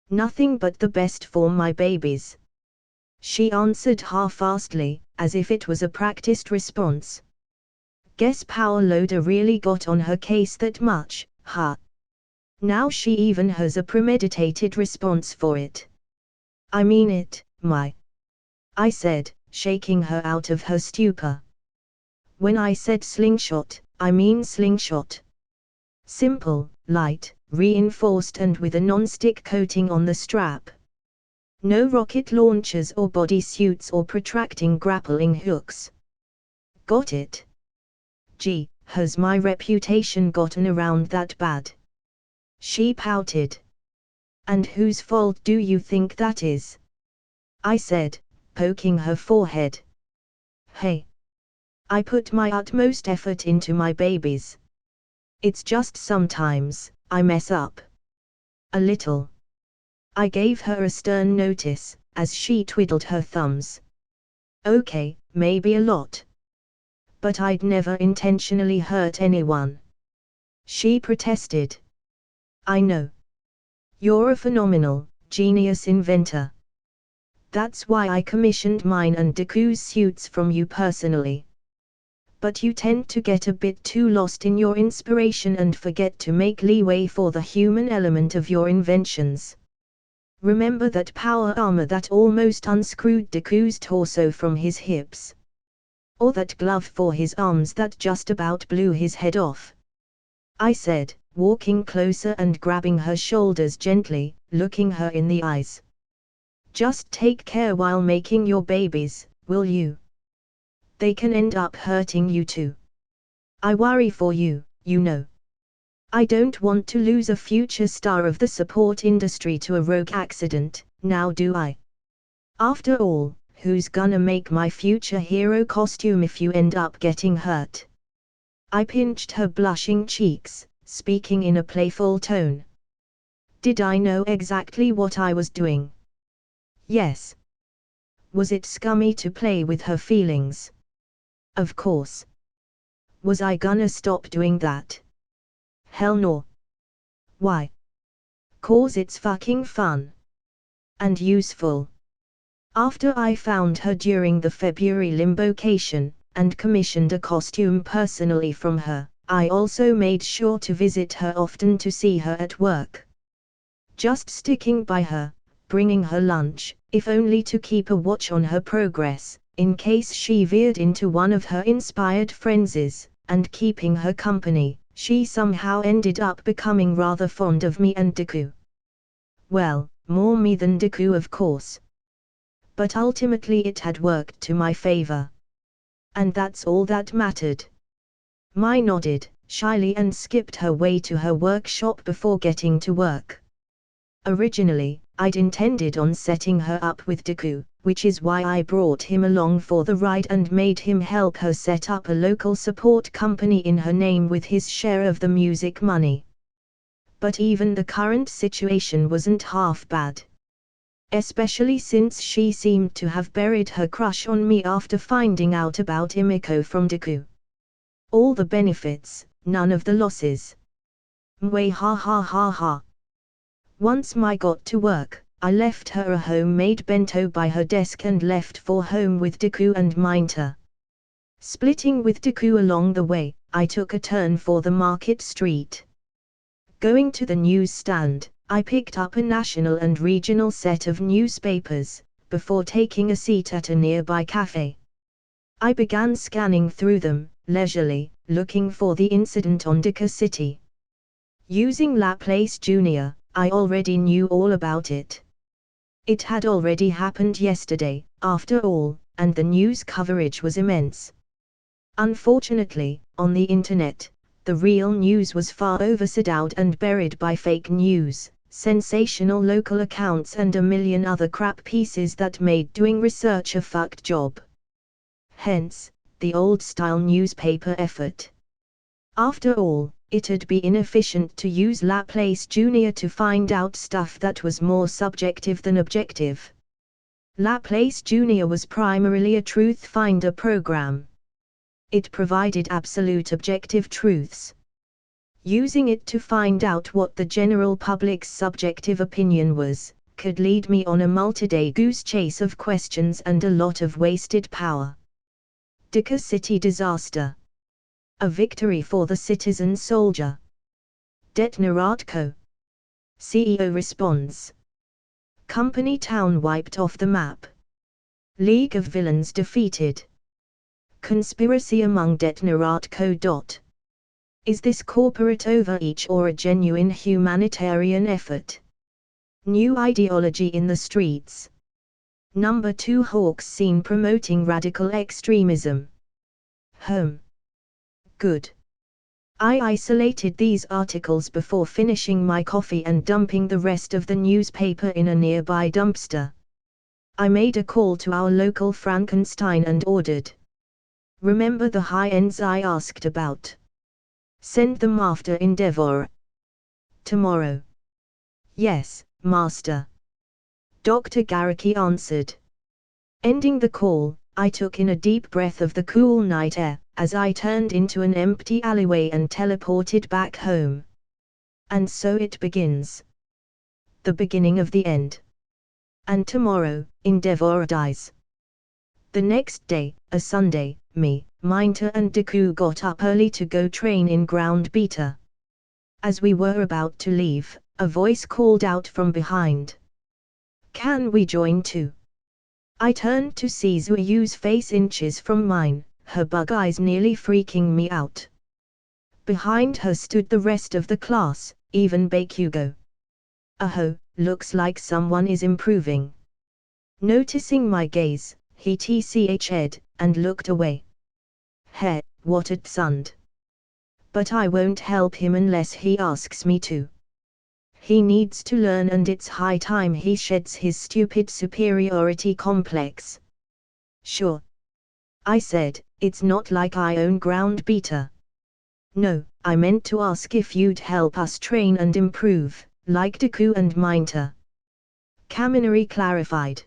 Nothing but the best for my babies. She answered half-assedly, as if it was a practiced response. Guess Power Loader really got on her case that much, huh? Now she even has a premeditated response for it. I mean it, I said, shaking her out of her stupor. When I said slingshot, I mean slingshot. Simple, light, reinforced and with a non-stick coating on the strap. No rocket launchers or body suits or protracting grappling hooks. Got it? Gee, has my reputation gotten around that bad? She pouted. And whose fault do you think that is? I said, poking her forehead. Hey. I put my utmost effort into my babies. It's just sometimes, I mess up. A little. I gave her a stern notice, as she twiddled her thumbs. Okay, maybe a lot. But I'd never intentionally hurt anyone. She protested. I know. You're a phenomenal, genius inventor. That's why I commissioned mine and Deku's suits from you personally. But you tend to get a bit too lost in your inspiration and forget to make leeway for the human element of your inventions. Remember that power armor that almost unscrewed Deku's torso from his hips? Or that glove for his arms that just about blew his head off? I said, walking closer and grabbing her shoulders gently, looking her in the eyes. Just take care while making your babies, will you? They can end up hurting you too. I worry for you, you know. I don't want to lose a future star of the support industry to a rogue accident, now do I? After all, who's gonna make my future hero costume if you end up getting hurt? I pinched her blushing cheeks, speaking in a playful tone. Did I know exactly what I was doing? Yes. Was it scummy to play with her feelings? Of course. Was I gonna stop doing that? Hell no. Why? 'cause it's fucking fun. And useful. After I found her during the February limbocation, and commissioned a costume personally from her, I also made sure to visit her often to see her at work. Just sticking by her, bringing her lunch, if only to keep a watch on her progress, in case she veered into one of her inspired frenzies, and keeping her company. She somehow ended up becoming rather fond of me and Deku. Well, more me than Deku of course. But ultimately it had worked to my favor. And that's all that mattered. Mai nodded, shyly, and skipped her way to her workshop before getting to work. Originally, I'd intended on setting her up with Deku, which is why I brought him along for the ride and made him help her set up a local support company in her name with his share of the music money. But even the current situation wasn't half bad. Especially since she seemed to have buried her crush on me after finding out about Imiko from Deku. All the benefits, none of the losses. Mwah ha ha ha ha. Once Mai got to work, I left her a homemade bento by her desk and left for home with Deku and Minter. Splitting with Deku along the way, I took a turn for the market street. Going to the newsstand, I picked up a national and regional set of newspapers, before taking a seat at a nearby cafe. I began scanning through them, leisurely, looking for the incident on Deku City. Using Laplace Jr., I already knew all about it. It had already happened yesterday, after all, and the news coverage was immense. Unfortunately, on the internet, the real news was far overshadowed and buried by fake news, sensational local accounts and a million other crap pieces that made doing research a fucked job. Hence, the old-style newspaper effort. After all, it'd be inefficient to use Laplace Jr. to find out stuff that was more subjective than objective. Laplace Jr. was primarily a truth finder program. It provided absolute objective truths. Using it to find out what the general public's subjective opinion was, could lead me on a multi-day goose chase of questions and a lot of wasted power. Deku City disaster. A victory for the citizen soldier. Det Naratko. CEO responds. Company town wiped off the map. League of villains defeated. Conspiracy among Det Naratko. Is this corporate overreach or a genuine humanitarian effort? New ideology in the streets. Number 2 hawks seen promoting radical extremism. Home. Good. I isolated these articles before finishing my coffee and dumping the rest of the newspaper in a nearby dumpster. I made a call to our local Frankenstein and ordered. Remember the high-ends I asked about? Send them after Endeavor. Tomorrow. Yes, Master. Dr. Garaki answered. Ending the call, I took in a deep breath of the cool night air, as I turned into an empty alleyway and teleported back home. And so it begins. The beginning of the end. And tomorrow, Endeavor dies. The next day, a Sunday, me, Minter and Deku got up early to go train in ground beta. As we were about to leave, a voice called out from behind. Can we join too? I turned to see Zuyu's face inches from mine, her bug eyes nearly freaking me out. Behind her stood the rest of the class, even Bakugo. Oh, looks like someone is improving. Noticing my gaze, he tched, and looked away. Heh, what a tsund. But I won't help him unless he asks me to. He needs to learn, and it's high time he sheds his stupid superiority complex. Sure. I said, it's not like I own ground beta. No, I meant to ask if you'd help us train and improve, like Deku and Minter. Kaminari clarified.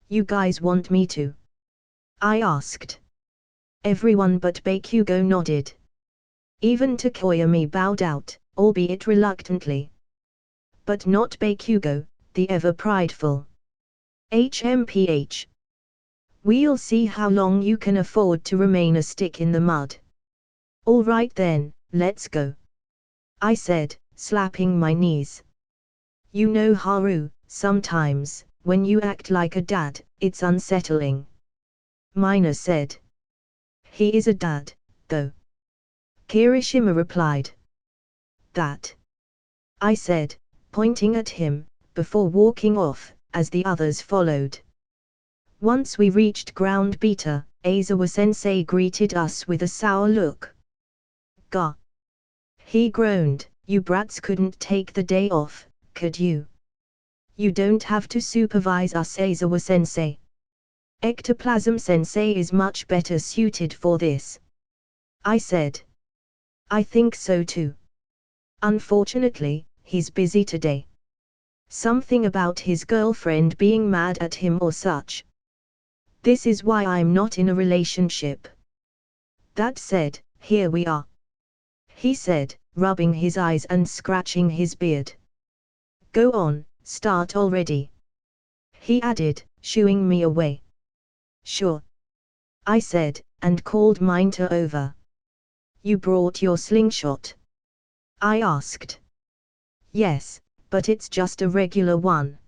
You guys want me to? I asked. Everyone but Bakugo nodded. Even Tokoyami bowed out, albeit reluctantly. but not Bakugo, the ever prideful. HMPH. We'll see how long you can afford to remain a stick in the mud. All right then, let's go, I said, slapping my knees. You know, Haru, sometimes, when you act like a dad, it's unsettling, Mina said. He is a dad, though, Kirishima replied. That, I said, pointing at him, before walking off, as the others followed. Once we reached Ground Beta, Aizawa-sensei greeted us with a sour look. Gah! He groaned, you brats couldn't take the day off, could you? You don't have to supervise us, Aizawa-sensei. Ectoplasm-sensei is much better suited for this, I said. I think so too. Unfortunately, he's busy today. Something about his girlfriend being mad at him or such. This is why I'm not in a relationship. That said, here we are, he said, rubbing his eyes and scratching his beard. Go on, start already, he added, shooing me away. Sure, I said, and called Minta over. You brought your slingshot? I asked. Yes, but it's just a regular one.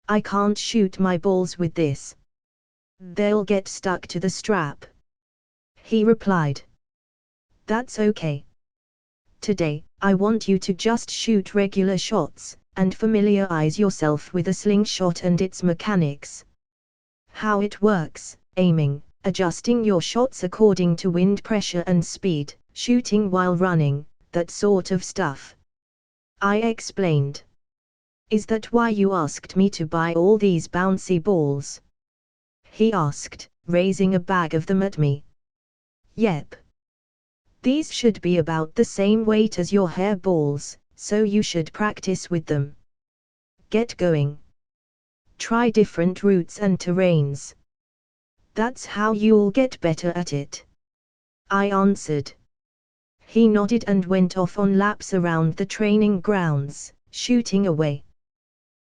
I can't shoot my balls with this. They'll get stuck to the strap, he replied. That's okay. Today, I want you to just shoot regular shots, and familiarize yourself with a slingshot and its mechanics. How it works, aiming, adjusting your shots according to wind pressure and speed, shooting while running, that sort of stuff, I explained. Is that why you asked me to buy all these bouncy balls? He asked, raising a bag of them at me. Yep. These should be about the same weight as your hair balls, so you should practice with them. Get going. Try different routes and terrains. That's how you'll get better at it, I answered. He nodded and went off on laps around the training grounds, shooting away.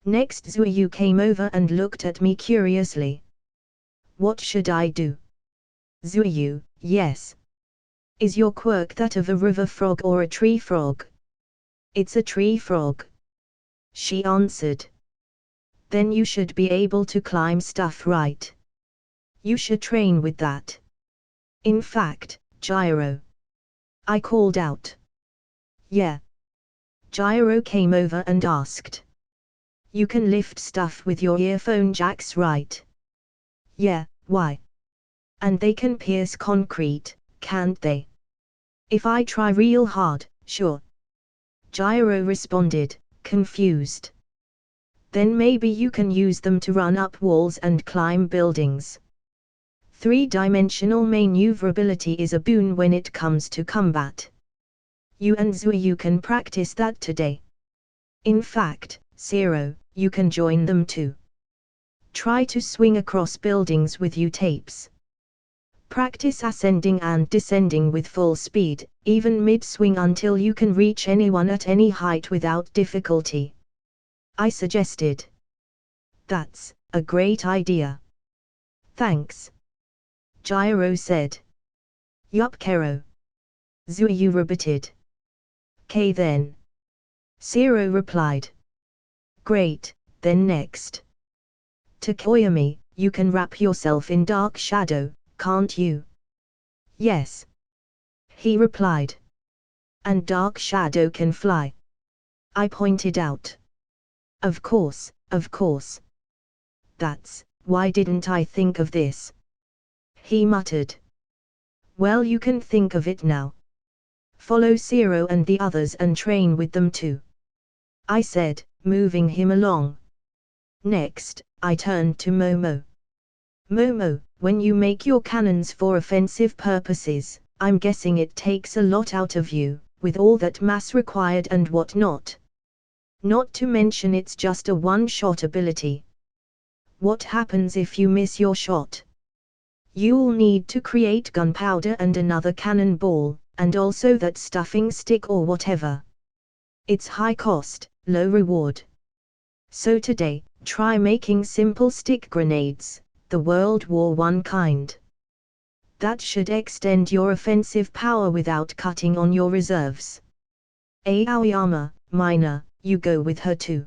Next Zuyu came over and looked at me curiously. What should I do? Zuyu, yes. Is your quirk that of a river frog or a tree frog? It's a tree frog, she answered. Then you should be able to climb stuff, right? You should train with that. In fact, Gyro, I called out. Yeah. Gyro came over and asked. You can lift stuff with your earphone jacks, right? Yeah, why? And they can pierce concrete, can't they? If I try real hard, sure. Gyro responded, confused. Then maybe you can use them to run up walls and climb buildings. Three-dimensional maneuverability is a boon when it comes to combat. You and Zuyu can practice that today. In fact, Zero, you can join them too. Try to swing across buildings with U-tapes. Practice ascending and descending with full speed, even mid-swing, until you can reach anyone at any height without difficulty, I suggested. That's a great idea. Thanks, Gyro said. Yup, Kero, Zuyu repeated. "'Kay then," Zero replied. Great, then next. Takoyami, you can wrap yourself in dark shadow, can't you? Yes, he replied. And dark shadow can fly, I pointed out. Of course, of course. That's why didn't I think of this? He muttered. Well, you can think of it now. Follow Zero and the others and train with them too, I said, moving him along. Next, I turned to Momo. Momo, when you make your cannons for offensive purposes, I'm guessing it takes a lot out of you, with all that mass required and whatnot. Not to mention it's just a one-shot ability. What happens if you miss your shot? You'll need to create gunpowder and another cannonball, and also that stuffing stick or whatever. It's high cost, low reward. So today, try making simple stick grenades, the World War I kind. That should extend your offensive power without cutting on your reserves. Aoyama, Mina, you go with her too.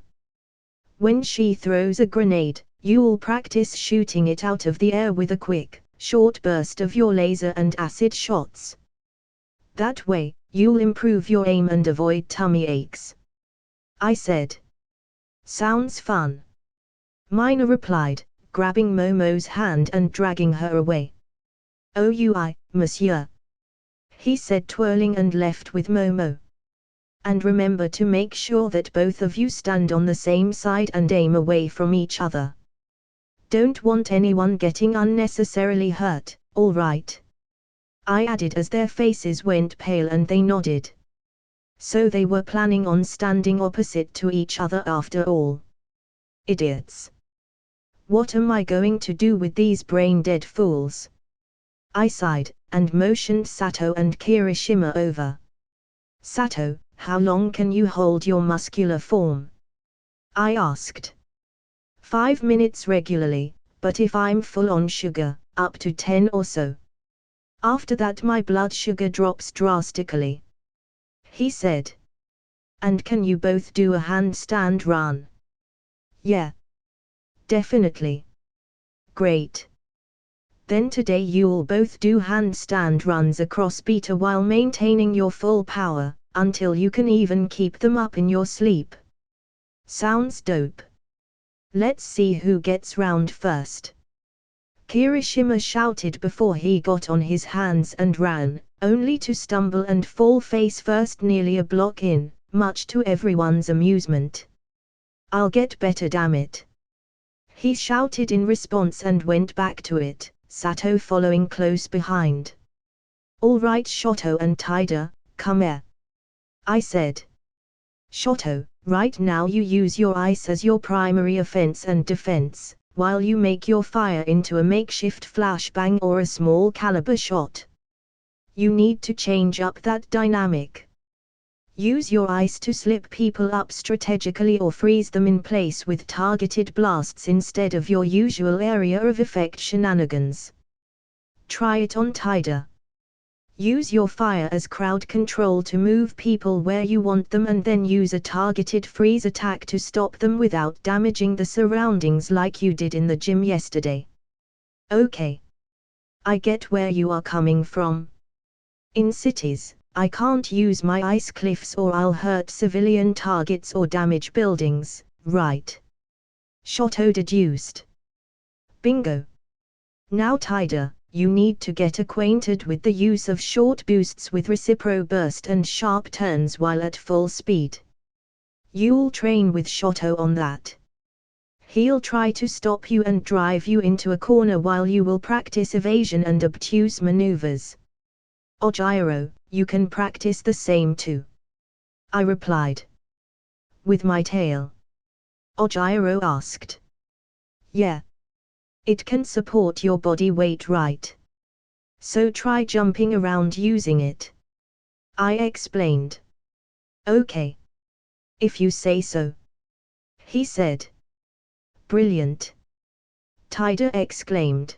When she throws a grenade, you'll practice shooting it out of the air with a quick, short burst of your laser and acid shots. That way, you'll improve your aim and avoid tummy aches. I said. Sounds fun. Mina replied, grabbing Momo's hand and dragging her away. "Oui, monsieur," he said, twirling and left with Momo. "And remember to make sure that both of you stand on the same side and aim away from each other. Don't want anyone getting unnecessarily hurt, all right?" I added as their faces went pale and they nodded. So they were planning on standing opposite to each other after all. Idiots. What am I going to do with these brain-dead fools? I sighed, and motioned Sato and Kirishima over. Sato, how long can you hold your muscular form? I asked. 5 minutes regularly, but if I'm full on sugar, up to 10 or so. After that my blood sugar drops drastically, he said. And can you both do a handstand run? Yeah. Definitely. Great. Then today you'll both do handstand runs across beta while maintaining your full power, until you can even keep them up in your sleep. Sounds dope. Let's see who gets round first. Kirishima shouted before he got on his hands and ran, only to stumble and fall face first nearly a block in, much to everyone's amusement. I'll get better, damn it. He shouted in response and went back to it, Sato following close behind. All right, Shoto and Taida, come here, I said. Shoto, right now you use your ice as your primary offense and defense, while you make your fire into a makeshift flashbang or a small caliber shot. You need to change up that dynamic. Use your ice to slip people up strategically or freeze them in place with targeted blasts instead of your usual area of effect shenanigans. Try it on Taida. Use your fire as crowd control to move people where you want them and then use a targeted freeze attack to stop them without damaging the surroundings like you did in the gym yesterday. Okay. I get where you are coming from. In cities, I can't use my ice cliffs or I'll hurt civilian targets or damage buildings, right? Shoto deduced. Bingo. Now Taida, you need to get acquainted with the use of short boosts with recipro burst and sharp turns while at full speed. You'll train with Shoto on that. He'll try to stop you and drive you into a corner while you will practice evasion and obtuse maneuvers. Ojiro, you can practice the same too, I replied. With my tail? Ojiro asked. Yeah. It can support your body weight, right? So try jumping around using it, I explained. Okay. If you say so, he said. Brilliant, Taida exclaimed.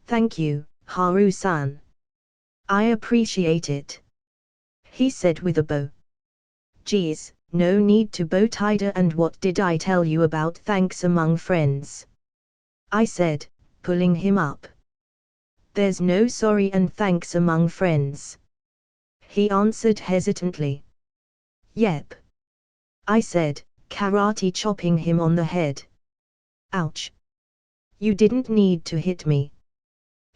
Thank you, Haru-san. I appreciate it, he said with a bow. Geez, no need to bow, Taida, and what did I tell you about thanks among friends? I said, pulling him up. There's no sorry and thanks among friends, he answered hesitantly. Yep, I said, karate chopping him on the head. Ouch. You didn't need to hit me,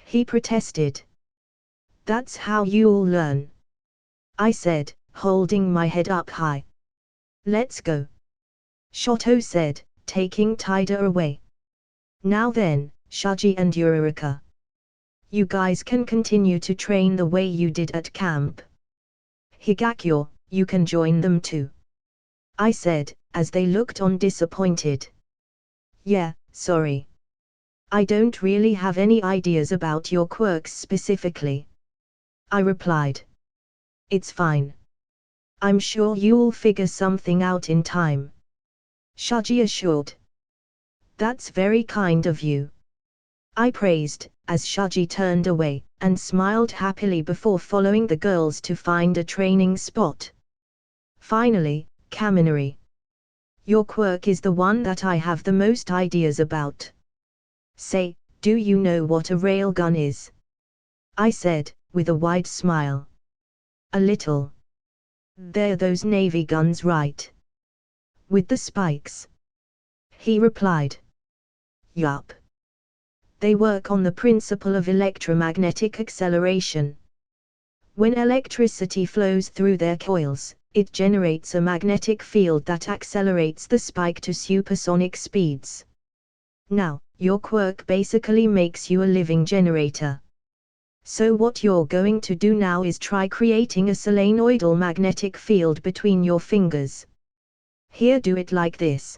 he protested. That's how you'll learn, I said, holding my head up high. Let's go, Shoto said, taking Taida away. Now then, Shuji and Yurika. You guys can continue to train the way you did at camp. Higakyo, you can join them too, I said, as they looked on disappointed. Yeah, sorry. I don't really have any ideas about your quirks specifically, I replied. It's fine. I'm sure you'll figure something out in time, Shaji assured. That's very kind of you, I praised, as Shaji turned away, and smiled happily before following the girls to find a training spot. Finally, Kaminari. Your quirk is the one that I have the most ideas about. Say, do you know what a railgun is? I said, with a wide smile. A little. They're those navy guns, right? With the spikes. He replied. Yup. They work on the principle of electromagnetic acceleration. When electricity flows through their coils, it generates a magnetic field that accelerates the spike to supersonic speeds. Now, your quirk basically makes you a living generator. So what you're going to do now is try creating a solenoidal magnetic field between your fingers. Here, do it like this,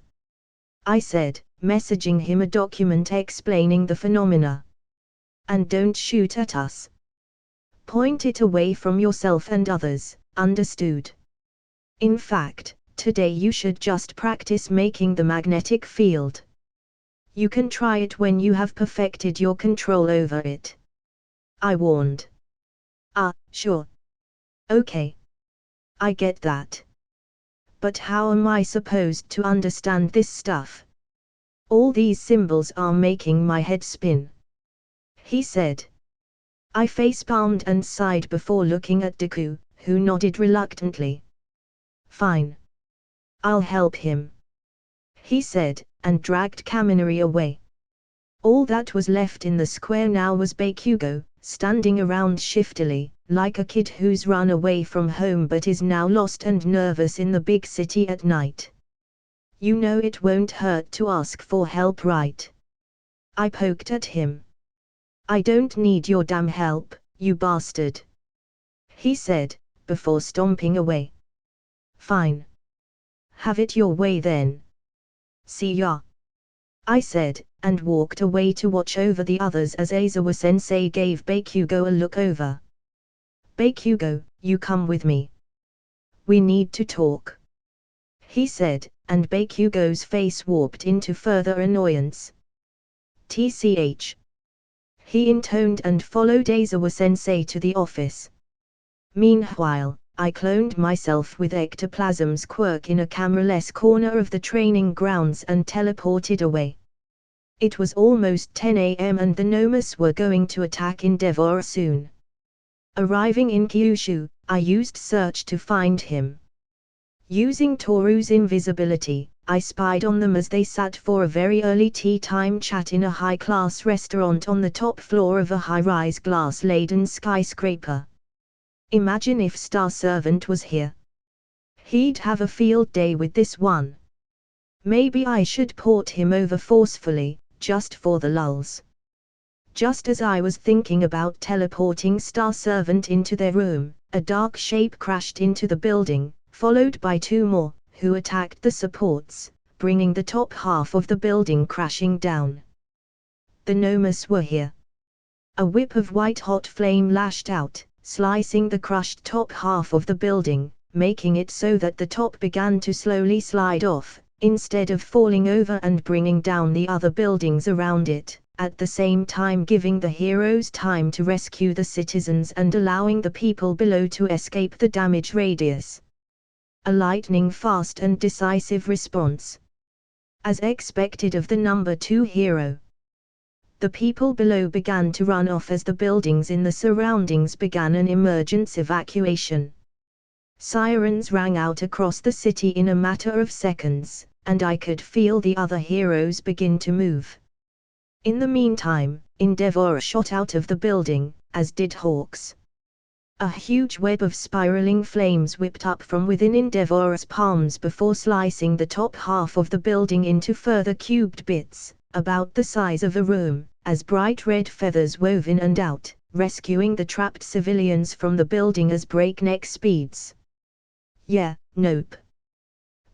I said, messaging him a document explaining the phenomena. And don't shoot at us. Point it away from yourself and others, understood? In fact, today you should just practice making the magnetic field. You can try it when you have perfected your control over it, I warned. Ah, sure. Okay. I get that. But how am I supposed to understand this stuff? All these symbols are making my head spin, he said. I facepalmed and sighed before looking at Deku, who nodded reluctantly. Fine. I'll help him, he said, and dragged Kaminari away. All that was left in the square now was Bakugo, standing around shiftily, like a kid who's run away from home but is now lost and nervous in the big city at night. You know it won't hurt to ask for help, right? I poked at him. I don't need your damn help, you bastard, he said, before stomping away. Fine. Have it your way then. See ya, I said, and walked away to watch over the others as Aizawa-sensei gave Bakugo a look over. Bakugo, you come with me. We need to talk, he said, and Bakugo's face warped into further annoyance. TCH. He intoned and followed Aizawa-sensei to the office. Meanwhile, I cloned myself with ectoplasm's quirk in a cameraless corner of the training grounds and teleported away. It was almost 10 a.m. and the Nomus were going to attack Endeavor soon. Arriving in Kyushu, I used search to find him. Using Toru's invisibility, I spied on them as they sat for a very early tea-time chat in a high-class restaurant on the top floor of a high-rise glass-laden skyscraper. Imagine if Star Servant was here. He'd have a field day with this one. Maybe I should port him over forcefully, just for the lulz. Just as I was thinking about teleporting Star Servant into their room, a dark shape crashed into the building, followed by two more, who attacked the supports, bringing the top half of the building crashing down. The Nomus were here. A whip of white-hot flame lashed out, slicing the crushed top half of the building, making it so that the top began to slowly slide off, instead of falling over and bringing down the other buildings around it, at the same time giving the heroes time to rescue the citizens and allowing the people below to escape the damage radius. A lightning-fast and decisive response. As expected of the number 2 hero. The people below began to run off as the buildings in the surroundings began an emergency evacuation. Sirens rang out across the city in a matter of seconds, and I could feel the other heroes begin to move. In the meantime, Endeavor shot out of the building, as did Hawks. A huge web of spiraling flames whipped up from within Endeavor's palms before slicing the top half of the building into further cubed bits, about the size of a room, as bright red feathers wove in and out, rescuing the trapped civilians from the building as breakneck speeds. Yeah, nope.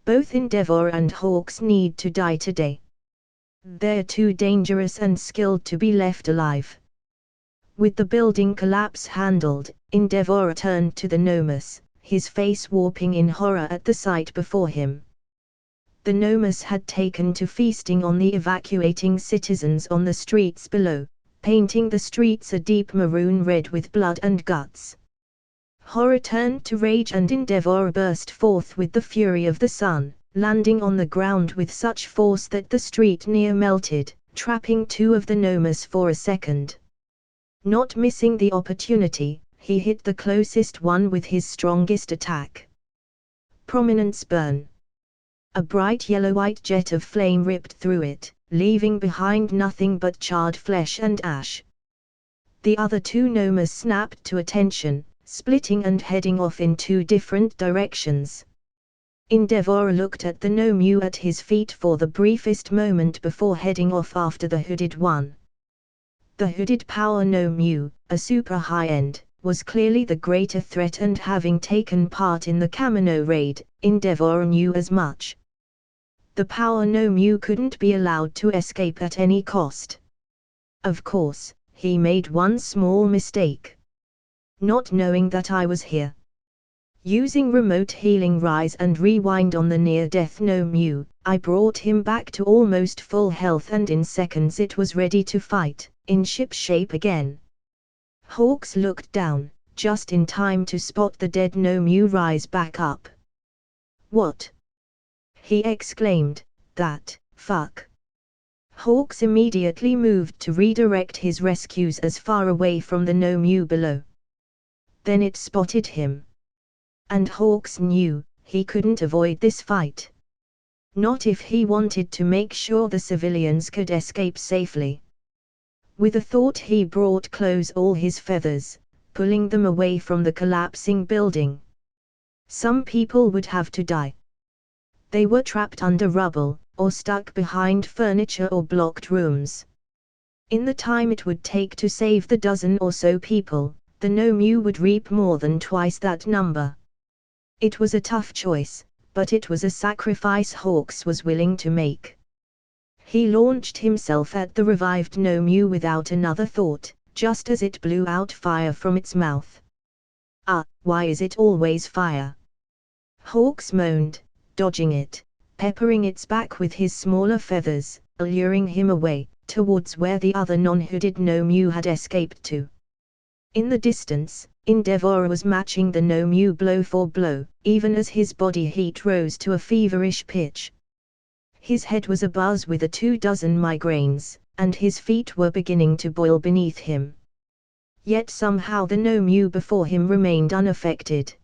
Both Endeavor and Hawks need to die today. They're too dangerous and skilled to be left alive. With the building collapse handled, Endeavor turned to the Nomus, his face warping in horror at the sight before him. The Nomus had taken to feasting on the evacuating citizens on the streets below, painting the streets a deep maroon red with blood and guts. Horror turned to rage and Endeavor burst forth with the fury of the sun, landing on the ground with such force that the street near melted, trapping 2 of the Nomus for a second. Not missing the opportunity, he hit the closest one with his strongest attack. Prominence burn. A bright yellow-white jet of flame ripped through it, leaving behind nothing but charred flesh and ash. The other 2 Nomus snapped to attention, splitting and heading off in 2 different directions. Endeavor looked at the Nomu at his feet for the briefest moment before heading off after the hooded one. The hooded power Nomu, a super high-end, was clearly the greater threat, and having taken part in the Kamino raid, Endeavor knew as much. The power Nomu couldn't be allowed to escape at any cost. Of course, he made one small mistake. Not knowing that I was here. Using remote healing rise and rewind on the near-death Nomu, I brought him back to almost full health, and in seconds it was ready to fight, in ship shape again. Hawks looked down, just in time to spot the dead Nomu rise back up. "What?" he exclaimed, "that, fuck." Hawks immediately moved to redirect his rescues as far away from the Nomu below. Then it spotted him. And Hawks knew, he couldn't avoid this fight. Not if he wanted to make sure the civilians could escape safely. With a thought he brought close all his feathers, pulling them away from the collapsing building. Some people would have to die. They were trapped under rubble, or stuck behind furniture or blocked rooms. In the time it would take to save the dozen or so people, the Nomu would reap more than twice that number. It was a tough choice, but it was a sacrifice Hawks was willing to make. He launched himself at the revived Nomu without another thought, just as it blew out fire from its mouth. "Ah, why is it always fire?" Hawks moaned, dodging it, peppering its back with his smaller feathers, alluring him away, towards where the other non-hooded Nomu had escaped to. In the distance, Endeavor was matching the Nomu blow for blow, even as his body heat rose to a feverish pitch. His head was abuzz with 24 migraines, and his feet were beginning to boil beneath him. Yet somehow the Nomu before him remained unaffected.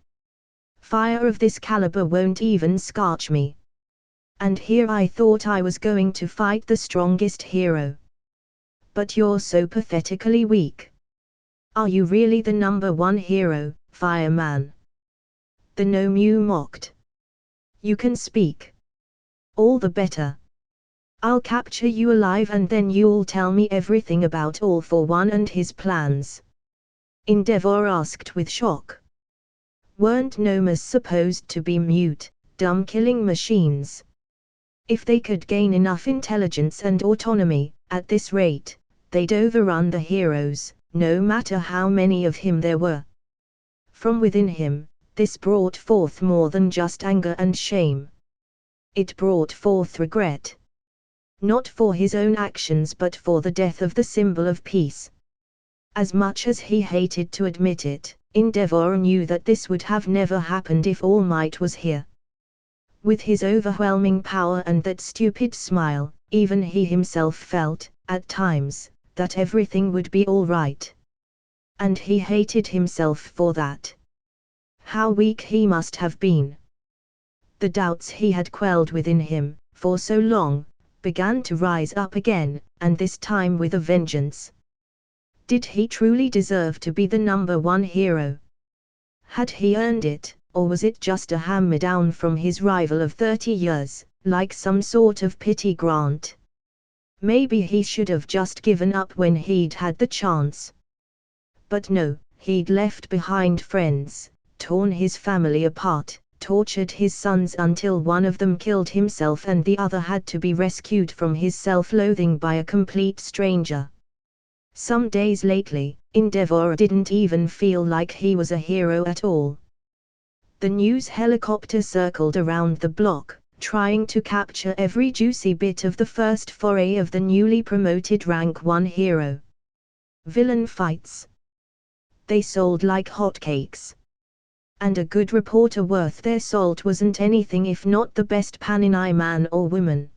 "Fire of this caliber won't even scorch me. And here I thought I was going to fight the strongest hero. But you're so pathetically weak. Are you really the #1 hero, fireman?" The Nomu mocked. "You can speak. All the better. I'll capture you alive and then you'll tell me everything about All for One and his plans." Endeavor asked with shock. Weren't Nomus supposed to be mute, dumb killing machines? If they could gain enough intelligence and autonomy, at this rate, they'd overrun the heroes, no matter how many of him there were. From within him, this brought forth more than just anger and shame. It brought forth regret. Not for his own actions but for the death of the symbol of peace. As much as he hated to admit it, Endeavor knew that this would have never happened if All Might was here. With his overwhelming power and that stupid smile, even he himself felt, at times, that everything would be all right. And he hated himself for that. How weak he must have been. The doubts he had quelled within him, for so long, began to rise up again, and this time with a vengeance. Did he truly deserve to be the #1 hero? Had he earned it, or was it just a hand-me-down from his rival of 30 years, like some sort of pity grant? Maybe he should have just given up when he'd had the chance. But no, he'd left behind friends, torn his family apart, tortured his sons until one of them killed himself and the other had to be rescued from his self-loathing by a complete stranger. Some days lately, Endeavor didn't even feel like he was a hero at all. The news helicopter circled around the block, trying to capture every juicy bit of the first foray of the newly promoted rank 1 hero. Villain fights. They sold like hotcakes. And a good reporter worth their salt wasn't anything if not the best Panini man or woman.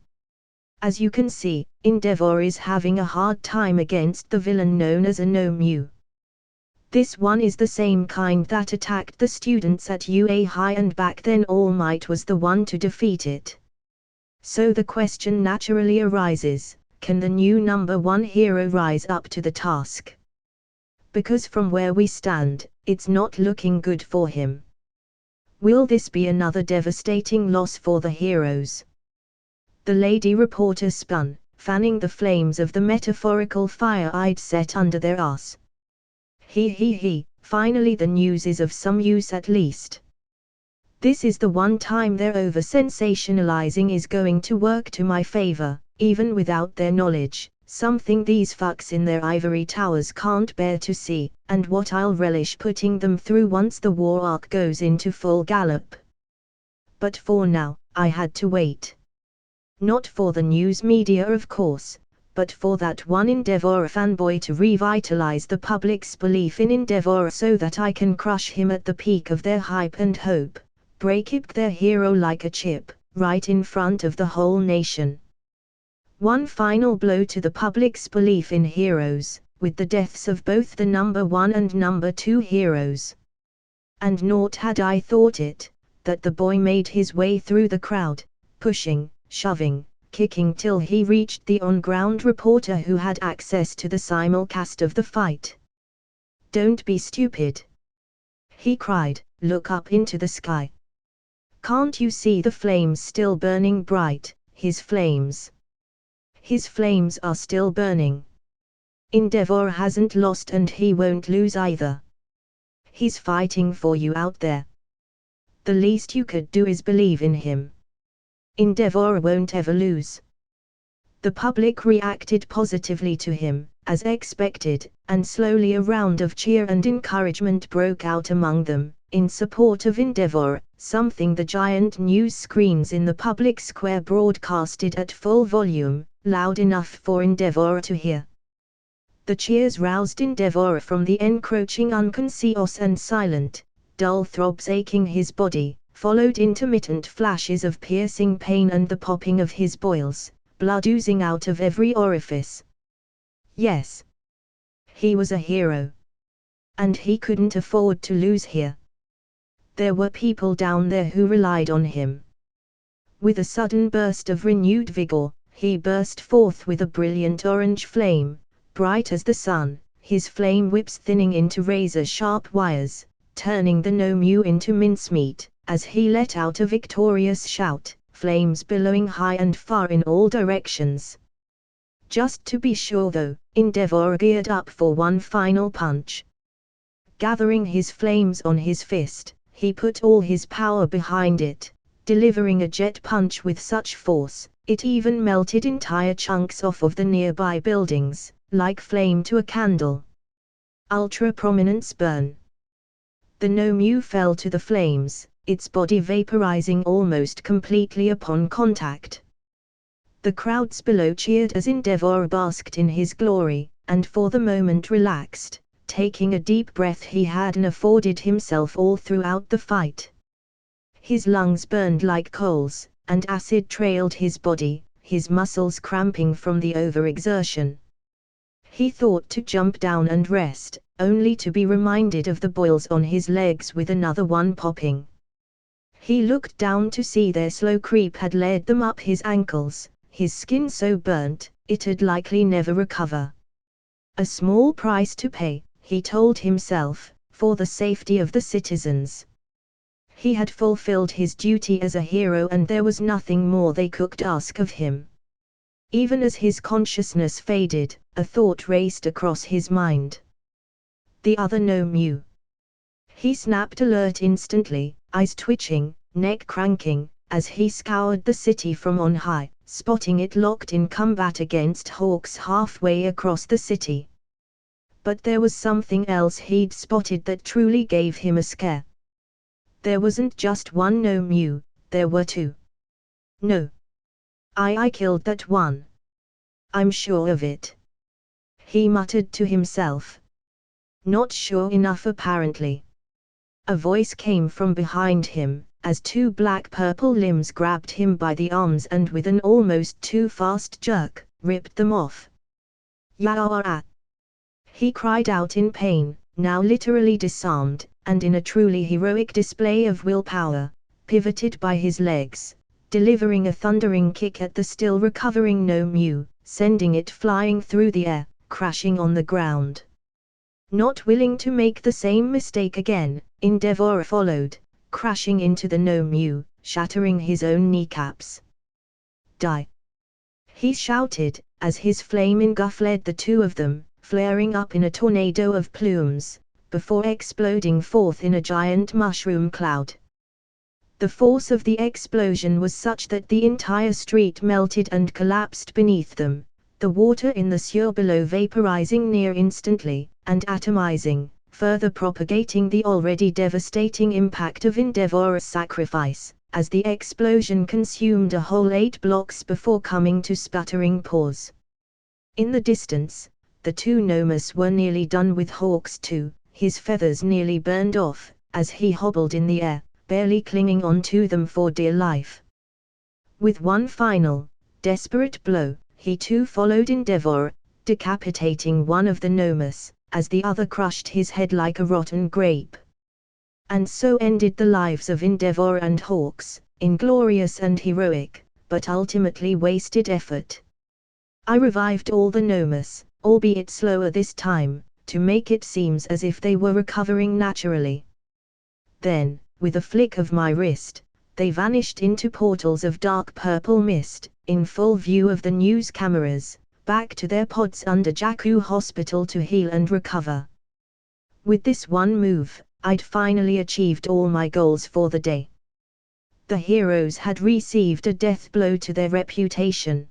As you can see, Endeavor is having a hard time against the villain known as a no-mu. This one is the same kind that attacked the students at UA High, and back then All Might was the one to defeat it. So the question naturally arises, can the new number 1 hero rise up to the task? Because from where we stand, it's not looking good for him. Will this be another devastating loss for the heroes? The lady reporter spun, fanning the flames of the metaphorical fire I'd set under their ass. Finally the news is of some use at least. This is the one time their over-sensationalizing is going to work to my favor, even without their knowledge, something these fucks in their ivory towers can't bear to see, and what I'll relish putting them through once the war arc goes into full gallop. But for now, I had to wait. Not for the news media of course, but for that one Endeavor fanboy to revitalize the public's belief in Endeavor so that I can crush him at the peak of their hype and hope, break up their hero like a chip, right in front of the whole nation. One final blow to the public's belief in heroes, with the deaths of both the number 1 and number 2 heroes. And naught had I thought it, that the boy made his way through the crowd, pushing, shoving, kicking till he reached the on-ground reporter who had access to the simulcast of the fight. "Don't be stupid!" he cried, "look up into the sky. Can't you see the flames still burning bright, his flames? His flames are still burning. Endeavor hasn't lost and he won't lose either. He's fighting for you out there. The least you could do is believe in him. Endeavor won't ever lose." The public reacted positively to him, as expected, and slowly a round of cheer and encouragement broke out among them, in support of Endeavor, something the giant news screens in the public square broadcasted at full volume, loud enough for Endeavor to hear. The cheers roused Endeavor from the encroaching unconscious and silent, dull throbs aching his body, followed intermittent flashes of piercing pain and the popping of his boils, blood oozing out of every orifice. Yes. He was a hero. And he couldn't afford to lose here. There were people down there who relied on him. With a sudden burst of renewed vigor, he burst forth with a brilliant orange flame, bright as the sun, his flame whips thinning into razor-sharp wires, turning the no-mu into mincemeat, as he let out a victorious shout, flames billowing high and far in all directions. Just to be sure though, Endeavor geared up for one final punch. Gathering his flames on his fist, he put all his power behind it, delivering a jet punch with such force, it even melted entire chunks off of the nearby buildings, like flame to a candle. Ultra prominence burn. The no-mu fell to the flames, its body vaporizing almost completely upon contact. The crowds below cheered as Endeavor basked in his glory, and for the moment relaxed, taking a deep breath he hadn't afforded himself all throughout the fight. His lungs burned like coals, and acid trailed his body, his muscles cramping from the overexertion. He thought to jump down and rest, only to be reminded of the boils on his legs with another one popping. He looked down to see their slow creep had led them up his ankles, his skin so burnt, it'd likely never recover. A small price to pay, he told himself, for the safety of the citizens. He had fulfilled his duty as a hero and there was nothing more they could ask of him. Even as his consciousness faded, a thought raced across his mind. The other no-mu. He snapped alert instantly, eyes twitching, neck cranking, as he scoured the city from on high, spotting it locked in combat against hawks halfway across the city. But there was something else he'd spotted that truly gave him a scare. There wasn't just one gnome, there were two. No. I killed that one. I'm sure of it. He muttered to himself. Not sure enough apparently. A voice came from behind him, as two black-purple limbs grabbed him by the arms and with an almost too fast jerk, ripped them off. Yaoa! He cried out in pain, now literally disarmed, and in a truly heroic display of willpower, pivoted by his legs, delivering a thundering kick at the still recovering gnome, sending it flying through the air, crashing on the ground. Not willing to make the same mistake again, Endeavor followed, crashing into the gnome, shattering his own kneecaps. Die! He shouted, as his flaming guff led the two of them, flaring up in a tornado of plumes, before exploding forth in a giant mushroom cloud. The force of the explosion was such that the entire street melted and collapsed beneath them, the water in the sewer below vaporizing near instantly, and atomizing, further propagating the already devastating impact of Endeavor's sacrifice, as the explosion consumed a whole 8 blocks before coming to sputtering pause. In the distance, the two gnomes were nearly done with Hawks too, his feathers nearly burned off, as he hobbled in the air, barely clinging on to them for dear life. With one final, desperate blow, he too followed Endeavor, decapitating one of the gnomes, as the other crushed his head like a rotten grape. And so ended the lives of Endeavor and Hawks, inglorious and heroic, but ultimately wasted effort. I revived all the gnomes, albeit slower this time, to make it seem as if they were recovering naturally. Then, with a flick of my wrist, they vanished into portals of dark purple mist, in full view of the news cameras, back to their pods under Jakku Hospital to heal and recover. With this one move, I'd finally achieved all my goals for the day. The heroes had received a death blow to their reputation.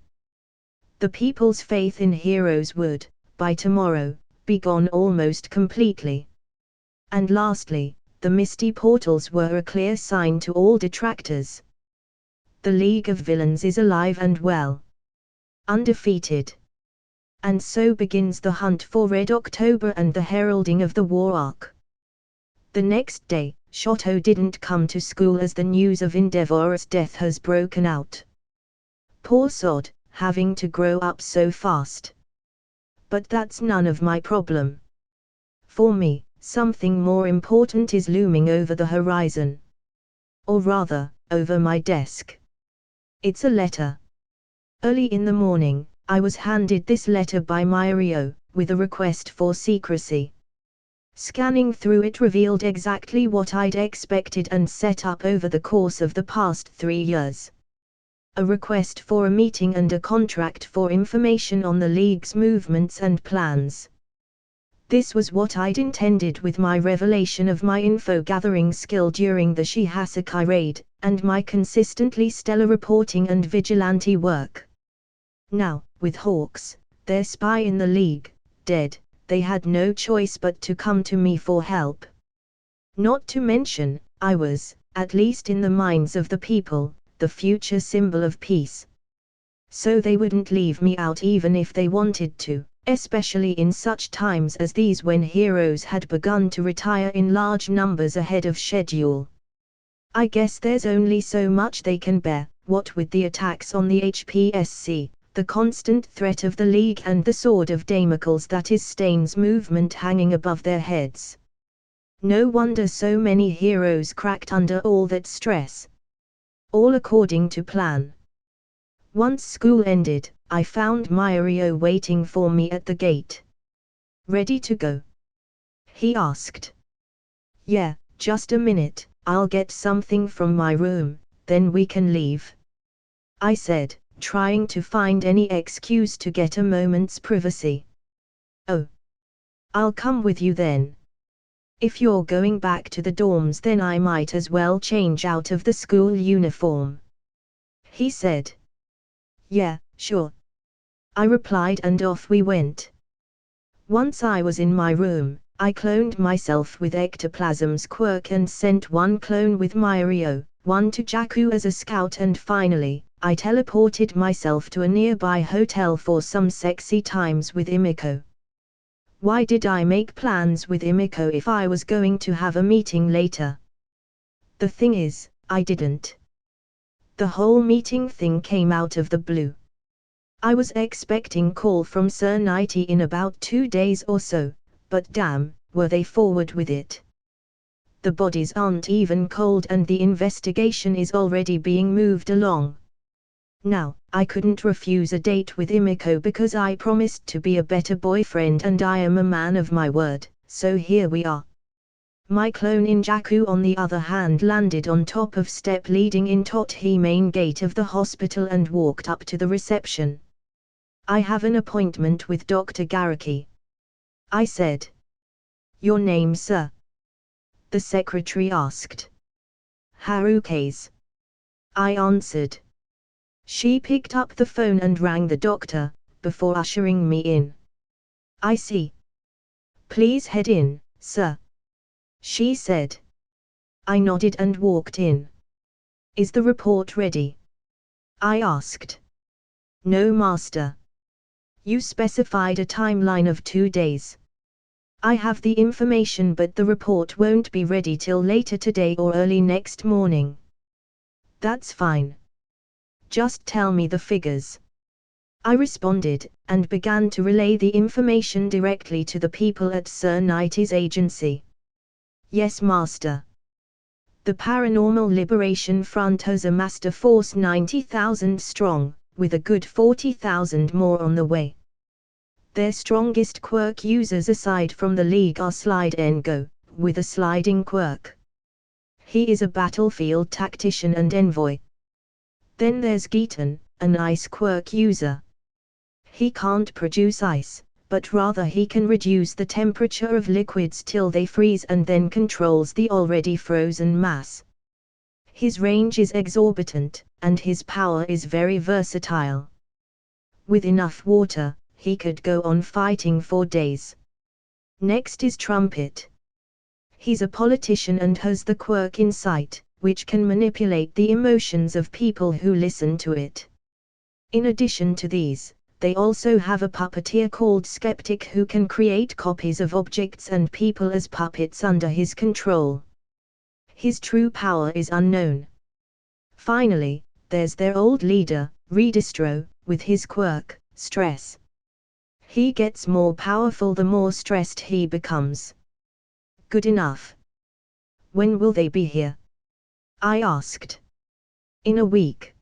The people's faith in heroes would, by tomorrow, be gone almost completely. And lastly, the misty portals were a clear sign to all detractors. The League of Villains is alive and well. Undefeated. And so begins the hunt for Red October and the heralding of the war arc. The next day, Shoto didn't come to school as the news of Endeavor's death has broken out. Poor sod, having to grow up so fast. But that's none of my problem. For me, something more important is looming over the horizon. Or rather, over my desk. It's a letter. Early in the morning, I was handed this letter by Mario, with a request for secrecy. Scanning through it revealed exactly what I'd expected and set up over the course of the past 3 years. A request for a meeting and a contract for information on the League's movements and plans. This was what I'd intended with my revelation of my info-gathering skill during the Shihasakai raid, and my consistently stellar reporting and vigilante work. Now, with Hawks, their spy in the League, dead, they had no choice but to come to me for help. Not to mention, I was, at least in the minds of the people, the future symbol of peace. So they wouldn't leave me out even if they wanted to, especially in such times as these when heroes had begun to retire in large numbers ahead of schedule. I guess there's only so much they can bear, what with the attacks on the HPSC, the constant threat of the League and the sword of Damocles that is Stain's movement hanging above their heads. No wonder so many heroes cracked under all that stress. All according to plan. Once school ended, I found Mario waiting for me at the gate. Ready to go? He asked. Yeah, just a minute, I'll get something from my room, then we can leave. I said, trying to find any excuse to get a moment's privacy. Oh. I'll come with you then. If you're going back to the dorms then I might as well change out of the school uniform. He said. Yeah, sure. I replied and off we went. Once I was in my room, I cloned myself with ectoplasm's quirk and sent one clone with Myrio, one to Jakku as a scout, and finally, I teleported myself to a nearby hotel for some sexy times with Imiko. Why did I make plans with Imiko if I was going to have a meeting later? The thing is, I didn't. The whole meeting thing came out of the blue. I was expecting call from Sir Nighty in about 2 days or so, but damn, were they forward with it. The bodies aren't even cold and the investigation is already being moved along. Now, I couldn't refuse a date with Imiko because I promised to be a better boyfriend and I am a man of my word, so here we are. My clone in Jakku on the other hand landed on top of step leading in Tothi main gate of the hospital and walked up to the reception. I have an appointment with Dr. Garaki, I said. Your name, sir? The secretary asked. Harukaze, I answered. She picked up the phone and rang the doctor, before ushering me in. I see. Please head in, sir, she said. I nodded and walked in. Is the report ready? I asked. No, master. You specified a timeline of 2 days. I have the information, but the report won't be ready till later today or early next morning. That's fine. Just tell me the figures. I responded, and began to relay the information directly to the people at Sir Nighty's agency. Yes, master. The Paranormal Liberation Front has amassed a force 90,000 strong, with a good 40,000 more on the way. Their strongest quirk users aside from the League are Slide Engo, with a sliding quirk. He is a battlefield tactician and envoy. Then there's Geeton, an ice quirk user. He can't produce ice, but rather he can reduce the temperature of liquids till they freeze and then controls the already frozen mass. His range is exorbitant, and his power is very versatile. With enough water, he could go on fighting for days. Next is Trumpet. He's a politician and has the quirk Insight, which can manipulate the emotions of people who listen to it. In addition to these, they also have a puppeteer called Skeptic who can create copies of objects and people as puppets under his control. His true power is unknown. Finally, there's their old leader, Redistro, with his quirk, Stress. He gets more powerful the more stressed he becomes. Good enough. When will they be here? I asked. In a week.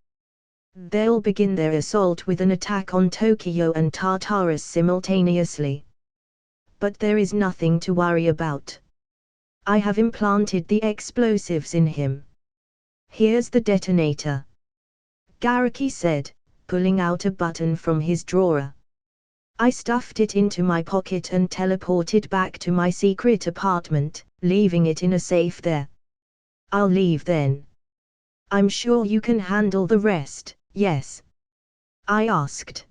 They'll begin their assault with an attack on Tokyo and Tartarus simultaneously. But there is nothing to worry about. I have implanted the explosives in him. Here's the detonator, Garaki said, pulling out a button from his drawer. I stuffed it into my pocket and teleported back to my secret apartment, leaving it in a safe there. I'll leave then. I'm sure you can handle the rest, yes? I asked.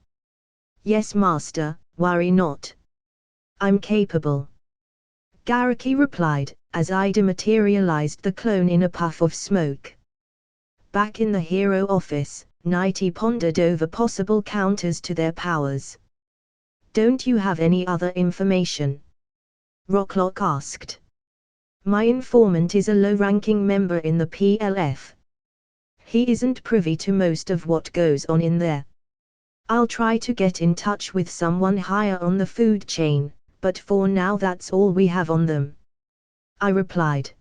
Yes, master, worry not. I'm capable, Garaki replied, as I dematerialized the clone in a puff of smoke. Back in the hero office, Nighty pondered over possible counters to their powers. Don't you have any other information? Rocklock asked. My informant is a low-ranking member in the PLF. He isn't privy to most of what goes on in there. I'll try to get in touch with someone higher on the food chain, but for now that's all we have on them, I replied.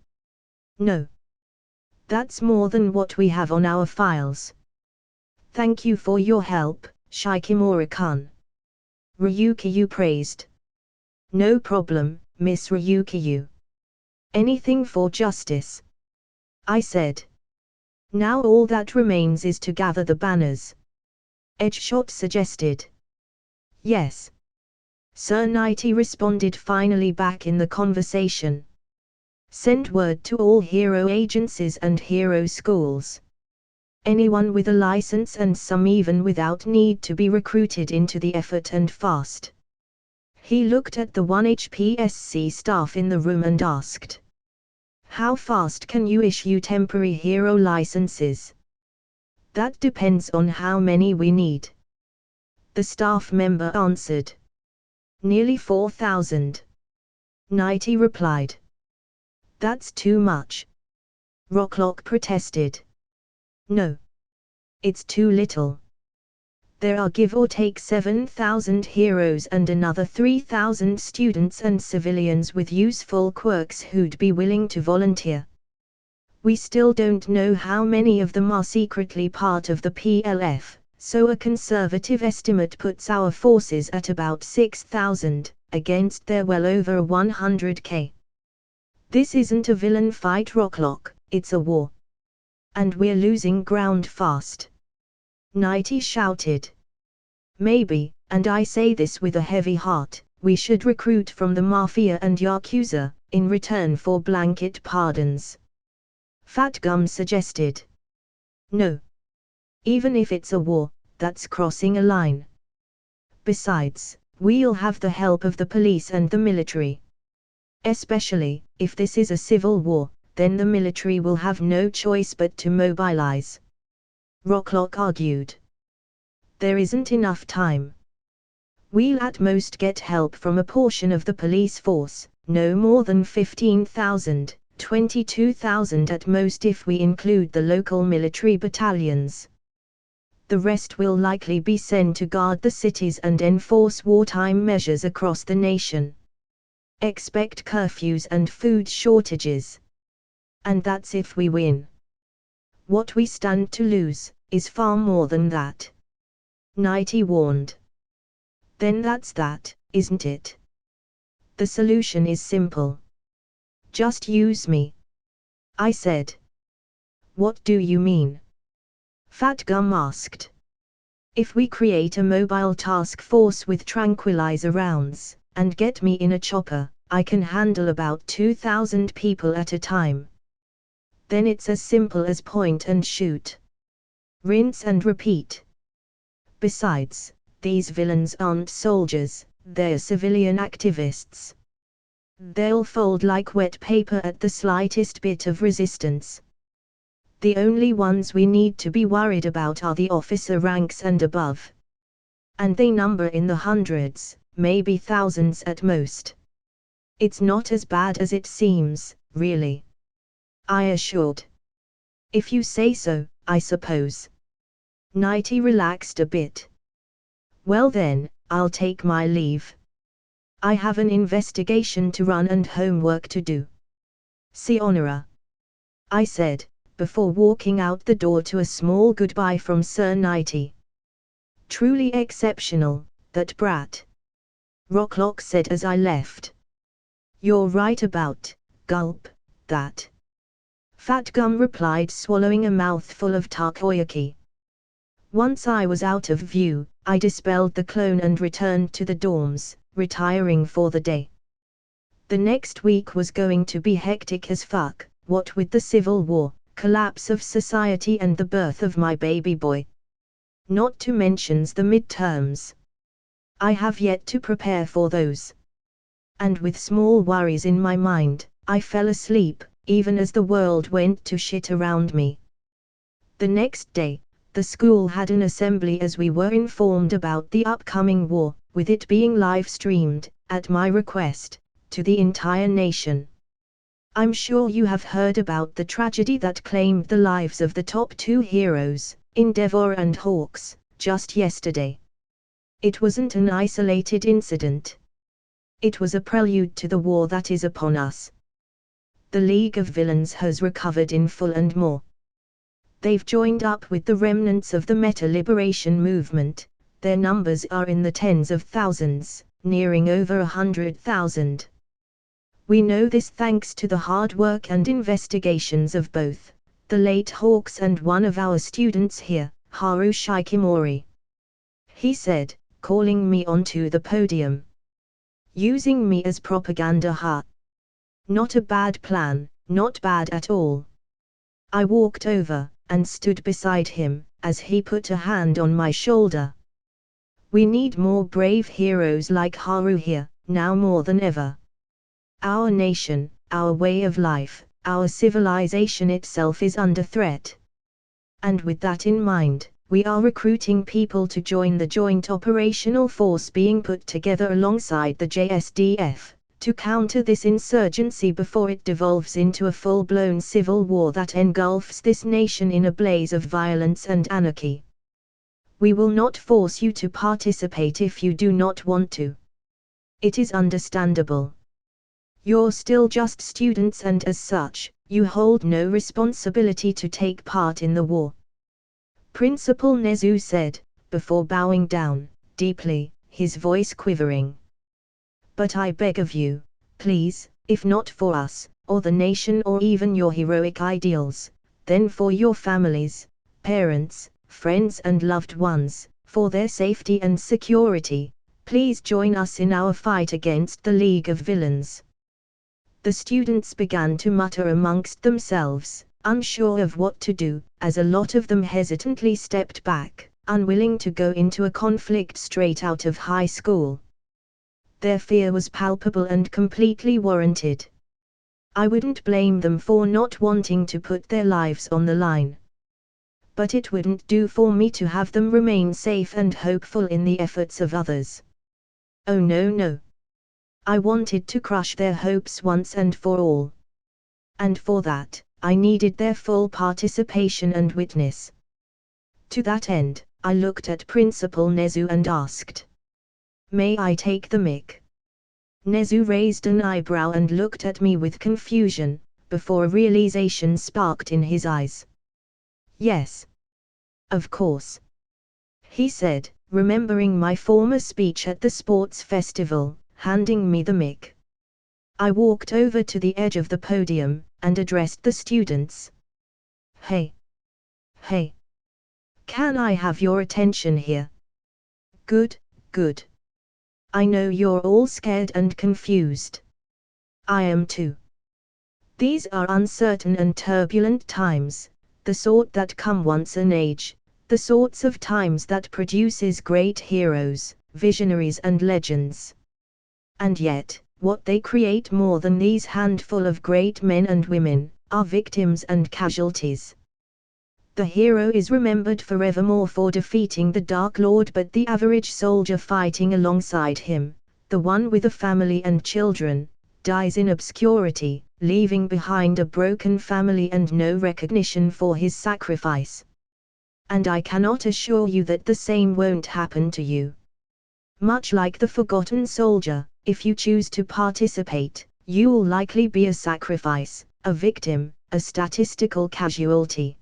No. That's more than what we have on our files. Thank you for your help, Shikimura-kun, Ryukyu praised. No problem, Miss Ryukyu. Anything for justice, I said. Now all that remains is to gather the banners, Edgeshot suggested. Yes. Sir Nighty responded, finally back in the conversation. Send word to all hero agencies and hero schools. Anyone with a license and some even without need to be recruited into the effort and fast. He looked at the 1HPSC staff in the room and asked, "How fast can you issue temporary hero licenses?" "That depends on how many we need," the staff member answered. "Nearly 4,000. Nighty replied. "That's too much." Rocklock protested. "No. It's too little. There are give or take 7,000 heroes and another 3,000 students and civilians with useful quirks who'd be willing to volunteer. We still don't know how many of them are secretly part of the PLF, so a conservative estimate puts our forces at about 6,000, against their well over 100k. This isn't a villain fight, Rocklock, it's a war. And we're losing ground fast," Nighty shouted. "Maybe, and I say this with a heavy heart, we should recruit from the Mafia and Yakuza, in return for blanket pardons," Fat Gum suggested. "No. Even if it's a war, that's crossing a line. Besides, we'll have the help of the police and the military. Especially, if this is a civil war, then the military will have no choice but to mobilize," Rocklock argued. "There isn't enough time. We'll at most get help from a portion of the police force, no more than 15,000, 22,000 at most if we include the local military battalions. The rest will likely be sent to guard the cities and enforce wartime measures across the nation. Expect curfews and food shortages. And that's if we win. What we stand to lose is far more than that," Nighty warned. "Then that's that, isn't it? The solution is simple. Just use me," I said. "What do you mean?" Fat Gum asked. "If we create a mobile task force with tranquilizer rounds, and get me in a chopper, I can handle about 2,000 people at a time. Then it's as simple as point and shoot. Rinse and repeat. Besides, these villains aren't soldiers, they're civilian activists. They'll fold like wet paper at the slightest bit of resistance. The only ones we need to be worried about are the officer ranks and above. And they number in the hundreds, maybe thousands at most. It's not as bad as it seems, really," I assured. "If you say so, I suppose." Nighty relaxed a bit. "Well then, I'll take my leave. I have an investigation to run and homework to do. Sayonara," I said, before walking out the door to a small goodbye from Sir Nighty. "Truly exceptional, that brat," Rocklock said as I left. "You're right about, gulp, that," Fat Gum replied, swallowing a mouthful of takoyaki. Once I was out of view, I dispelled the clone and returned to the dorms, retiring for the day. The next week was going to be hectic as fuck, what with the Civil War, collapse of society and the birth of my baby boy. Not to mention the midterms. I have yet to prepare for those. And with small worries in my mind, I fell asleep, even as the world went to shit around me. The next day, the school had an assembly as we were informed about the upcoming war, with it being live-streamed, at my request, to the entire nation. I'm sure you have heard about the tragedy that claimed the lives of the top two heroes, Endeavor and Hawks, just yesterday. It wasn't an isolated incident. It was a prelude to the war that is upon us. The League of Villains has recovered in full and more. They've joined up with the remnants of the Meta Liberation Movement. Their numbers are in the tens of thousands, nearing over 100,000. We know this thanks to the hard work and investigations of both the late Hawks and one of our students here, Haru Shikimori. He said, calling me onto the podium. Using me as propaganda, huh? Not a bad plan, not bad at all. I walked over, and stood beside him, as he put a hand on my shoulder. We need more brave heroes like Haru here, now more than ever. Our nation, our way of life, our civilization itself is under threat. And with that in mind, we are recruiting people to join the joint operational force being put together alongside the JSDF, to counter this insurgency before it devolves into a full-blown civil war that engulfs this nation in a blaze of violence and anarchy. We will not force you to participate if you do not want to. It is understandable. You're still just students and as such, you hold no responsibility to take part in the war. Principal Nezu said, before bowing down, deeply, his voice quivering. But I beg of you, please, if not for us, or the nation or even your heroic ideals, then for your families, parents, friends and loved ones, for their safety and security, please join us in our fight against the League of Villains. The students began to mutter amongst themselves, unsure of what to do, as a lot of them hesitantly stepped back, unwilling to go into a conflict straight out of high school. Their fear was palpable and completely warranted. I wouldn't blame them for not wanting to put their lives on the line. But it wouldn't do for me to have them remain safe and hopeful in the efforts of others. Oh no. I wanted to crush their hopes once and for all. And for that, I needed their full participation and witness. To that end, I looked at Principal Nezu and asked, "May I take the mic?" Nezu raised an eyebrow and looked at me with confusion, before a realization sparked in his eyes. "Yes. Of course," he said, remembering my former speech at the sports festival, handing me the mic. I walked over to the edge of the podium, and addressed the students. Hey! Can I have your attention here? Good. I know you're all scared and confused. I am too. These are uncertain and turbulent times, the sort that come once an age, the sorts of times that produces great heroes, visionaries and legends. And yet, what they create more than these handful of great men and women, are victims and casualties. The hero is remembered forevermore for defeating the Dark Lord, but the average soldier fighting alongside him, the one with a family and children, dies in obscurity, leaving behind a broken family and no recognition for his sacrifice. And I cannot assure you that the same won't happen to you. Much like the forgotten soldier, if you choose to participate, you'll likely be a sacrifice, a victim, a statistical casualty.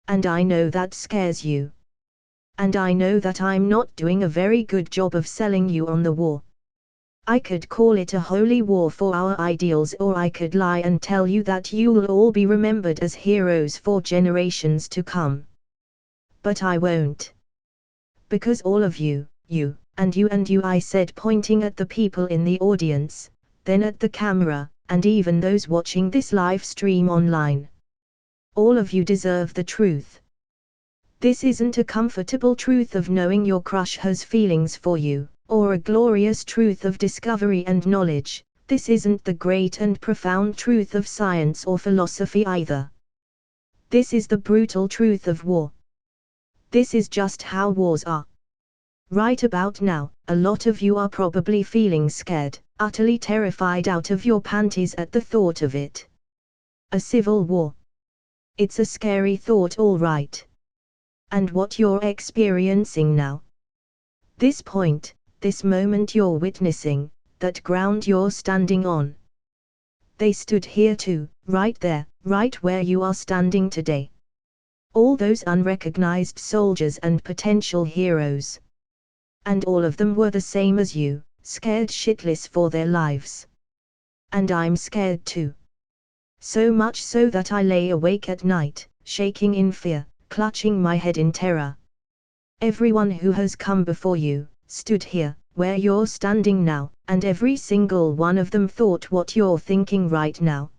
And I know that scares you. And I know that I'm not doing a very good job of selling you on the war. I could call it a holy war for our ideals, or I could lie and tell you that you'll all be remembered as heroes for generations to come. But I won't. Because all of you, you, I said, pointing at the people in the audience, then at the camera, and even those watching this live stream online. All of you deserve the truth. This isn't a comfortable truth of knowing your crush has feelings for you, or a glorious truth of discovery and knowledge. This isn't the great and profound truth of science or philosophy either. This is the brutal truth of war. This is just how wars are. Right about now, a lot of you are probably feeling scared, utterly terrified out of your panties at the thought of it. A civil war. It's a scary thought, all right. And what you're experiencing now. This point, this moment you're witnessing, that ground you're standing on. They stood here too, right there, right where you are standing today. All those unrecognized soldiers and potential heroes. And all of them were the same as you, scared shitless for their lives. And I'm scared too. So much so that I lay awake at night, shaking in fear, clutching my head in terror. Everyone who has come before you, stood here, where you're standing now, and every single one of them thought what you're thinking right now.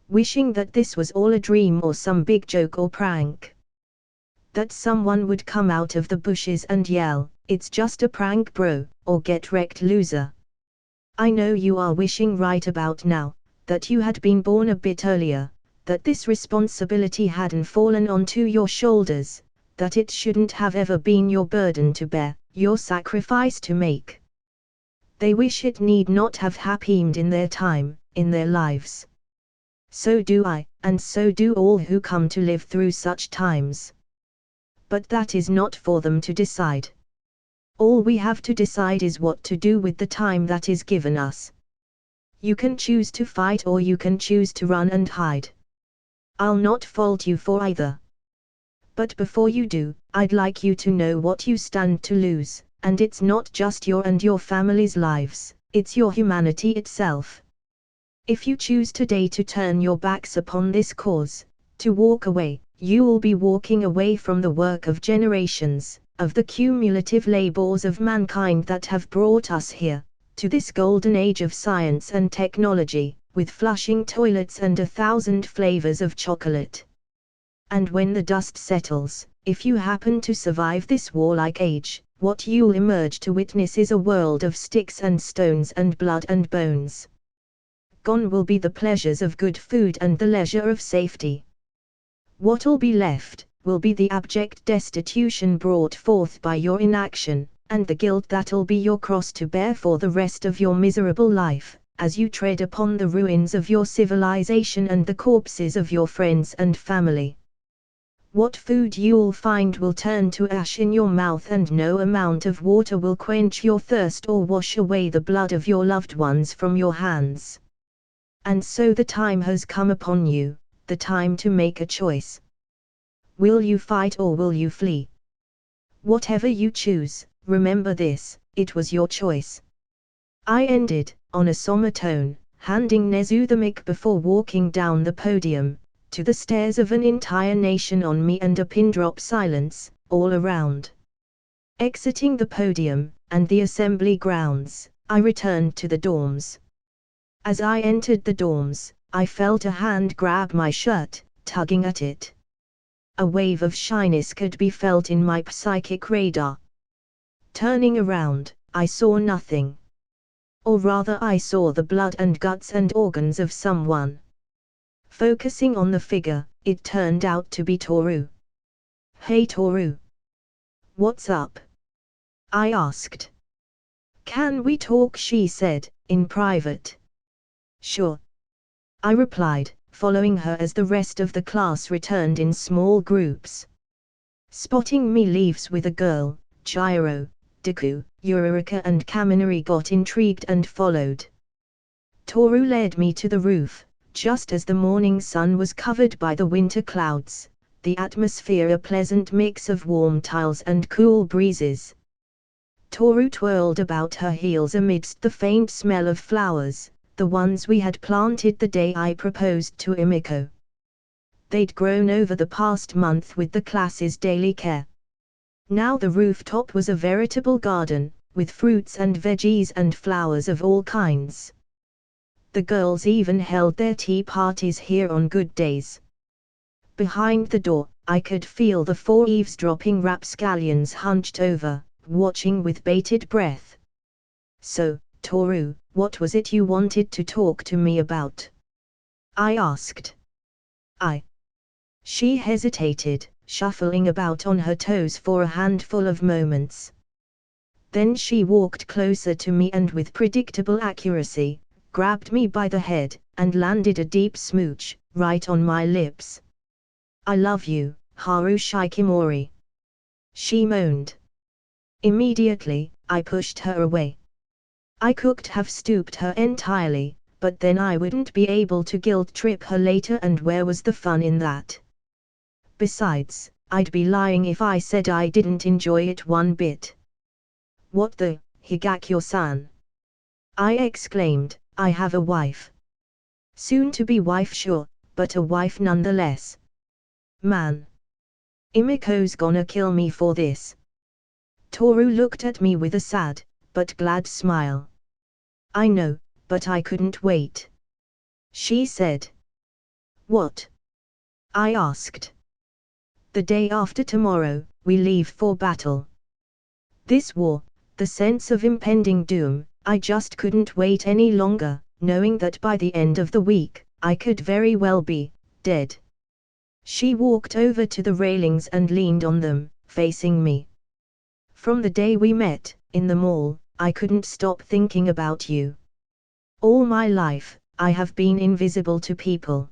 Wishing that this was all a dream or some big joke or prank. That someone would come out of the bushes and yell, "It's just a prank, bro," or "Get wrecked, loser." I know you are wishing right about now, that you had been born a bit earlier, that this responsibility hadn't fallen onto your shoulders, that it shouldn't have ever been your burden to bear, your sacrifice to make. They wish it need not have happened in their time, in their lives. So do I, and so do all who come to live through such times. But that is not for them to decide. All we have to decide is what to do with the time that is given us. You can choose to fight or you can choose to run and hide. I'll not fault you for either. But before you do, I'd like you to know what you stand to lose, and it's not just your and your family's lives, it's your humanity itself. If you choose today to turn your backs upon this cause, to walk away, you will be walking away from the work of generations, of the cumulative labors of mankind that have brought us here, to this golden age of science and technology, with flushing toilets and 1,000 flavors of chocolate. And when the dust settles, if you happen to survive this warlike age, what you'll emerge to witness is a world of sticks and stones and blood and bones. Gone will be the pleasures of good food and the leisure of safety. What'll be left, will be the abject destitution brought forth by your inaction, and the guilt that'll be your cross to bear for the rest of your miserable life, as you tread upon the ruins of your civilization and the corpses of your friends and family. What food you'll find will turn to ash in your mouth, and no amount of water will quench your thirst or wash away the blood of your loved ones from your hands. And so the time has come upon you, the time to make a choice. Will you fight or will you flee? Whatever you choose, remember this, it was your choice. I ended, on a somber tone, handing Nezu the mic before walking down the podium, to the stares of an entire nation on me and a pin-drop silence, all around. Exiting the podium, and the assembly grounds, I returned to the dorms. As I entered the dorms, I felt a hand grab my shirt, tugging at it. A wave of shyness could be felt in my psychic radar. Turning around, I saw nothing. Or rather, I saw the blood and guts and organs of someone. Focusing on the figure, it turned out to be Toru. "Hey Toru. What's up?" I asked. "Can we talk?" she said, in private. "Sure," I replied, following her as the rest of the class returned in small groups. Spotting me leaves with a girl, Chihiro, Deku, Eureka and Kaminari got intrigued and followed. Toru led me to the roof, just as the morning sun was covered by the winter clouds, the atmosphere a pleasant mix of warm tiles and cool breezes. Toru twirled about her heels amidst the faint smell of flowers, the ones we had planted the day I proposed to Emiko. They'd grown over the past month with the class's daily care. Now the rooftop was a veritable garden, with fruits and veggies and flowers of all kinds. The girls even held their tea parties here on good days. Behind the door, I could feel the 4 eavesdropping rapscallions hunched over, watching with bated breath. "So, Toru, what was it you wanted to talk to me about?" I asked. She hesitated, shuffling about on her toes for a handful of moments. Then she walked closer to me and with predictable accuracy, grabbed me by the head, and landed a deep smooch, right on my lips. "I love you, Haru Shikimori," she moaned. Immediately, I pushed her away. I could have stooped her entirely, but then I wouldn't be able to guilt trip her later, and where was the fun in that? Besides, I'd be lying if I said I didn't enjoy it one bit. "What the, Higakyo-san?" I exclaimed. "I have a wife." "Soon to be wife, sure, but a wife nonetheless." "Man. Emiko's gonna kill me for this." Toru looked at me with a sad, but glad smile. "I know, but I couldn't wait," she said. "What?" I asked. "The day after tomorrow, we leave for battle. This war, the sense of impending doom, I just couldn't wait any longer, knowing that by the end of the week, I could very well be dead. She walked over to the railings and leaned on them, facing me. From the day we met, in the mall, I couldn't stop thinking about you. All my life, I have been invisible to people.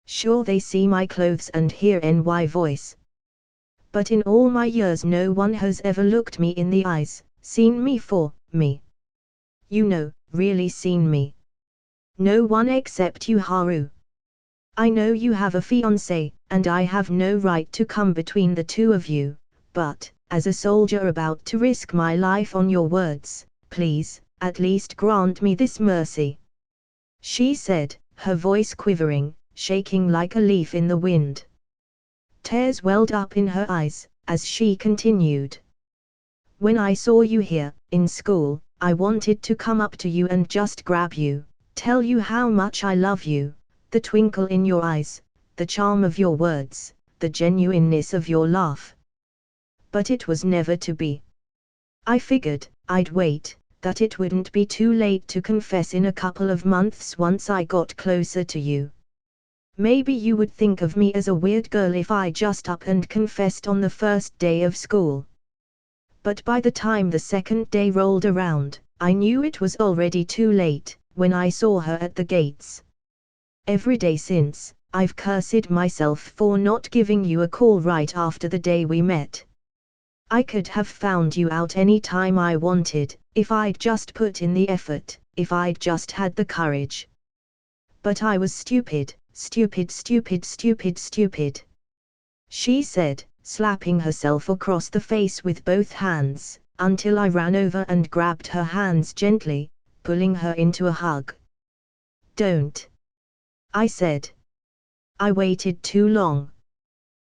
Sure, they see my clothes and hear my voice. But in all my years no one has ever looked me in the eyes, seen me for me. You know, really seen me. No one except you, Haru. I know you have a fiancé, and I have no right to come between the two of you, but, as a soldier about to risk my life on your words, please, at least grant me this mercy. She said, her voice quivering, shaking like a leaf in the wind. Tears welled up in her eyes, as she continued. When I saw you here, in school, I wanted to come up to you and just grab you, tell you how much I love you, the twinkle in your eyes, the charm of your words, the genuineness of your laugh. But it was never to be. I figured, I'd wait, that it wouldn't be too late to confess in a couple of months once I got closer to you. Maybe you would think of me as a weird girl if I just up and confessed on the first day of school. But by the time the second day rolled around, I knew it was already too late, when I saw her at the gates. Every day since, I've cursed myself for not giving you a call right after the day we met. I could have found you out any time I wanted, if I'd just put in the effort, if I'd just had the courage. But I was stupid. Stupid. She said, slapping herself across the face with both hands, until I ran over and grabbed her hands gently, pulling her into a hug. Don't. I said. I waited too long.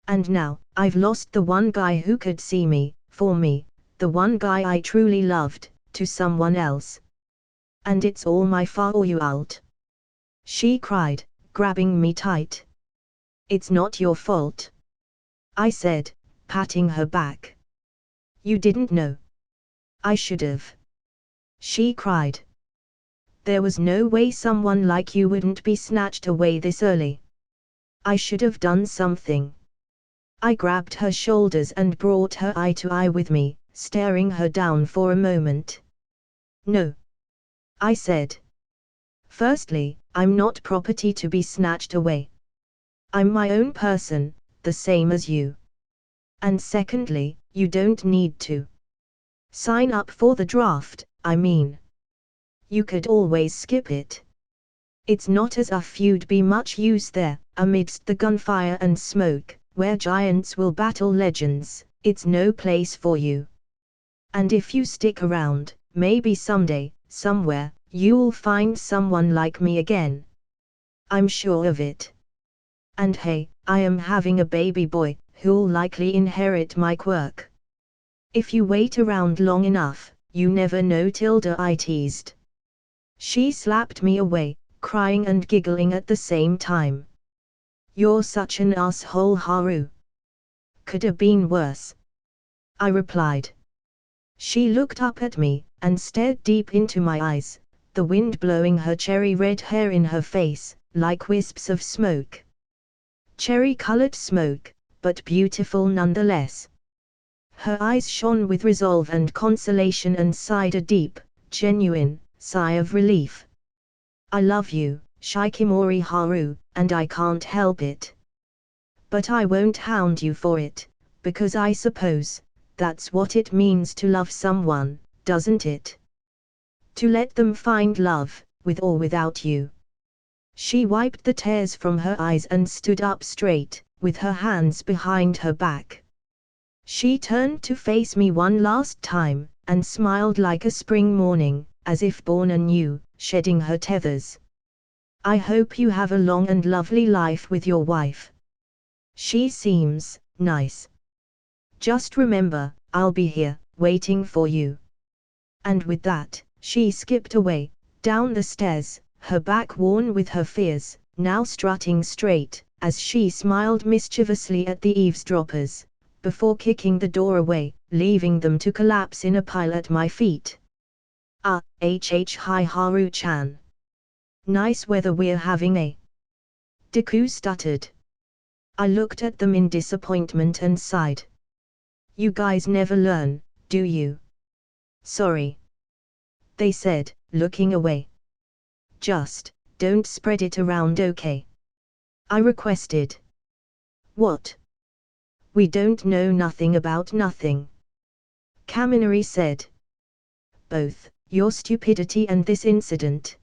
And now, I've lost the one guy who could see me, for me, the one guy I truly loved, to someone else. And it's all my fault. She cried, grabbing me tight. It's not your fault. I said, patting her back. You didn't know. I should've. She cried. There was no way someone like you wouldn't be snatched away this early. I should have done something. I grabbed her shoulders and brought her eye to eye with me, staring her down for a moment. No. I said. Firstly, I'm not property to be snatched away. I'm my own person, the same as you. And secondly, you don't need to sign up for the draft, I mean. You could always skip it. It's not as if you'd be much use there, amidst the gunfire and smoke, where giants will battle legends. It's no place for you. And if you stick around, maybe someday, somewhere, you'll find someone like me again. I'm sure of it. And hey, I am having a baby boy, who'll likely inherit my quirk. If you wait around long enough, you never know. I teased. She slapped me away, crying and giggling at the same time. You're such an asshole, Haru. Could have been worse. I replied. She looked up at me, and stared deep into my eyes, the wind blowing her cherry red hair in her face, like wisps of smoke. Cherry-colored smoke, but beautiful nonetheless. Her eyes shone with resolve and consolation and sighed a deep, genuine, sigh of relief. I love you, Shikimori Haru, and I can't help it. But I won't hound you for it, because I suppose, that's what it means to love someone, doesn't it? To let them find love, with or without you. She wiped the tears from her eyes and stood up straight, with her hands behind her back. She turned to face me one last time, and smiled like a spring morning, as if born anew, shedding her tethers. I hope you have a long and lovely life with your wife. She seems nice. Just remember, I'll be here, waiting for you. And with that, she skipped away, down the stairs, her back worn with her fears, now strutting straight, as she smiled mischievously at the eavesdroppers, before kicking the door away, leaving them to collapse in a pile at my feet. Hi Haru-chan. Nice weather we're having, eh? Deku stuttered. I looked at them in disappointment and sighed. You guys never learn, do you? Sorry. They said, looking away. Just, don't spread it around, okay? I requested. What? We don't know nothing about nothing. Kaminari said. Both, your stupidity and this incident.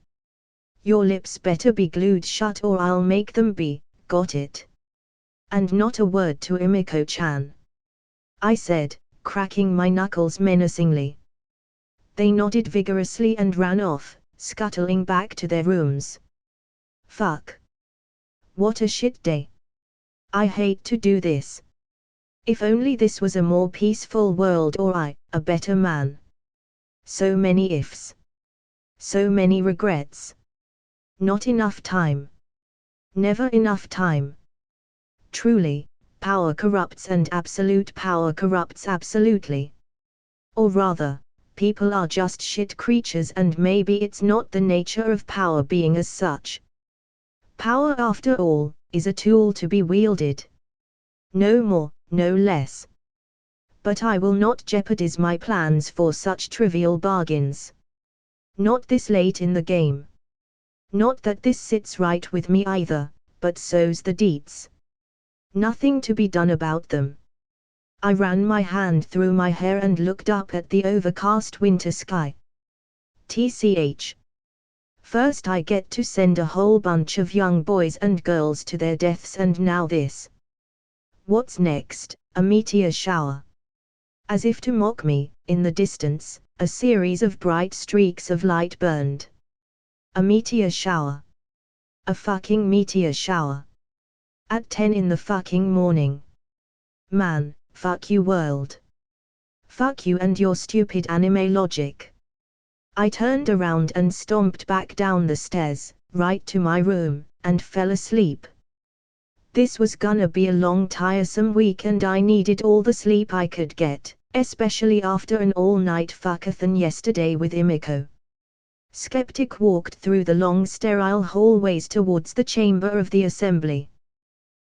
Your lips better be glued shut or I'll make them be, got it? And not a word to Emiko-chan. I said, cracking my knuckles menacingly. They nodded vigorously and ran off, scuttling back to their rooms. Fuck. What a shit day. I hate to do this. If only this was a more peaceful world or a better man. So many ifs. So many regrets. Not enough time. Never enough time. Truly, power corrupts and absolute power corrupts absolutely. Or rather, people are just shit creatures and maybe it's not the nature of power being as such. Power, after all, is a tool to be wielded. No more, no less. But I will not jeopardize my plans for such trivial bargains. Not this late in the game. Not that this sits right with me either, but so's the deets. Nothing to be done about them. I ran my hand through my hair and looked up at the overcast winter sky. TCH. First I get to send a whole bunch of young boys and girls to their deaths and now this. What's next? A meteor shower. As if to mock me, in the distance, a series of bright streaks of light burned. A meteor shower. A fucking meteor shower. At 10 in the fucking morning. Man, fuck you world. Fuck you and your stupid anime logic. I turned around and stomped back down the stairs, right to my room, and fell asleep. This was gonna be a long tiresome week and I needed all the sleep I could get, especially after an all-night fuckathon yesterday with Emiko. Skeptic walked through the long sterile hallways towards the chamber of the assembly.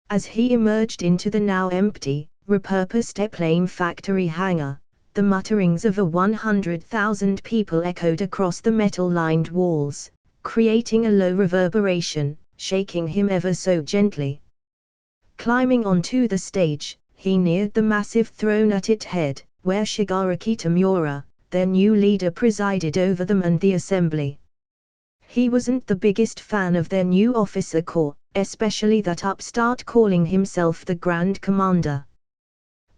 As he emerged into the now empty, repurposed airplane factory hangar, the mutterings of 100,000 people echoed across the metal-lined walls, creating a low reverberation, shaking him ever so gently. Climbing onto the stage, he neared the massive throne at its head, where Shigaraki Tamura, their new leader, presided over them and the assembly. He wasn't the biggest fan of their new officer corps, especially that upstart calling himself the Grand Commander.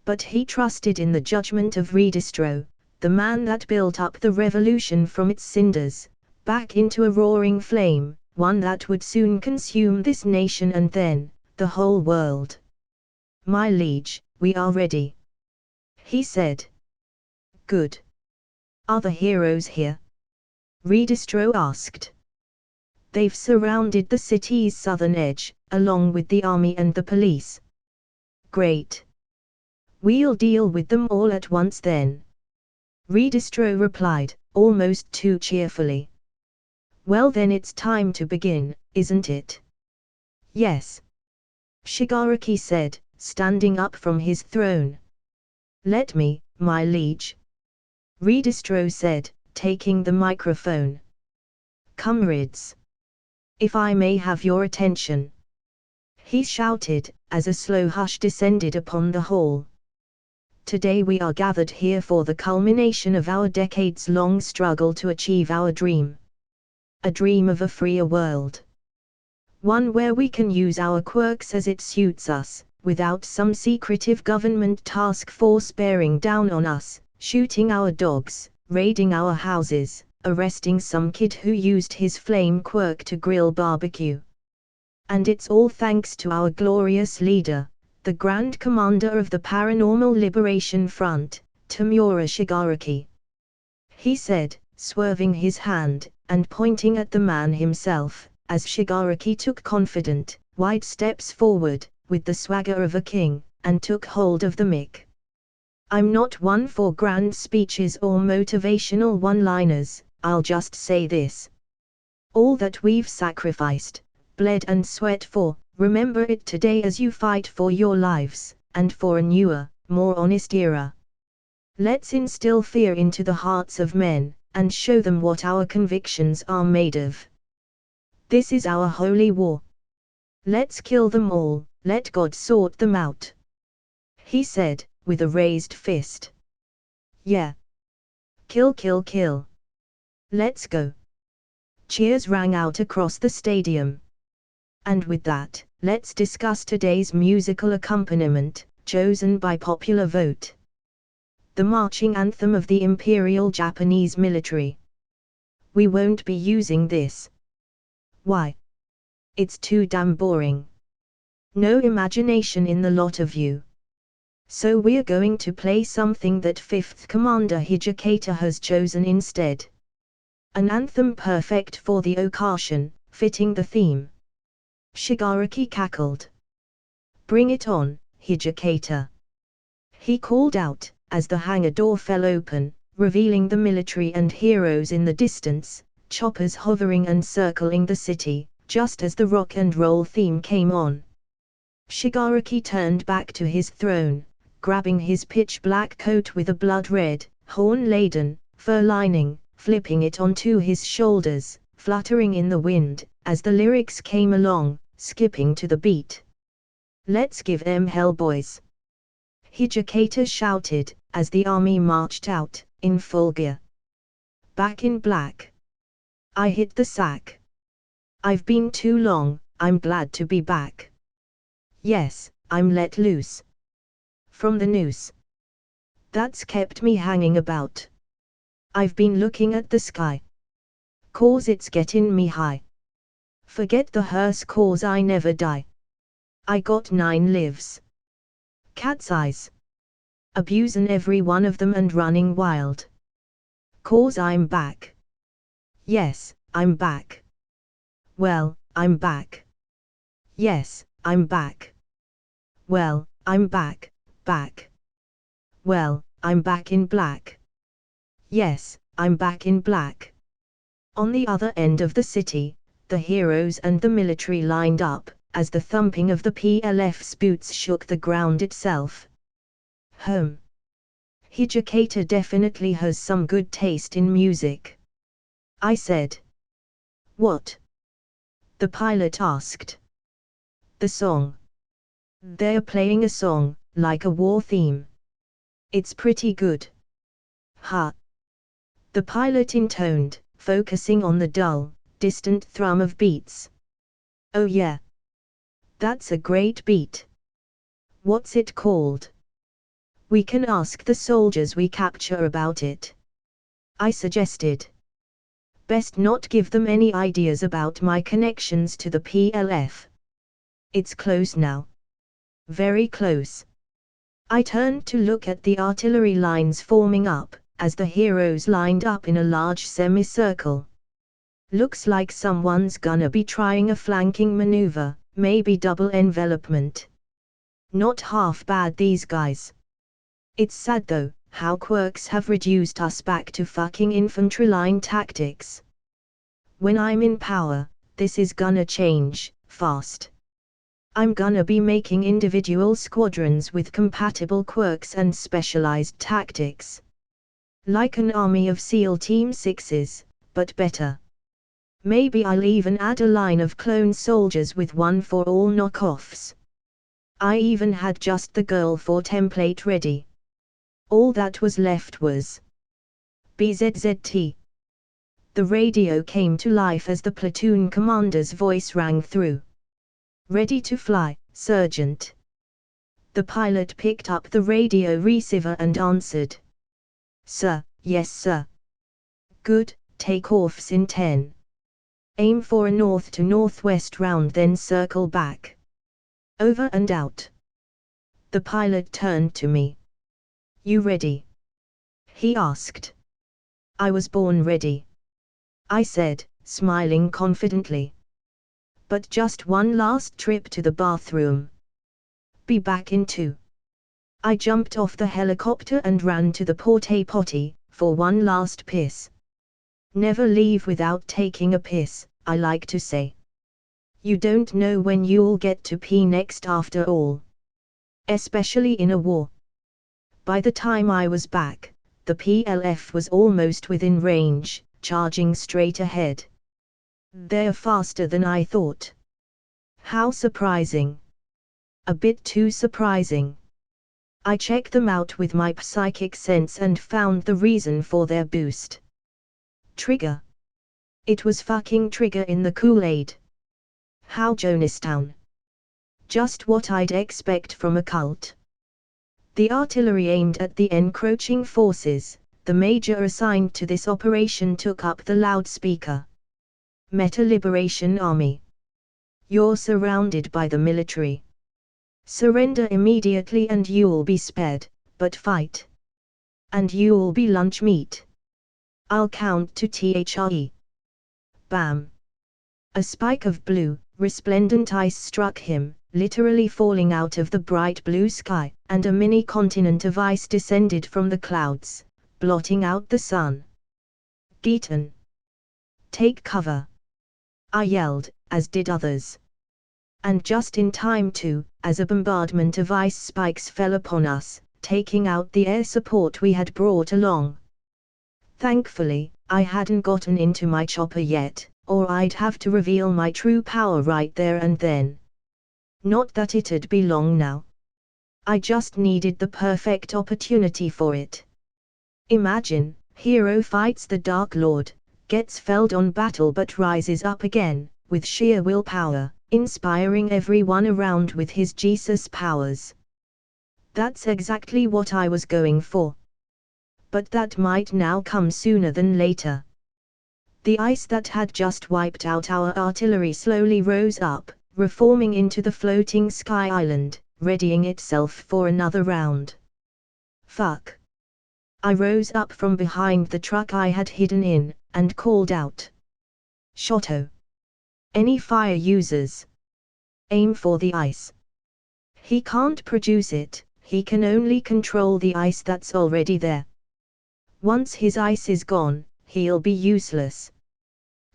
But he trusted in the judgment of Redistro, the man that built up the revolution from its cinders, back into a roaring flame, one that would soon consume this nation and then, the whole world. My liege, we are ready. He said. Good. Are the heroes here? Redistro asked. They've surrounded the city's southern edge, along with the army and the police. Great. We'll deal with them all at once then. Redistro replied, almost too cheerfully. Well then it's time to begin, isn't it? Yes. Shigaraki said, standing up from his throne. Let me, my liege. Redistro said, taking the microphone. Comrades. If I may have your attention. He shouted, as a slow hush descended upon the hall. Today we are gathered here for the culmination of our decades-long struggle to achieve our dream. A dream of a freer world. One where we can use our quirks as it suits us, without some secretive government task force bearing down on us, shooting our dogs, raiding our houses, arresting some kid who used his flame quirk to grill barbecue. And it's all thanks to our glorious leader, the Grand Commander of the Paranormal Liberation Front, Tamura Shigaraki. He said, swerving his hand, and pointing at the man himself, as Shigaraki took confident, wide steps forward, with the swagger of a king, and took hold of the mic. I'm not one for grand speeches or motivational one-liners, I'll just say this. All that we've sacrificed, bled and sweat for, remember it today as you fight for your lives, and for a newer, more honest era. Let's instill fear into the hearts of men, and show them what our convictions are made of. This is our holy war. Let's kill them all, let God sort them out. He said, with a raised fist. Yeah. Kill, kill, kill. Let's go. Cheers rang out across the stadium. And with that, let's discuss today's musical accompaniment, chosen by popular vote. The marching anthem of the Imperial Japanese military. We won't be using this. Why? It's too damn boring. No imagination in the lot of you. So we're going to play something that 5th Commander Hijikata has chosen instead. An anthem perfect for the occasion, fitting the theme. Shigaraki cackled. Bring it on, Hijikata. He called out, as the hangar door fell open, revealing the military and heroes in the distance, choppers hovering and circling the city, just as the rock and roll theme came on. Shigaraki turned back to his throne, grabbing his pitch-black coat with a blood-red, horn-laden, fur lining, flipping it onto his shoulders, fluttering in the wind, as the lyrics came along, skipping to the beat. Let's give them hell, boys! Hijikata shouted, as the army marched out, in full gear. Back in black. I hit the sack. I've been too long, I'm glad to be back. Yes, I'm let loose. From the noose. That's kept me hanging about. I've been looking at the sky. 'Cause it's getting me high. Forget the hearse 'cause I never die. I got 9 lives. Cat's eyes. Abusing every one of them and running wild. 'Cause I'm back. Yes, I'm back. Well, I'm back. Yes, I'm back. Well, I'm back, back. Well, I'm back in black. Yes, I'm back in black. On the other end of the city, the heroes and the military lined up, as the thumping of the PLF's boots shook the ground itself. Hijikata definitely has some good taste in music. I said. What? The pilot asked. The song. They're playing a song, like a war theme. It's pretty good. Ha! The pilot intoned, focusing on the dull, distant thrum of beats. Oh yeah. That's a great beat. What's it called? We can ask the soldiers we capture about it. I suggested. Best not give them any ideas about my connections to the PLF. It's close now. Very close. I turned to look at the artillery lines forming up, as the heroes lined up in a large semicircle. Looks like someone's gonna be trying a flanking maneuver, maybe double envelopment. Not half bad, these guys. It's sad though, how quirks have reduced us back to fucking infantry line tactics. When I'm in power, this is gonna change, fast. I'm gonna be making individual squadrons with compatible quirks and specialized tactics. Like an army of SEAL Team 6s, but better. Maybe I'll even add a line of clone soldiers with one for all knockoffs. I even had just the girl for template ready. All that was left was BZZT. The radio came to life as the platoon commander's voice rang through. Ready to fly, Sergeant. The pilot picked up the radio receiver and answered. Sir, yes sir. Good, takeoffs in 10. Aim for a north to northwest round, then circle back. Over and out. The pilot turned to me. You ready? He asked. I was born ready. I said, smiling confidently. But just one last trip to the bathroom. Be back in 2. I jumped off the helicopter and ran to the porta potty, for one last piss. Never leave without taking a piss, I like to say. You don't know when you'll get to pee next after all. Especially in a war. By the time I was back, the PLF was almost within range, charging straight ahead. They're faster than I thought. How surprising. A bit too surprising. I checked them out with my psychic sense and found the reason for their boost. Trigger. It was fucking Trigger in the Kool-Aid. How Jonestown. Just what I'd expect from a cult. The artillery aimed at the encroaching forces, the major assigned to this operation took up the loudspeaker. Meta Liberation Army. You're surrounded by the military. Surrender immediately and you'll be spared, but fight. And you'll be lunch meat. I'll count to THRE. Bam. A spike of blue, resplendent ice struck him, literally falling out of the bright blue sky, and a mini continent of ice descended from the clouds, blotting out the sun. Geeton. Take cover. I yelled, as did others. And just in time too, as a bombardment of ice spikes fell upon us, taking out the air support we had brought along. Thankfully, I hadn't gotten into my chopper yet, or I'd have to reveal my true power right there and then. Not that it'd be long now. I just needed the perfect opportunity for it. Imagine, hero fights the Dark Lord, gets felled on battle but rises up again, with sheer willpower, inspiring everyone around with his Jesus powers. That's exactly what I was going for. But that might now come sooner than later. The ice that had just wiped out our artillery slowly rose up, reforming into the floating sky island, readying itself for another round. Fuck. I rose up from behind the truck I had hidden in, and called out. Shotto. Any fire users? Aim for the ice. He can't produce it, he can only control the ice that's already there. Once his ice is gone, he'll be useless.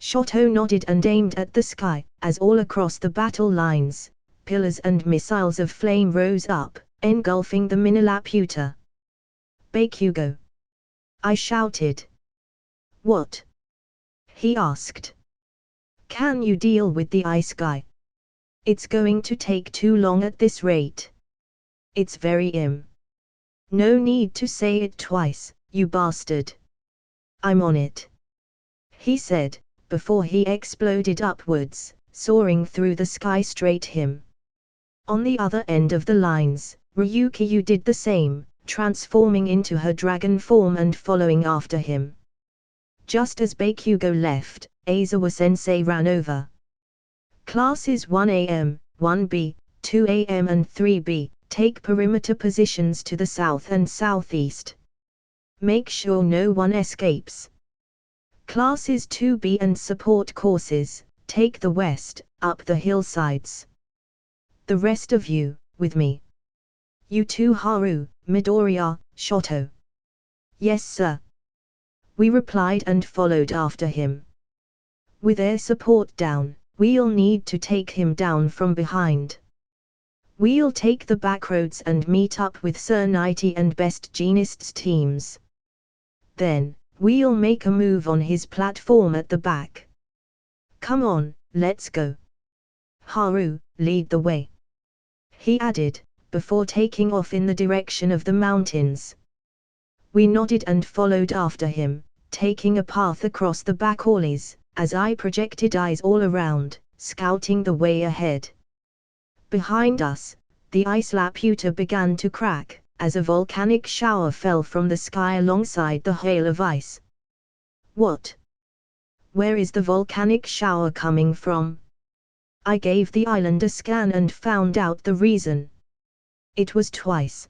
Shotto nodded and aimed at the sky, as all across the battle lines, pillars and missiles of flame rose up, engulfing the Minilaputa. Bakugo. I shouted. What? He asked. Can you deal with the ice guy? It's going to take too long at this rate. It's very No need to say it twice, you bastard. I'm on it. He said, before he exploded upwards, soaring through the sky straight him. On the other end of the lines, Ryukyu did the same, transforming into her dragon form and following after him. Just as Bakugo left, Aizawa-sensei ran over. Classes 1AM, 1B, 2AM and 3B, take perimeter positions to the south and southeast. Make sure no one escapes. Classes 2B and support courses, take the west, up the hillsides. The rest of you, with me. You too Haru, Midoriya, Shotto. Yes sir. We replied and followed after him. With air support down, we'll need to take him down from behind. We'll take the backroads and meet up with Sir Nighty and Best Jeanist's teams. Then, we'll make a move on his platform at the back. Come on, let's go. Haru, lead the way. He added, before taking off in the direction of the mountains. We nodded and followed after him, taking a path across the back alleys, as I projected eyes all around, scouting the way ahead. Behind us, the ice laputa began to crack, as a volcanic shower fell from the sky alongside the hail of ice. What? Where is the volcanic shower coming from? I gave the island a scan and found out the reason. It was twice.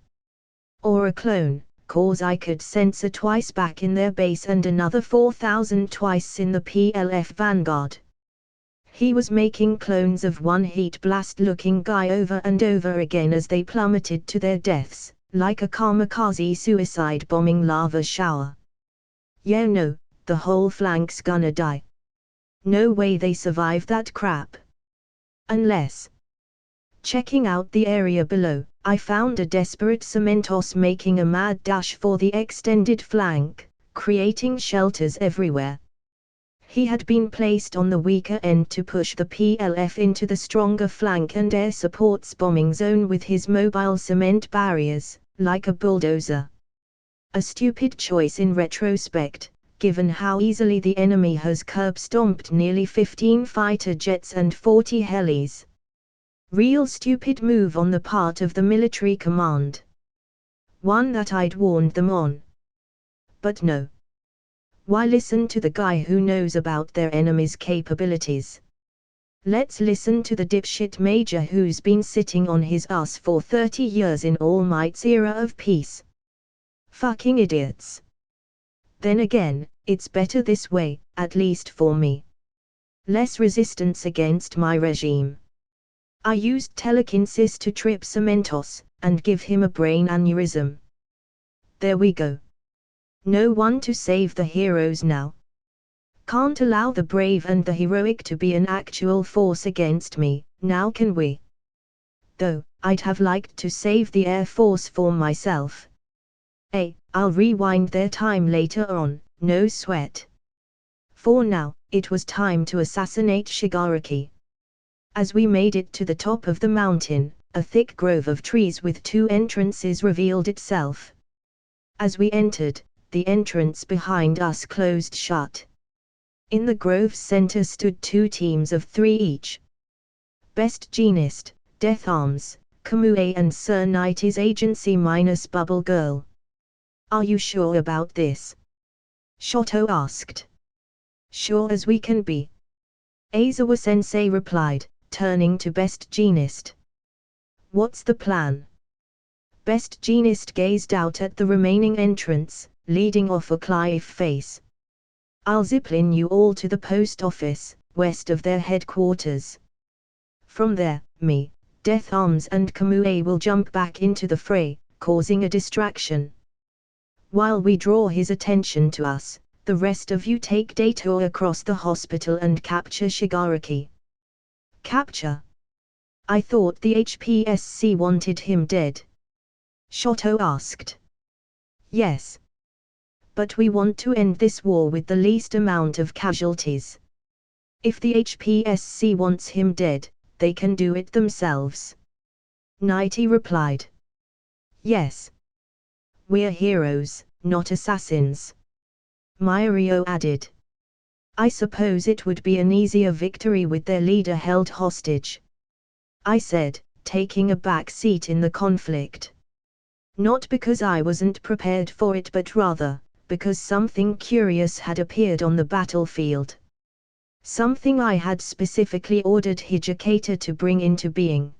Or a clone, cause I could sense a twice back in their base and another 4,000 twice in the PLF Vanguard. He was making clones of one heat blast looking guy over and over again as they plummeted to their deaths, like a kamikaze suicide bombing lava shower. Yeah no, the whole flank's gonna die. No way they survive that crap. Unless. Checking out the area below, I found a desperate Cementos making a mad dash for the extended flank, creating shelters everywhere. He had been placed on the weaker end to push the PLF into the stronger flank and air support's bombing zone with his mobile cement barriers, like a bulldozer. A stupid choice in retrospect, given how easily the enemy has curb-stomped nearly 15 fighter jets and 40 helis. Real stupid move on the part of the military command. One that I'd warned them on. But no. Why listen to the guy who knows about their enemy's capabilities? Let's listen to the dipshit major who's been sitting on his ass for 30 years in All Might's era of peace. Fucking idiots. Then again, it's better this way, at least for me. Less resistance against my regime. I used telekinesis to trip Cementos, and give him a brain aneurysm. There we go. No one to save the heroes now. Can't allow the brave and the heroic to be an actual force against me, now can we? Though, I'd have liked to save the Air Force for myself. I'll rewind their time later on, no sweat. For now, it was time to assassinate Shigaraki. As we made it to the top of the mountain, a thick grove of trees with 2 entrances revealed itself. As we entered, the entrance behind us closed shut. In the grove's center stood 2 teams of 3 each. Best Jeanist, Death Arms, Kamue and Sir Knight's agency minus Bubble Girl. Are you sure about this? Shoto asked. Sure as we can be. Aizawa-sensei replied, turning to Best Jeanist. What's the plan? Best Jeanist gazed out at the remaining entrance, leading off a cliff face. I'll zipline you all to the post office, west of their headquarters. From there, me, Death Arms and Kamue will jump back into the fray, causing a distraction. While we draw his attention to us, the rest of you take detour across the hospital and capture Shigaraki. Capture? I thought the HPSC wanted him dead. Shoto asked. Yes. But we want to end this war with the least amount of casualties. If the HPSC wants him dead, they can do it themselves. Nighty replied. Yes. We're heroes, not assassins. Mairio added. I suppose it would be an easier victory with their leader held hostage. I said, taking a back seat in the conflict. Not because I wasn't prepared for it but rather, because something curious had appeared on the battlefield. Something I had specifically ordered Hijikata to bring into being.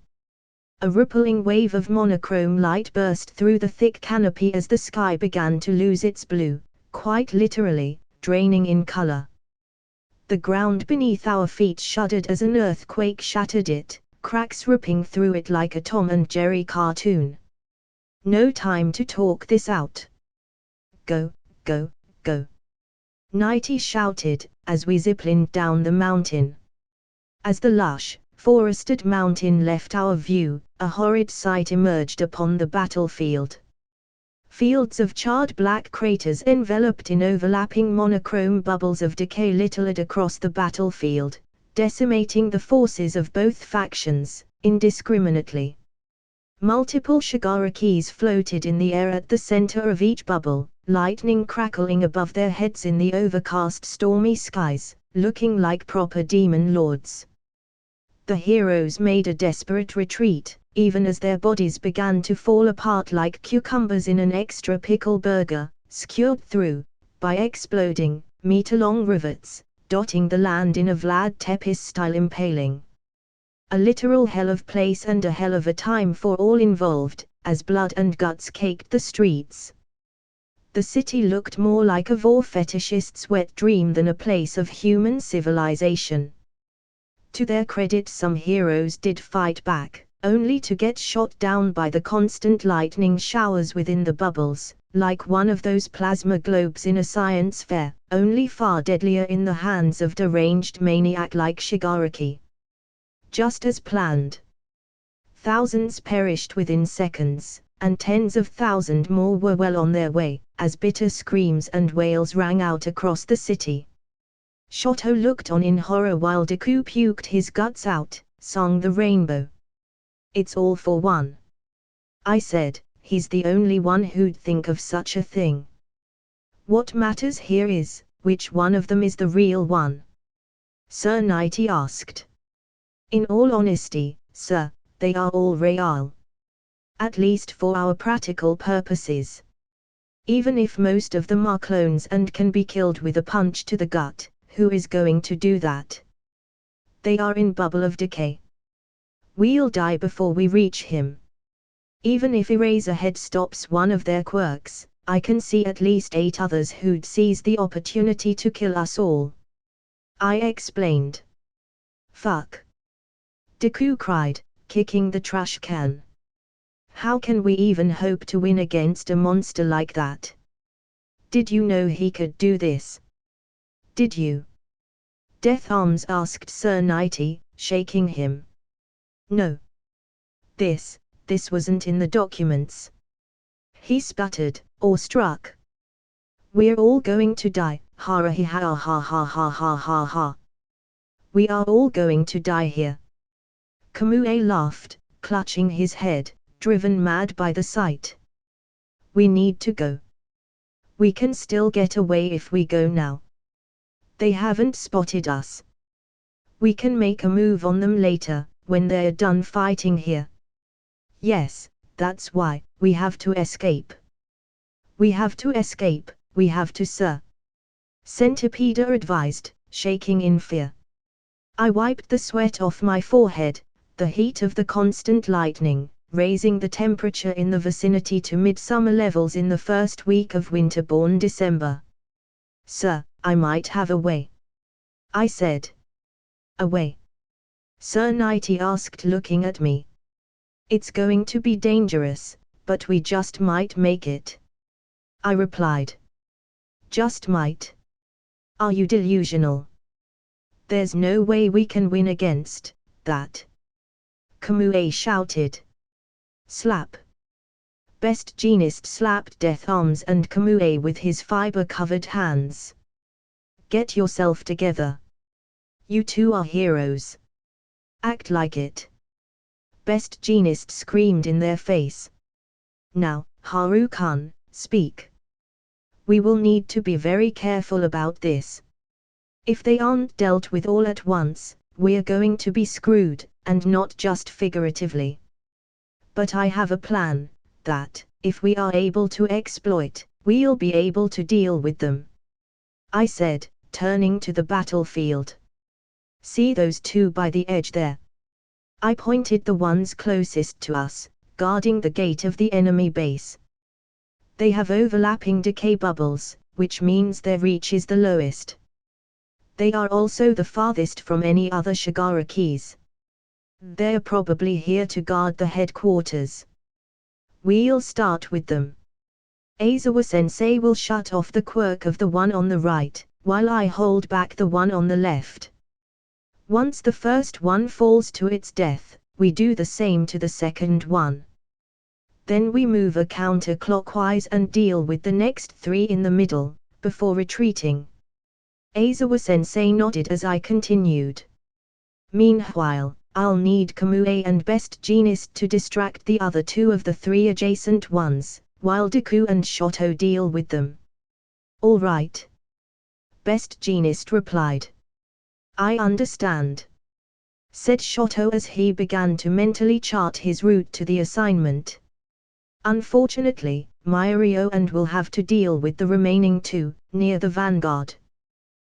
A rippling wave of monochrome light burst through the thick canopy as the sky began to lose its blue, quite literally, draining in color. The ground beneath our feet shuddered as an earthquake shattered it, cracks ripping through it like a Tom and Jerry cartoon. No time to talk this out. Go, go, go. Nighty shouted, as we ziplined down the mountain. As the lush, forested mountain left our view, a horrid sight emerged upon the battlefield. Fields of charred black craters enveloped in overlapping monochrome bubbles of decay littered across the battlefield, decimating the forces of both factions, indiscriminately. Multiple Shigarakis floated in the air at the center of each bubble, lightning crackling above their heads in the overcast stormy skies, looking like proper demon lords. The heroes made a desperate retreat, even as their bodies began to fall apart like cucumbers in an extra pickle burger, skewered through, by exploding, meter-long rivets, dotting the land in a Vlad Tepes-style impaling. A literal hell of place and a hell of a time for all involved, as blood and guts caked the streets. The city looked more like a vor fetishist's wet dream than a place of human civilization. To their credit, some heroes did fight back, only to get shot down by the constant lightning showers within the bubbles, like one of those plasma globes in a science fair, only far deadlier in the hands of deranged maniac like Shigaraki. Just as planned. Thousands perished within seconds, and tens of thousands more were well on their way, as bitter screams and wails rang out across the city. Shoto looked on in horror while Deku puked his guts out, sang the rainbow. "It's all for one," I said. "He's the only one who'd think of such a thing. What matters here is, which one of them is the real one?" Sir Knighty asked. "In all honesty, sir, they are all real. At least for our practical purposes. Even if most of them are clones and can be killed with a punch to the gut, who is going to do that? They are in bubble of decay. We'll die before we reach him. Even if Eraserhead stops one of their quirks, I can see at least 8 others who'd seize the opportunity to kill us all," I explained. "Fuck!" Deku cried, kicking the trash can. "How can we even hope to win against a monster like that? Did you know he could do this? Did you?" Death Arms asked Sir Knighty, shaking him. "No. This wasn't in the documents," he sputtered, awestruck. "We're all going to die, ha ha ha ha ha ha ha ha ha. We are all going to die here." Kamue laughed, clutching his head, driven mad by the sight. "We need to go. We can still get away if we go now. They haven't spotted us. We can make a move on them later, when they're done fighting here." "Yes, that's why, we have to escape. We have to escape, we have to, sir," Centipede advised, shaking in fear. I wiped the sweat off my forehead, the heat of the constant lightning, raising the temperature in the vicinity to midsummer levels in the first week of winter-born December. "Sir, I might have a way," I said. "A way?" Sir Knighty asked, looking at me. "It's going to be dangerous, but we just might make it," I replied. "Just might? Are you delusional? There's no way we can win against that," Kamue shouted. Slap. Best Jeanist slapped Death Arms and Kamue with his fiber-covered hands. "Get yourself together. You two are heroes. Act like it." Best Jeanist screamed in their face. "Now, Haru-kun, speak. We will need to be very careful about this. If they aren't dealt with all at once, we're going to be screwed, and not just figuratively. But I have a plan, that, if we are able to exploit, we'll be able to deal with them," I said, turning to the battlefield. "See those two by the edge there?" I pointed the ones closest to us, guarding the gate of the enemy base. They have overlapping decay bubbles, which means their reach is the lowest. They are also the farthest from any other Shigarakis. They're probably here to guard the headquarters. We'll start with them. Aizawa-sensei will shut off the quirk of the one on the right, while I hold back the one on the left. Once the first one falls to its death, we do the same to the second one. Then we move counterclockwise and deal with the next 3 in the middle, before retreating." Aizawa-sensei nodded as I continued. "Meanwhile, I'll need Kamue and Best Jeanist to distract the other 2 of the 3 adjacent ones, while Deku and Shoto deal with them." "All right," Best Jeanist replied. "I understand," said Shoto as he began to mentally chart his route to the assignment. "Unfortunately, Mirio and will have to deal with the remaining 2, near the vanguard.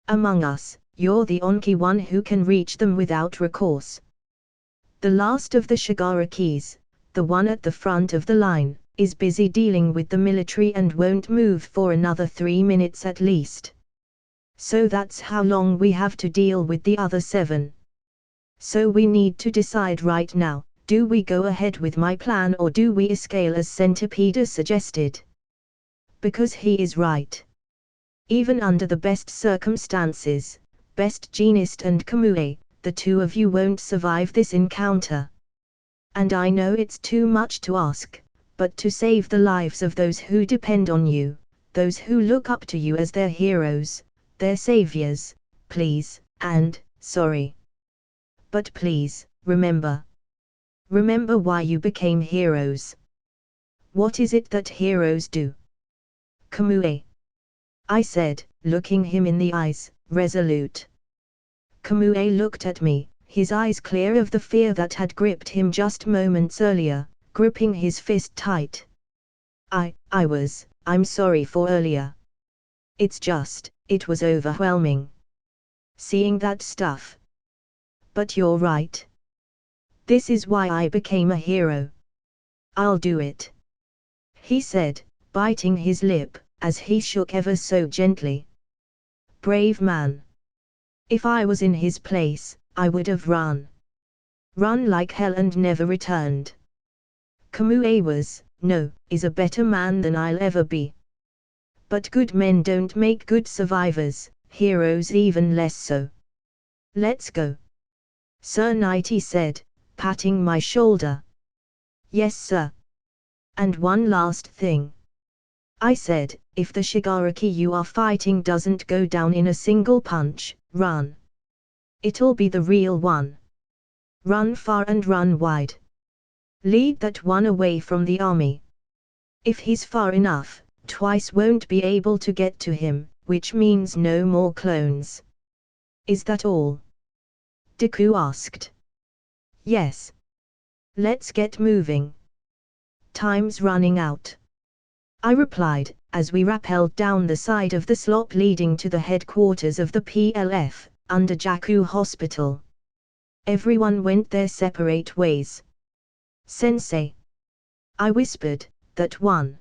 Among us, you're the only one who can reach them without recourse. The last of the Shigarakis, the one at the front of the line, is busy dealing with the military and won't move for another 3 minutes at least. So that's how long we have to deal with the other 7. So we need to decide right now, do we go ahead with my plan or do we escale as Centipede suggested? Because he is right. Even under the best circumstances, best Genist and Kamue, the two of you won't survive this encounter. And I know it's too much to ask, but to save the lives of those who depend on you, those who look up to you as their heroes, their saviors, please, and, sorry. But please, remember. Remember why you became heroes. What is it that heroes do? Kamue, I said, looking him in the eyes, resolute. Kamue looked at me, his eyes clear of the fear that had gripped him just moments earlier, gripping his fist tight. I'm sorry for earlier. It was overwhelming. Seeing that stuff. But you're right. This is why I became a hero. I'll do it. He said, biting his lip, as he shook ever so gently. Brave man. If I was in his place, I would have run. Run like hell and never returned. Kamue is a better man than I'll ever be. But good men don't make good survivors, heroes even less so. Let's go. Sir Knighty said, patting my shoulder. Yes sir. And one last thing. I said, if the Shigaraki you are fighting doesn't go down in a single punch, run. It'll be the real one. Run far and run wide. Lead that one away from the army. If he's far enough, Twice won't be able to get to him, which means no more clones. Is that all? Deku asked. Yes. Let's get moving. Time's running out. I replied, as we rappelled down the side of the slope leading to the headquarters of the PLF, under Jakku Hospital. Everyone went their separate ways. Sensei. I whispered, that one.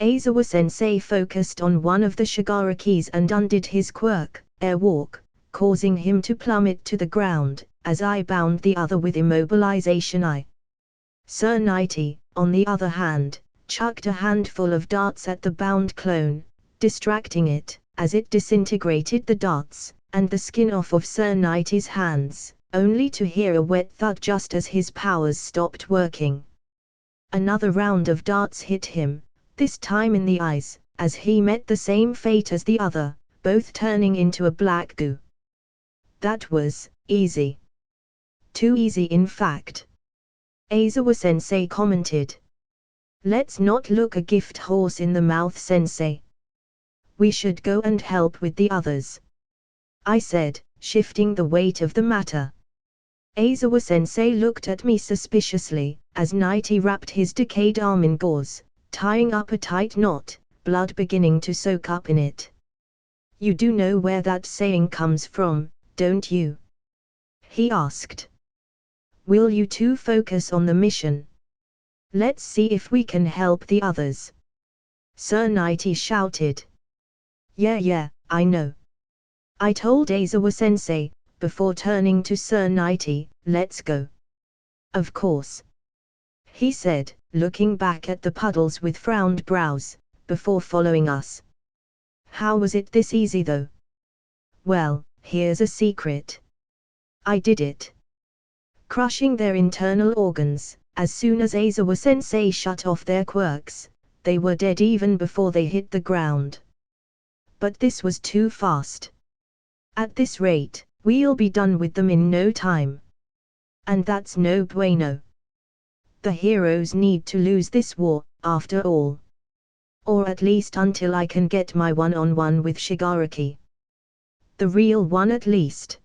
Aizawa Sensei focused on one of the Shigarakis and undid his quirk, airwalk, causing him to plummet to the ground, as I bound the other with immobilization. Sir Knighty, on the other hand, chucked a handful of darts at the bound clone, distracting it, as it disintegrated the darts, and the skin off of Sir Knighty's hands, only to hear a wet thud just as his powers stopped working. Another round of darts hit him, this time in the eyes, as he met the same fate as the other, both turning into a black goo. That was easy. Too easy in fact. Aizawa Sensei commented. Let's not look a gift horse in the mouth, Sensei. We should go and help with the others. I said, shifting the weight of the matter. Aizawa Sensei looked at me suspiciously, as Knighty wrapped his decayed arm in gauze, tying up a tight knot, blood beginning to soak up in it. You do know where that saying comes from, don't you? He asked. Will you two focus on the mission? Let's see if we can help the others. Sir Knighty shouted. Yeah, I know. I told Aizawa Sensei, before turning to Sir Knighty, let's go. Of course. He said, looking back at the puddles with frowned brows, before following us. How was it this easy though? Well, here's a secret. I did it. Crushing their internal organs, as soon as Aizawa Sensei shut off their quirks, they were dead even before they hit the ground. But this was too fast. At this rate, we'll be done with them in no time. And that's no bueno. The heroes need to lose this war, after all. Or at least until I can get my one-on-one with Shigaraki. The real one at least.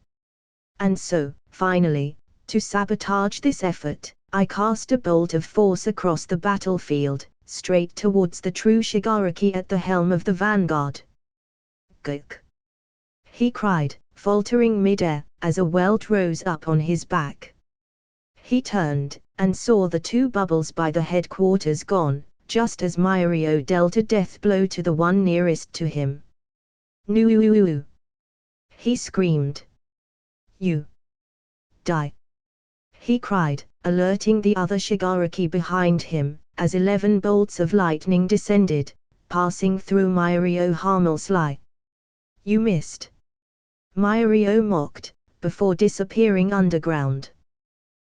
And so, finally, to sabotage this effort, I cast a bolt of force across the battlefield, straight towards the true Shigaraki at the helm of the vanguard. Guk! He cried, faltering mid-air, as a welt rose up on his back. He turned, and saw the two bubbles by the headquarters gone, just as Mirio dealt a death blow to the one nearest to him. "Nuuuuu!" he screamed. "You die!" he cried, alerting the other Shigaraki behind him, as 11 bolts of lightning descended, passing through Mirio harmlessly, You missed. Mirio mocked, before disappearing underground.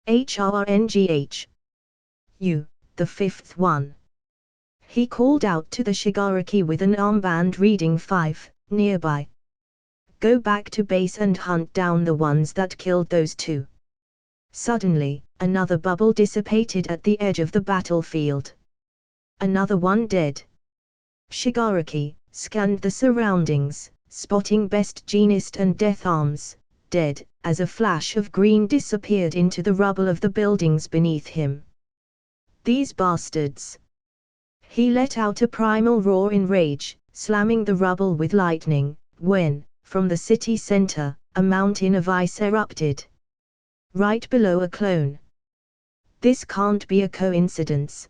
HRNGH. You, the fifth one. He called out to the Shigaraki with an armband reading 5, nearby. Go back to base and hunt down the ones that killed those two. Suddenly, another bubble dissipated at the edge of the battlefield. Another one dead. Shigaraki scanned the surroundings, spotting Best Jeanist and Death Arms, dead, as a flash of green disappeared into the rubble of the buildings beneath him. These bastards! He let out a primal roar in rage, slamming the rubble with lightning, when, from the city center, a mountain of ice erupted. Right below a clone. This can't be a coincidence.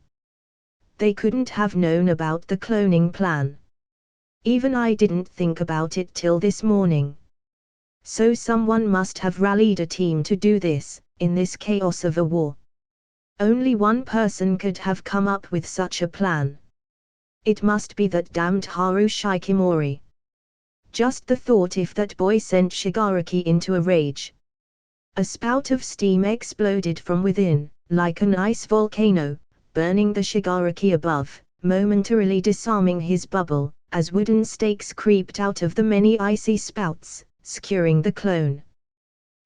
They couldn't have known about the cloning plan. Even I didn't think about it till this morning. So someone must have rallied a team to do this, in this chaos of a war. Only one person could have come up with such a plan. It must be that damned Haru Shikimori. Just the thought if that boy sent Shigaraki into a rage. A spout of steam exploded from within, like an ice volcano, burning the Shigaraki above, momentarily disarming his bubble, as wooden stakes creeped out of the many icy spouts, skewering the clone.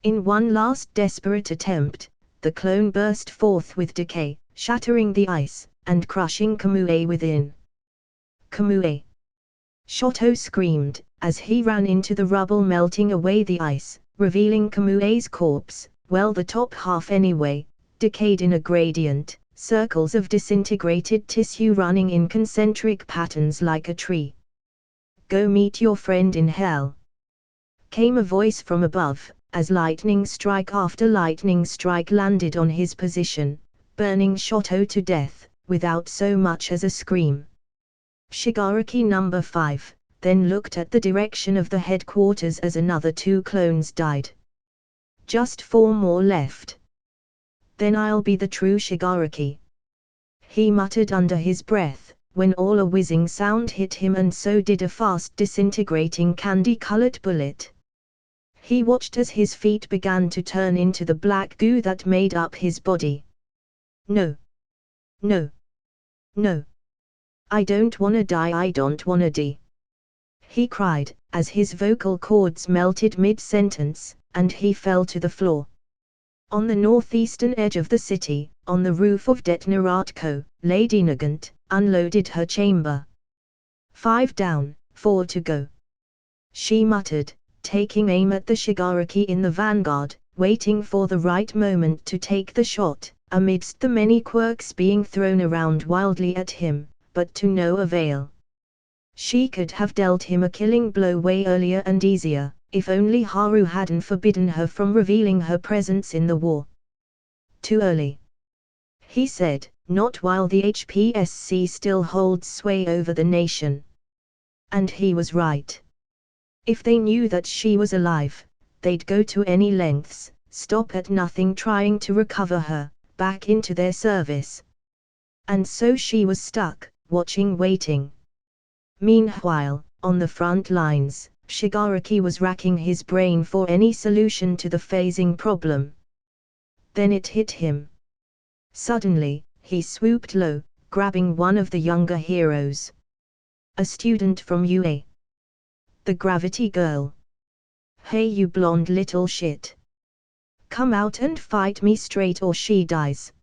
In one last desperate attempt, the clone burst forth with decay, shattering the ice, and crushing Kamue within. Kamue! Shoto screamed, as he ran into the rubble, melting away the ice, revealing Kamue's corpse, well, the top half anyway, decayed in a gradient, circles of disintegrated tissue running in concentric patterns like a tree. Go meet your friend in hell. Came a voice from above, as lightning strike after lightning strike landed on his position, burning Shoto to death, without so much as a scream. Shigaraki number 5, then looked at the direction of the headquarters as another 2 clones died. Just 4 more left. Then I'll be the true Shigaraki. He muttered under his breath, when all a whizzing sound hit him, and so did a fast disintegrating candy-colored bullet. He watched as his feet began to turn into the black goo that made up his body. No. No. No. I don't wanna die, I don't wanna die. He cried, as his vocal cords melted mid-sentence, and he fell to the floor. On the northeastern edge of the city, on the roof of Detnaratko, Lady Nagant unloaded her chamber. 5 down, 4 to go. She muttered, taking aim at the Shigaraki in the vanguard, waiting for the right moment to take the shot, amidst the many quirks being thrown around wildly at him, but to no avail. She could have dealt him a killing blow way earlier and easier, if only Haru hadn't forbidden her from revealing her presence in the war. Too early. He said, not while the HPSC still holds sway over the nation. And he was right. If they knew that she was alive, they'd go to any lengths, stop at nothing trying to recover her, back into their service. And so she was stuck, watching, waiting. Meanwhile, on the front lines, Shigaraki was racking his brain for any solution to the phasing problem. Then it hit him. Suddenly, he swooped low, grabbing one of the younger heroes. A student from UA. The Gravity Girl. Hey, you blonde little shit. Come out and fight me straight or she dies.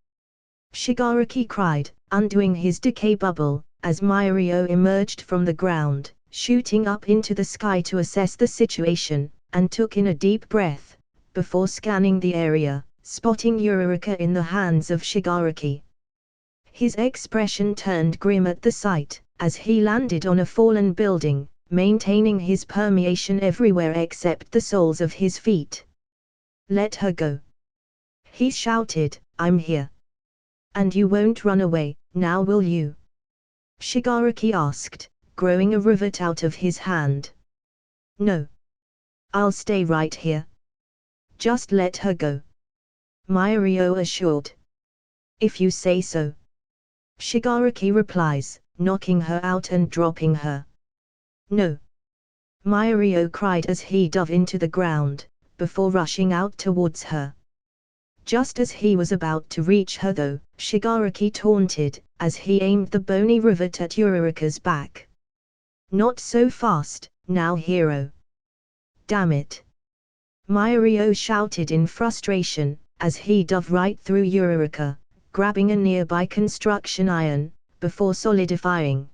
Shigaraki cried, undoing his decay bubble, as Mirio emerged from the ground, shooting up into the sky to assess the situation, and took in a deep breath, before scanning the area, spotting Eureka in the hands of Shigaraki. His expression turned grim at the sight, as he landed on a fallen building, maintaining his permeation everywhere except the soles of his feet. Let her go. He shouted, I'm here. And you won't run away, now will you? Shigaraki asked, growing a rivet out of his hand. No. I'll stay right here. Just let her go. Mirio assured. If you say so. Shigaraki replies, knocking her out and dropping her. No. Mirio cried as he dove into the ground, before rushing out towards her. Just as he was about to reach her though, Shigaraki taunted, as he aimed the bony rivet at Uraraka's back. Not so fast, now hero. Damn it! Mirio shouted in frustration, as he dove right through Uraraka, grabbing a nearby construction iron, before solidifying.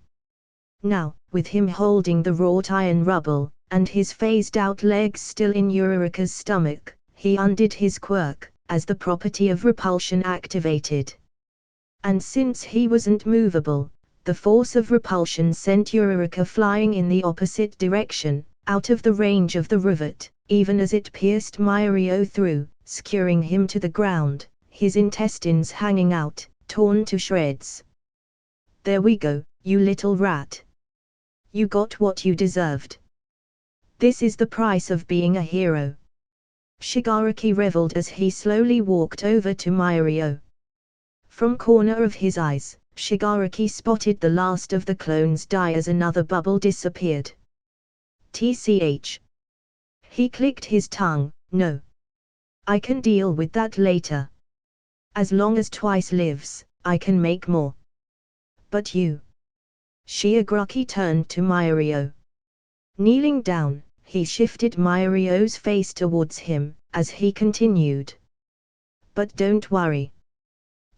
Now, with him holding the wrought iron rubble, and his phased-out legs still in Uraraka's stomach, he undid his quirk, as the property of repulsion activated. And since he wasn't movable, the force of repulsion sent Uraraka flying in the opposite direction, out of the range of the rivet, even as it pierced Mirio through, skewering him to the ground, his intestines hanging out, torn to shreds. There we go, you little rat. You got what you deserved. This is the price of being a hero. Shigaraki reveled as he slowly walked over to Mirio. From corner of his eyes, Shigaraki spotted the last of the clones die as another bubble disappeared. TCH. He clicked his tongue, no. I can deal with that later. As long as twice lives, I can make more. But you. Shigaraki turned to Mirio. Kneeling down, he shifted Mirio's face towards him, as he continued. But don't worry.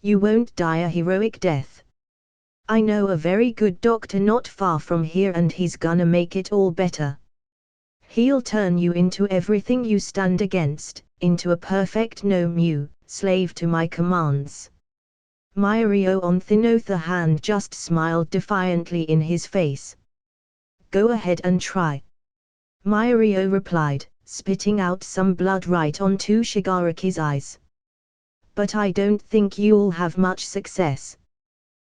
You won't die a heroic death. I know a very good doctor not far from here and he's gonna make it all better. He'll turn you into everything you stand against, into a perfect no-mu, slave to my commands. Mirio on the other hand just smiled defiantly in his face. Go ahead and try. Mirio replied, spitting out some blood right onto Shigaraki's eyes. But I don't think you'll have much success.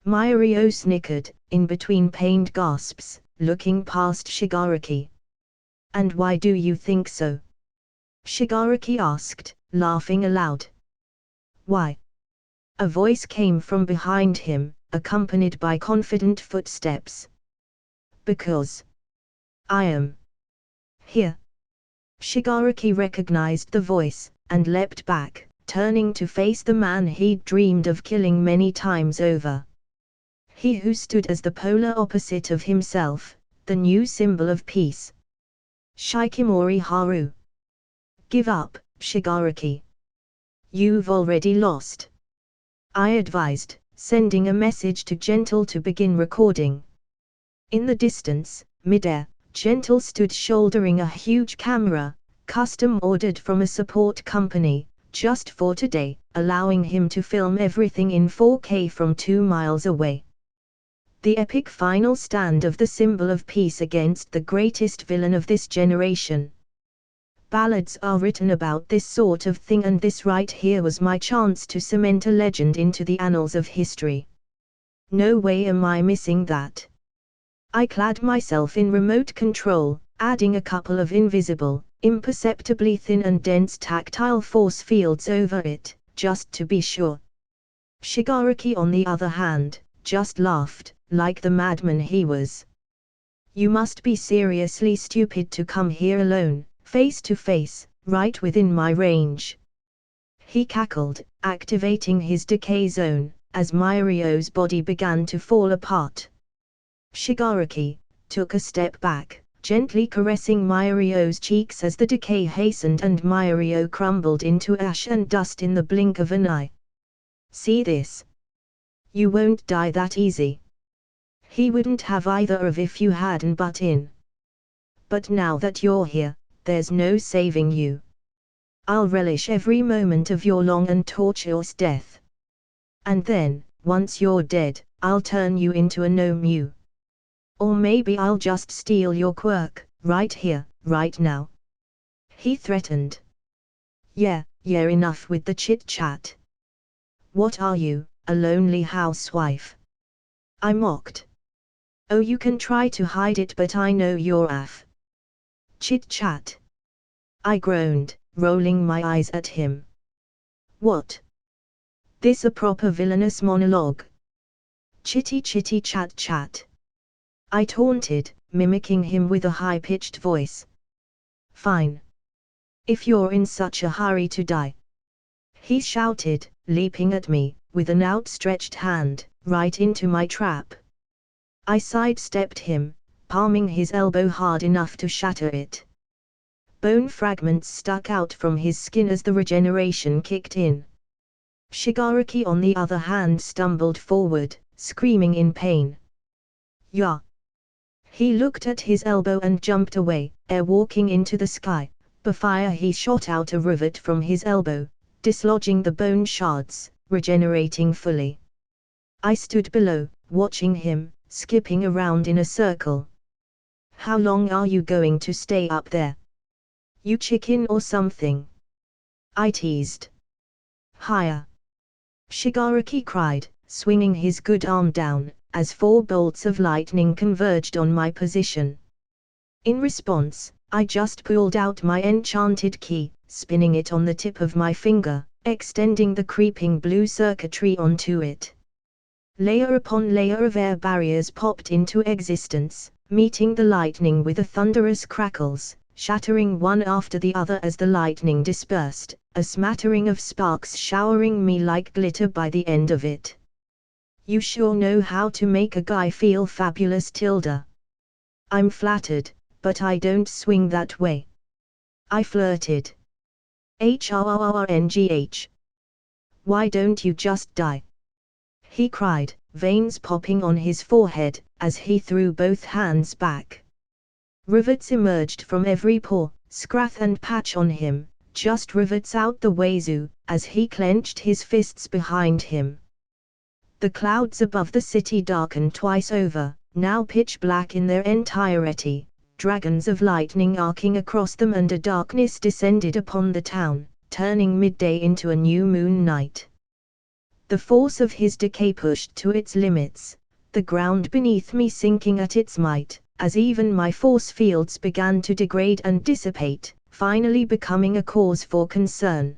Mirio snickered, in between pained gasps, looking past Shigaraki. And why do you think so? Shigaraki asked, laughing aloud. Why? A voice came from behind him, accompanied by confident footsteps. Because I am here. Shigaraki recognized the voice, and leapt back, turning to face the man he'd dreamed of killing many times over. He who stood as the polar opposite of himself, the new symbol of peace. Shikimori Haru. Give up, Shigaraki. You've already lost. I advised, sending a message to Gentle to begin recording. In the distance, midair, Gentle stood shouldering a huge camera, custom-ordered from a support company, just for today, allowing him to film everything in 4K from 2 miles away. The epic final stand of the symbol of peace against the greatest villain of this generation. Ballads are written about this sort of thing, and this right here was my chance to cement a legend into the annals of history. No way am I missing that. I clad myself in remote control, adding a couple of invisible, imperceptibly thin and dense tactile force fields over it, just to be sure. Shigaraki on the other hand, just laughed, like the madman he was. You must be seriously stupid to come here alone, face to face, right within my range. He cackled, activating his decay zone, as Mirio's body began to fall apart. Shigaraki took a step back, gently caressing Mirio's cheeks as the decay hastened and Mirio crumbled into ash and dust in the blink of an eye. See this? You won't die that easy. He wouldn't have either of if you hadn't butt in. But now that you're here, there's no saving you. I'll relish every moment of your long and tortuous death. And then, once you're dead, I'll turn you into a no-mu. Or maybe I'll just steal your quirk, right here, right now. He threatened. Yeah, enough with the chit-chat. What are you, a lonely housewife? I mocked. Oh, you can try to hide it, but I know you're af. Chit-chat. I groaned, rolling my eyes at him. What? This a proper villainous monologue? Chitty chat chat. I taunted, mimicking him with a high-pitched voice. "Fine. If you're in such a hurry to die," he shouted, leaping at me, with an outstretched hand, right into my trap. I sidestepped him, palming his elbow hard enough to shatter it. Bone fragments stuck out from his skin as the regeneration kicked in. Shigaraki on the other hand stumbled forward, screaming in pain. "Yeah." He looked at his elbow and jumped away, airwalking into the sky. Before he shot out a rivet from his elbow, dislodging the bone shards, regenerating fully. I stood below, watching him, skipping around in a circle. "How long are you going to stay up there? You chicken or something?" I teased. "Higher!" Shigaraki cried, swinging his good arm down, as 4 bolts of lightning converged on my position. In response, I just pulled out my enchanted key, spinning it on the tip of my finger, extending the creeping blue circuitry onto it. Layer upon layer of air barriers popped into existence, meeting the lightning with a thunderous crackles, shattering one after the other as the lightning dispersed, a smattering of sparks showering me like glitter by the end of it. "You sure know how to make a guy feel fabulous, Tilda." "I'm flattered, but I don't swing that way," I flirted. "HRRNGH. Why don't you just die?" he cried, veins popping on his forehead, as he threw both hands back. Rivets emerged from every pore, scratch and patch on him, just rivets out the wazoo, as he clenched his fists behind him. The clouds above the city darkened twice over, now pitch black in their entirety, dragons of lightning arcing across them, and a darkness descended upon the town, turning midday into a new moon night. The force of his decay pushed to its limits, the ground beneath me sinking at its might, as even my force fields began to degrade and dissipate, finally becoming a cause for concern.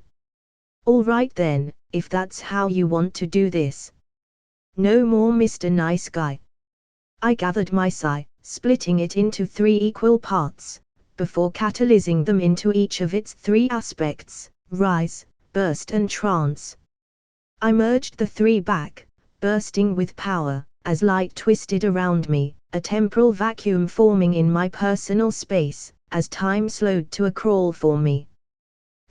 "All right then, if that's how you want to do this. No more Mr. Nice Guy." I gathered my sigh, splitting it into 3 equal parts, before catalyzing them into each of its 3 aspects, rise, burst and trance. I merged the 3 back, bursting with power, as light twisted around me, a temporal vacuum forming in my personal space, as time slowed to a crawl for me.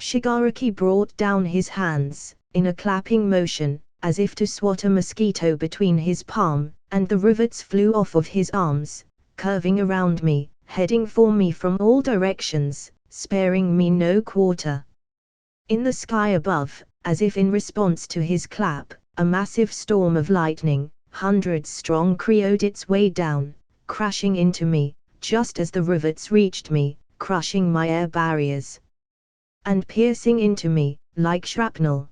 Shigaraki brought down his hands, in a clapping motion, as if to swat a mosquito between his palm, and the rivets flew off of his arms, curving around me, heading for me from all directions, sparing me no quarter. In the sky above, as if in response to his clap, a massive storm of lightning, hundreds strong, creoed its way down, crashing into me, just as the rivets reached me, crushing my air barriers. And piercing into me, like shrapnel.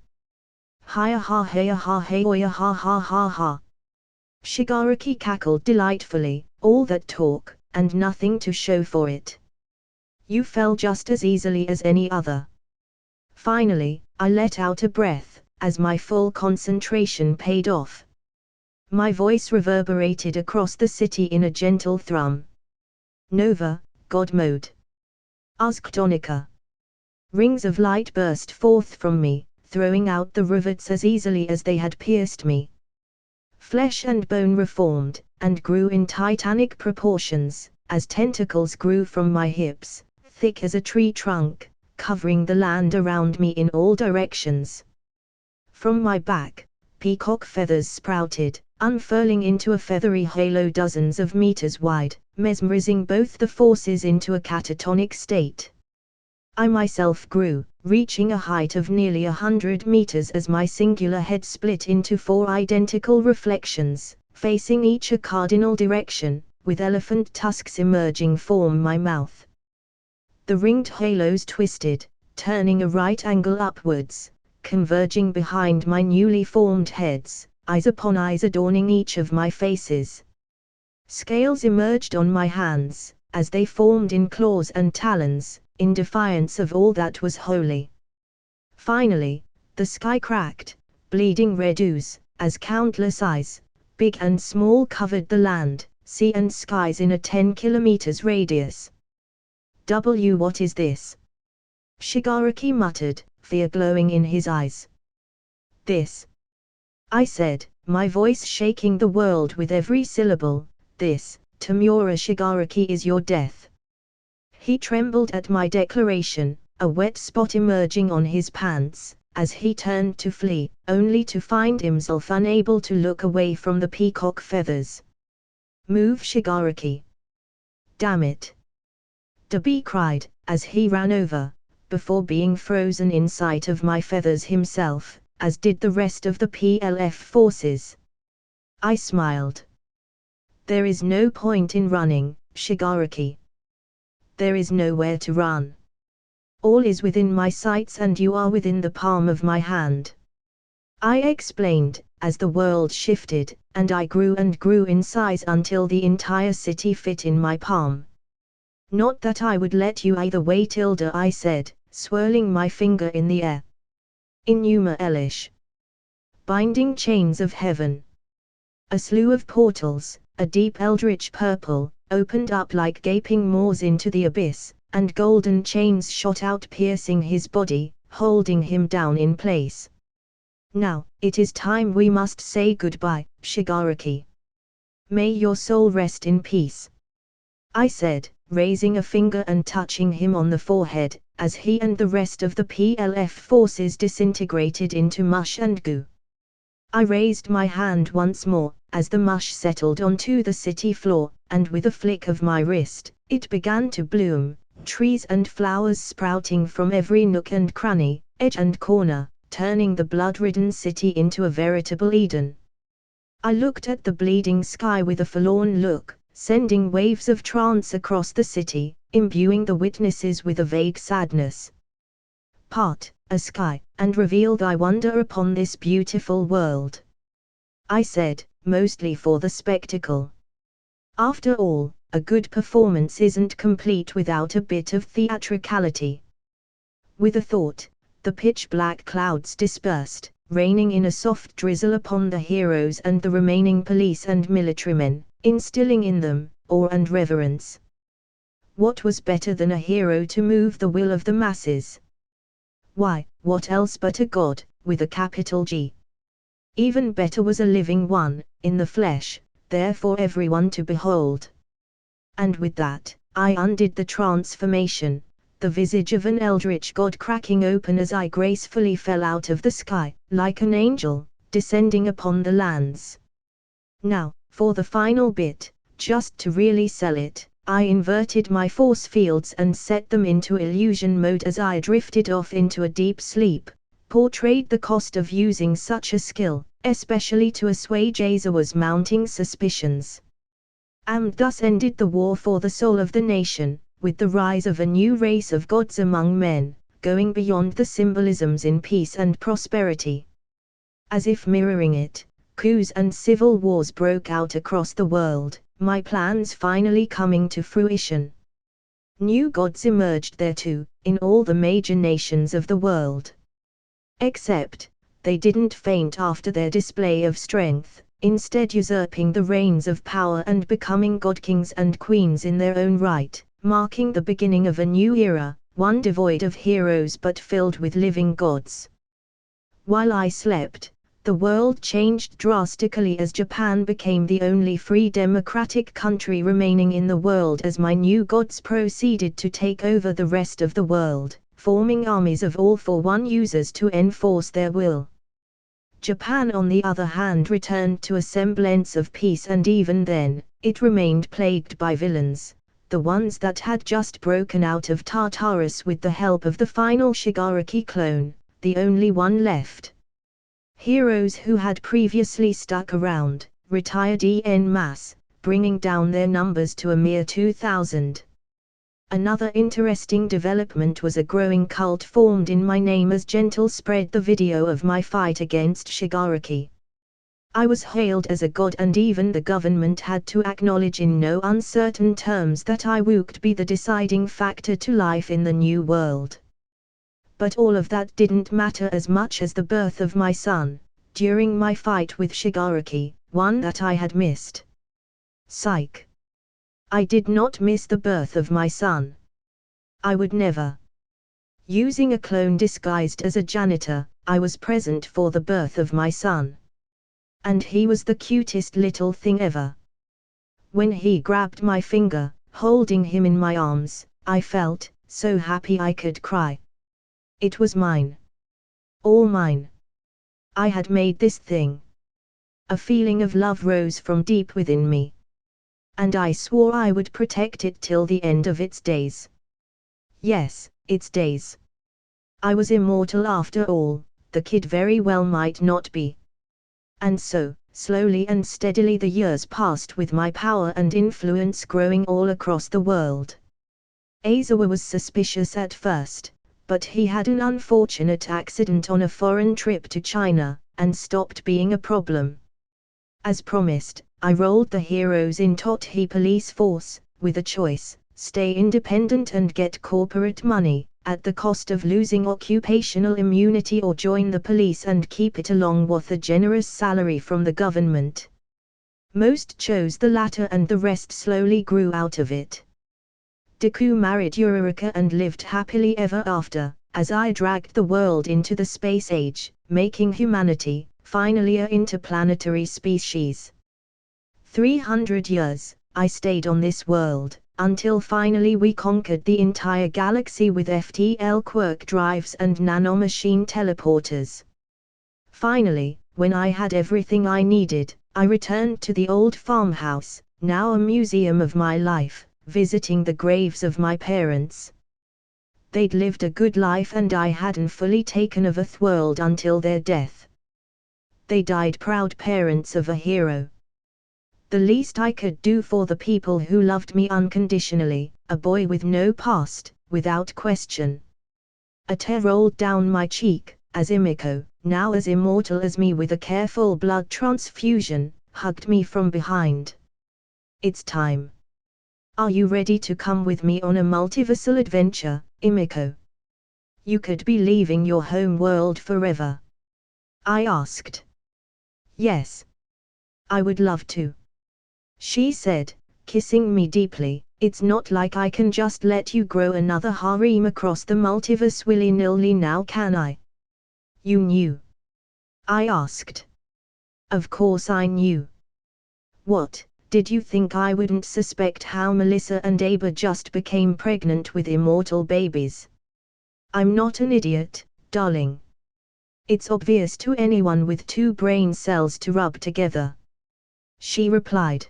"Hiya ha heya ha hey oya ha ha ha ha." Shigaraki cackled delightfully, all that talk, and nothing to show for it. "You fell just as easily as any other." Finally, I let out a breath, as my full concentration paid off. My voice reverberated across the city in a gentle thrum. "Nova, God mode. Azktonica." Rings of light burst forth from me, throwing out the rivets as easily as they had pierced me. Flesh and bone reformed, and grew in titanic proportions, as tentacles grew from my hips, thick as a tree trunk, covering the land around me in all directions. From my back, peacock feathers sprouted, unfurling into a feathery halo dozens of meters wide, mesmerizing both the forces into a catatonic state. I myself grew, reaching a height of nearly 100 meters as my singular head split into 4 identical reflections, facing each a cardinal direction, with elephant tusks emerging from my mouth. The ringed halos twisted, turning a right angle upwards, converging behind my newly formed heads, eyes upon eyes adorning each of my faces. Scales emerged on my hands, as they formed in claws and talons, in defiance of all that was holy. Finally, the sky cracked, bleeding red ooze, as countless eyes, big and small, covered the land, sea and skies in a 10 kilometers radius. What is this? Shigaraki muttered, fear glowing in his eyes. This, I said, my voice shaking the world with every syllable, this, Tamura Shigaraki, is your death. He trembled at my declaration, a wet spot emerging on his pants, as he turned to flee, only to find himself unable to look away from the peacock feathers. Move, Shigaraki. Damn it. Dabi cried, as he ran over, before being frozen in sight of my feathers himself, as did the rest of the PLF forces. I smiled. There is no point in running, Shigaraki. There is nowhere to run. All is within my sights and you are within the palm of my hand. I explained, as the world shifted, and I grew and grew in size until the entire city fit in my palm. Not that I would let you either way, Tilda, I said, swirling my finger in the air. Inuma Elish. Binding chains of heaven. A slew of portals, a deep eldritch purple, opened up like gaping maws into the abyss, and golden chains shot out piercing his body, holding him down in place. Now, it is time we must say goodbye, Shigaraki. May your soul rest in peace. I said, raising a finger and touching him on the forehead, as he and the rest of the PLF forces disintegrated into mush and goo. I raised my hand once more, as the mush settled onto the city floor, and with a flick of my wrist, it began to bloom, trees and flowers sprouting from every nook and cranny, edge and corner, turning the blood-ridden city into a veritable Eden. I looked at the bleeding sky with a forlorn look, sending waves of trance across the city, imbuing the witnesses with a vague sadness. Part, a sky, and reveal thy wonder upon this beautiful world. I said, mostly for the spectacle. After all, a good performance isn't complete without a bit of theatricality. With a thought, the pitch-black clouds dispersed, raining in a soft drizzle upon the heroes and the remaining police and militarymen, instilling in them awe and reverence. What was better than a hero to move the will of the masses? Why, what else but a god, with a capital G? Even better was a living one, in the flesh, there for everyone to behold. And with that, I undid the transformation, the visage of an eldritch god cracking open as I gracefully fell out of the sky, like an angel, descending upon the lands. Now, for the final bit, just to really sell it, I inverted my force fields and set them into illusion mode as I drifted off into a deep sleep, portrayed the cost of using such a skill, especially to assuage Aizawa's mounting suspicions. And thus ended the war for the soul of the nation, with the rise of a new race of gods among men, going beyond the symbolisms in peace and prosperity. As if mirroring it, coups and civil wars broke out across the world, my plans finally coming to fruition. New gods emerged there too, in all the major nations of the world. Except, they didn't faint after their display of strength, instead usurping the reins of power and becoming god-kings and queens in their own right, marking the beginning of a new era, one devoid of heroes but filled with living gods. While I slept, the world changed drastically as Japan became the only free democratic country remaining in the world as my new gods proceeded to take over the rest of the world, forming armies of all-for-one users to enforce their will. Japan on the other hand returned to a semblance of peace, and even then, it remained plagued by villains, the ones that had just broken out of Tartarus with the help of the final Shigaraki clone, the only one left. Heroes who had previously stuck around, retired en masse, bringing down their numbers to a mere 2,000. Another interesting development was a growing cult formed in my name as Gentle spread the video of my fight against Shigaraki. I was hailed as a god, and even the government had to acknowledge in no uncertain terms that I would be the deciding factor to life in the new world. But all of that didn't matter as much as the birth of my son, during my fight with Shigaraki, one that I had missed. Psych. I did not miss the birth of my son. I would never. Using a clone disguised as a janitor, I was present for the birth of my son. And he was the cutest little thing ever. When he grabbed my finger, holding him in my arms, I felt so happy I could cry. It was mine. All mine. I had made this thing. A feeling of love rose from deep within me. And I swore I would protect it till the end of its days. Yes, its days. I was immortal after all, the kid very well might not be. And so, slowly and steadily the years passed with my power and influence growing all across the world. Aizawa was suspicious at first, but he had an unfortunate accident on a foreign trip to China, and stopped being a problem. As promised, I rolled the heroes in Tothe police force, with a choice: stay independent and get corporate money, at the cost of losing occupational immunity, or join the police and keep it along with a generous salary from the government. Most chose the latter and the rest slowly grew out of it. Deku married Eureka and lived happily ever after, as I dragged the world into the space age, making humanity, finally a interplanetary species. 300 years, I stayed on this world, until finally we conquered the entire galaxy with FTL quirk drives and nanomachine teleporters. Finally, when I had everything I needed, I returned to the old farmhouse, now a museum of my life, visiting the graves of my parents. They'd lived a good life and I hadn't fully taken of the world until their death. They died proud parents of a hero. The least I could do for the people who loved me unconditionally, a boy with no past, without question. A tear rolled down my cheek, as Imiko, now as immortal as me with a careful blood transfusion, hugged me from behind. It's time. Are you ready to come with me on a multiversal adventure, Imiko? You could be leaving your home world forever. I asked. Yes. I would love to. She said, kissing me deeply. It's not like I can just let you grow another harem across the multiverse willy-nilly now, can I? You knew? I asked. Of course I knew. What, did you think I wouldn't suspect how Melissa and Aba just became pregnant with immortal babies? I'm not an idiot, darling. It's obvious to anyone with two brain cells to rub together. She replied.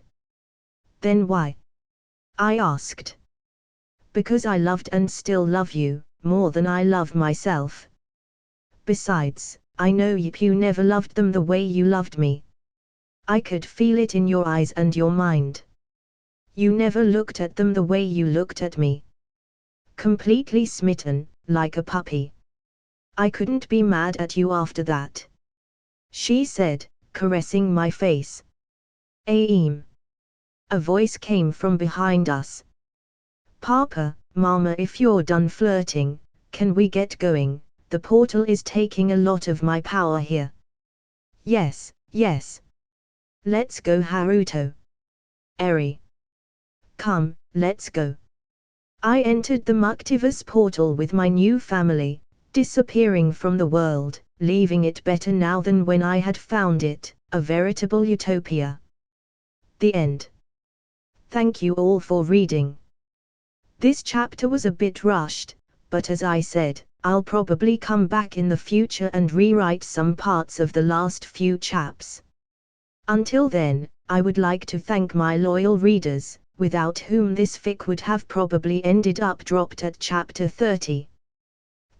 Then why? I asked. Because I loved and still love you, more than I love myself. Besides, I know you never loved them the way you loved me. I could feel it in your eyes and your mind. You never looked at them the way you looked at me. Completely smitten, like a puppy. I couldn't be mad at you after that. She said, caressing my face. Aim. A voice came from behind us. Papa, Mama, if you're done flirting, can we get going? The portal is taking a lot of my power here. Yes, yes. Let's go, Haruto. Eri. Come, let's go. I entered the Multiverse portal with my new family, disappearing from the world, leaving it better now than when I had found it, a veritable utopia. The end. Thank you all for reading. This chapter was a bit rushed, but as I said, I'll probably come back in the future and rewrite some parts of the last few chaps. Until then, I would like to thank my loyal readers, without whom this fic would have probably ended up dropped at chapter 30.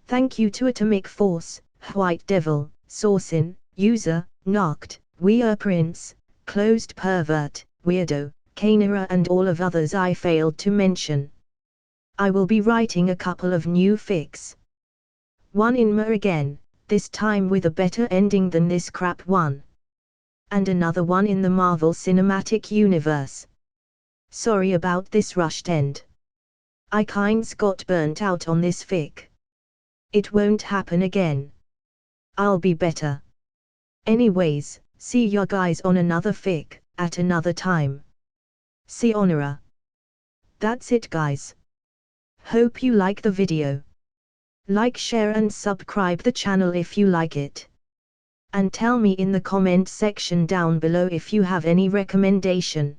Thank you to Atomic Force, White Devil, Saucin, User, Noct, Prince, Closed Pervert, Weirdo, Kanera and all of others I failed to mention. I will be writing a couple of new fics. One in Ma again, this time with a better ending than this crap one. And another one in the Marvel Cinematic Universe. Sorry about this rushed end. I kinds got burnt out on this fic. It won't happen again. I'll be better. Anyways, see ya guys on another fic, at another time. Sayonara. That's it guys. Hope you like the video. Like, share and subscribe the channel if you like it. And tell me in the comment section down below if you have any recommendation.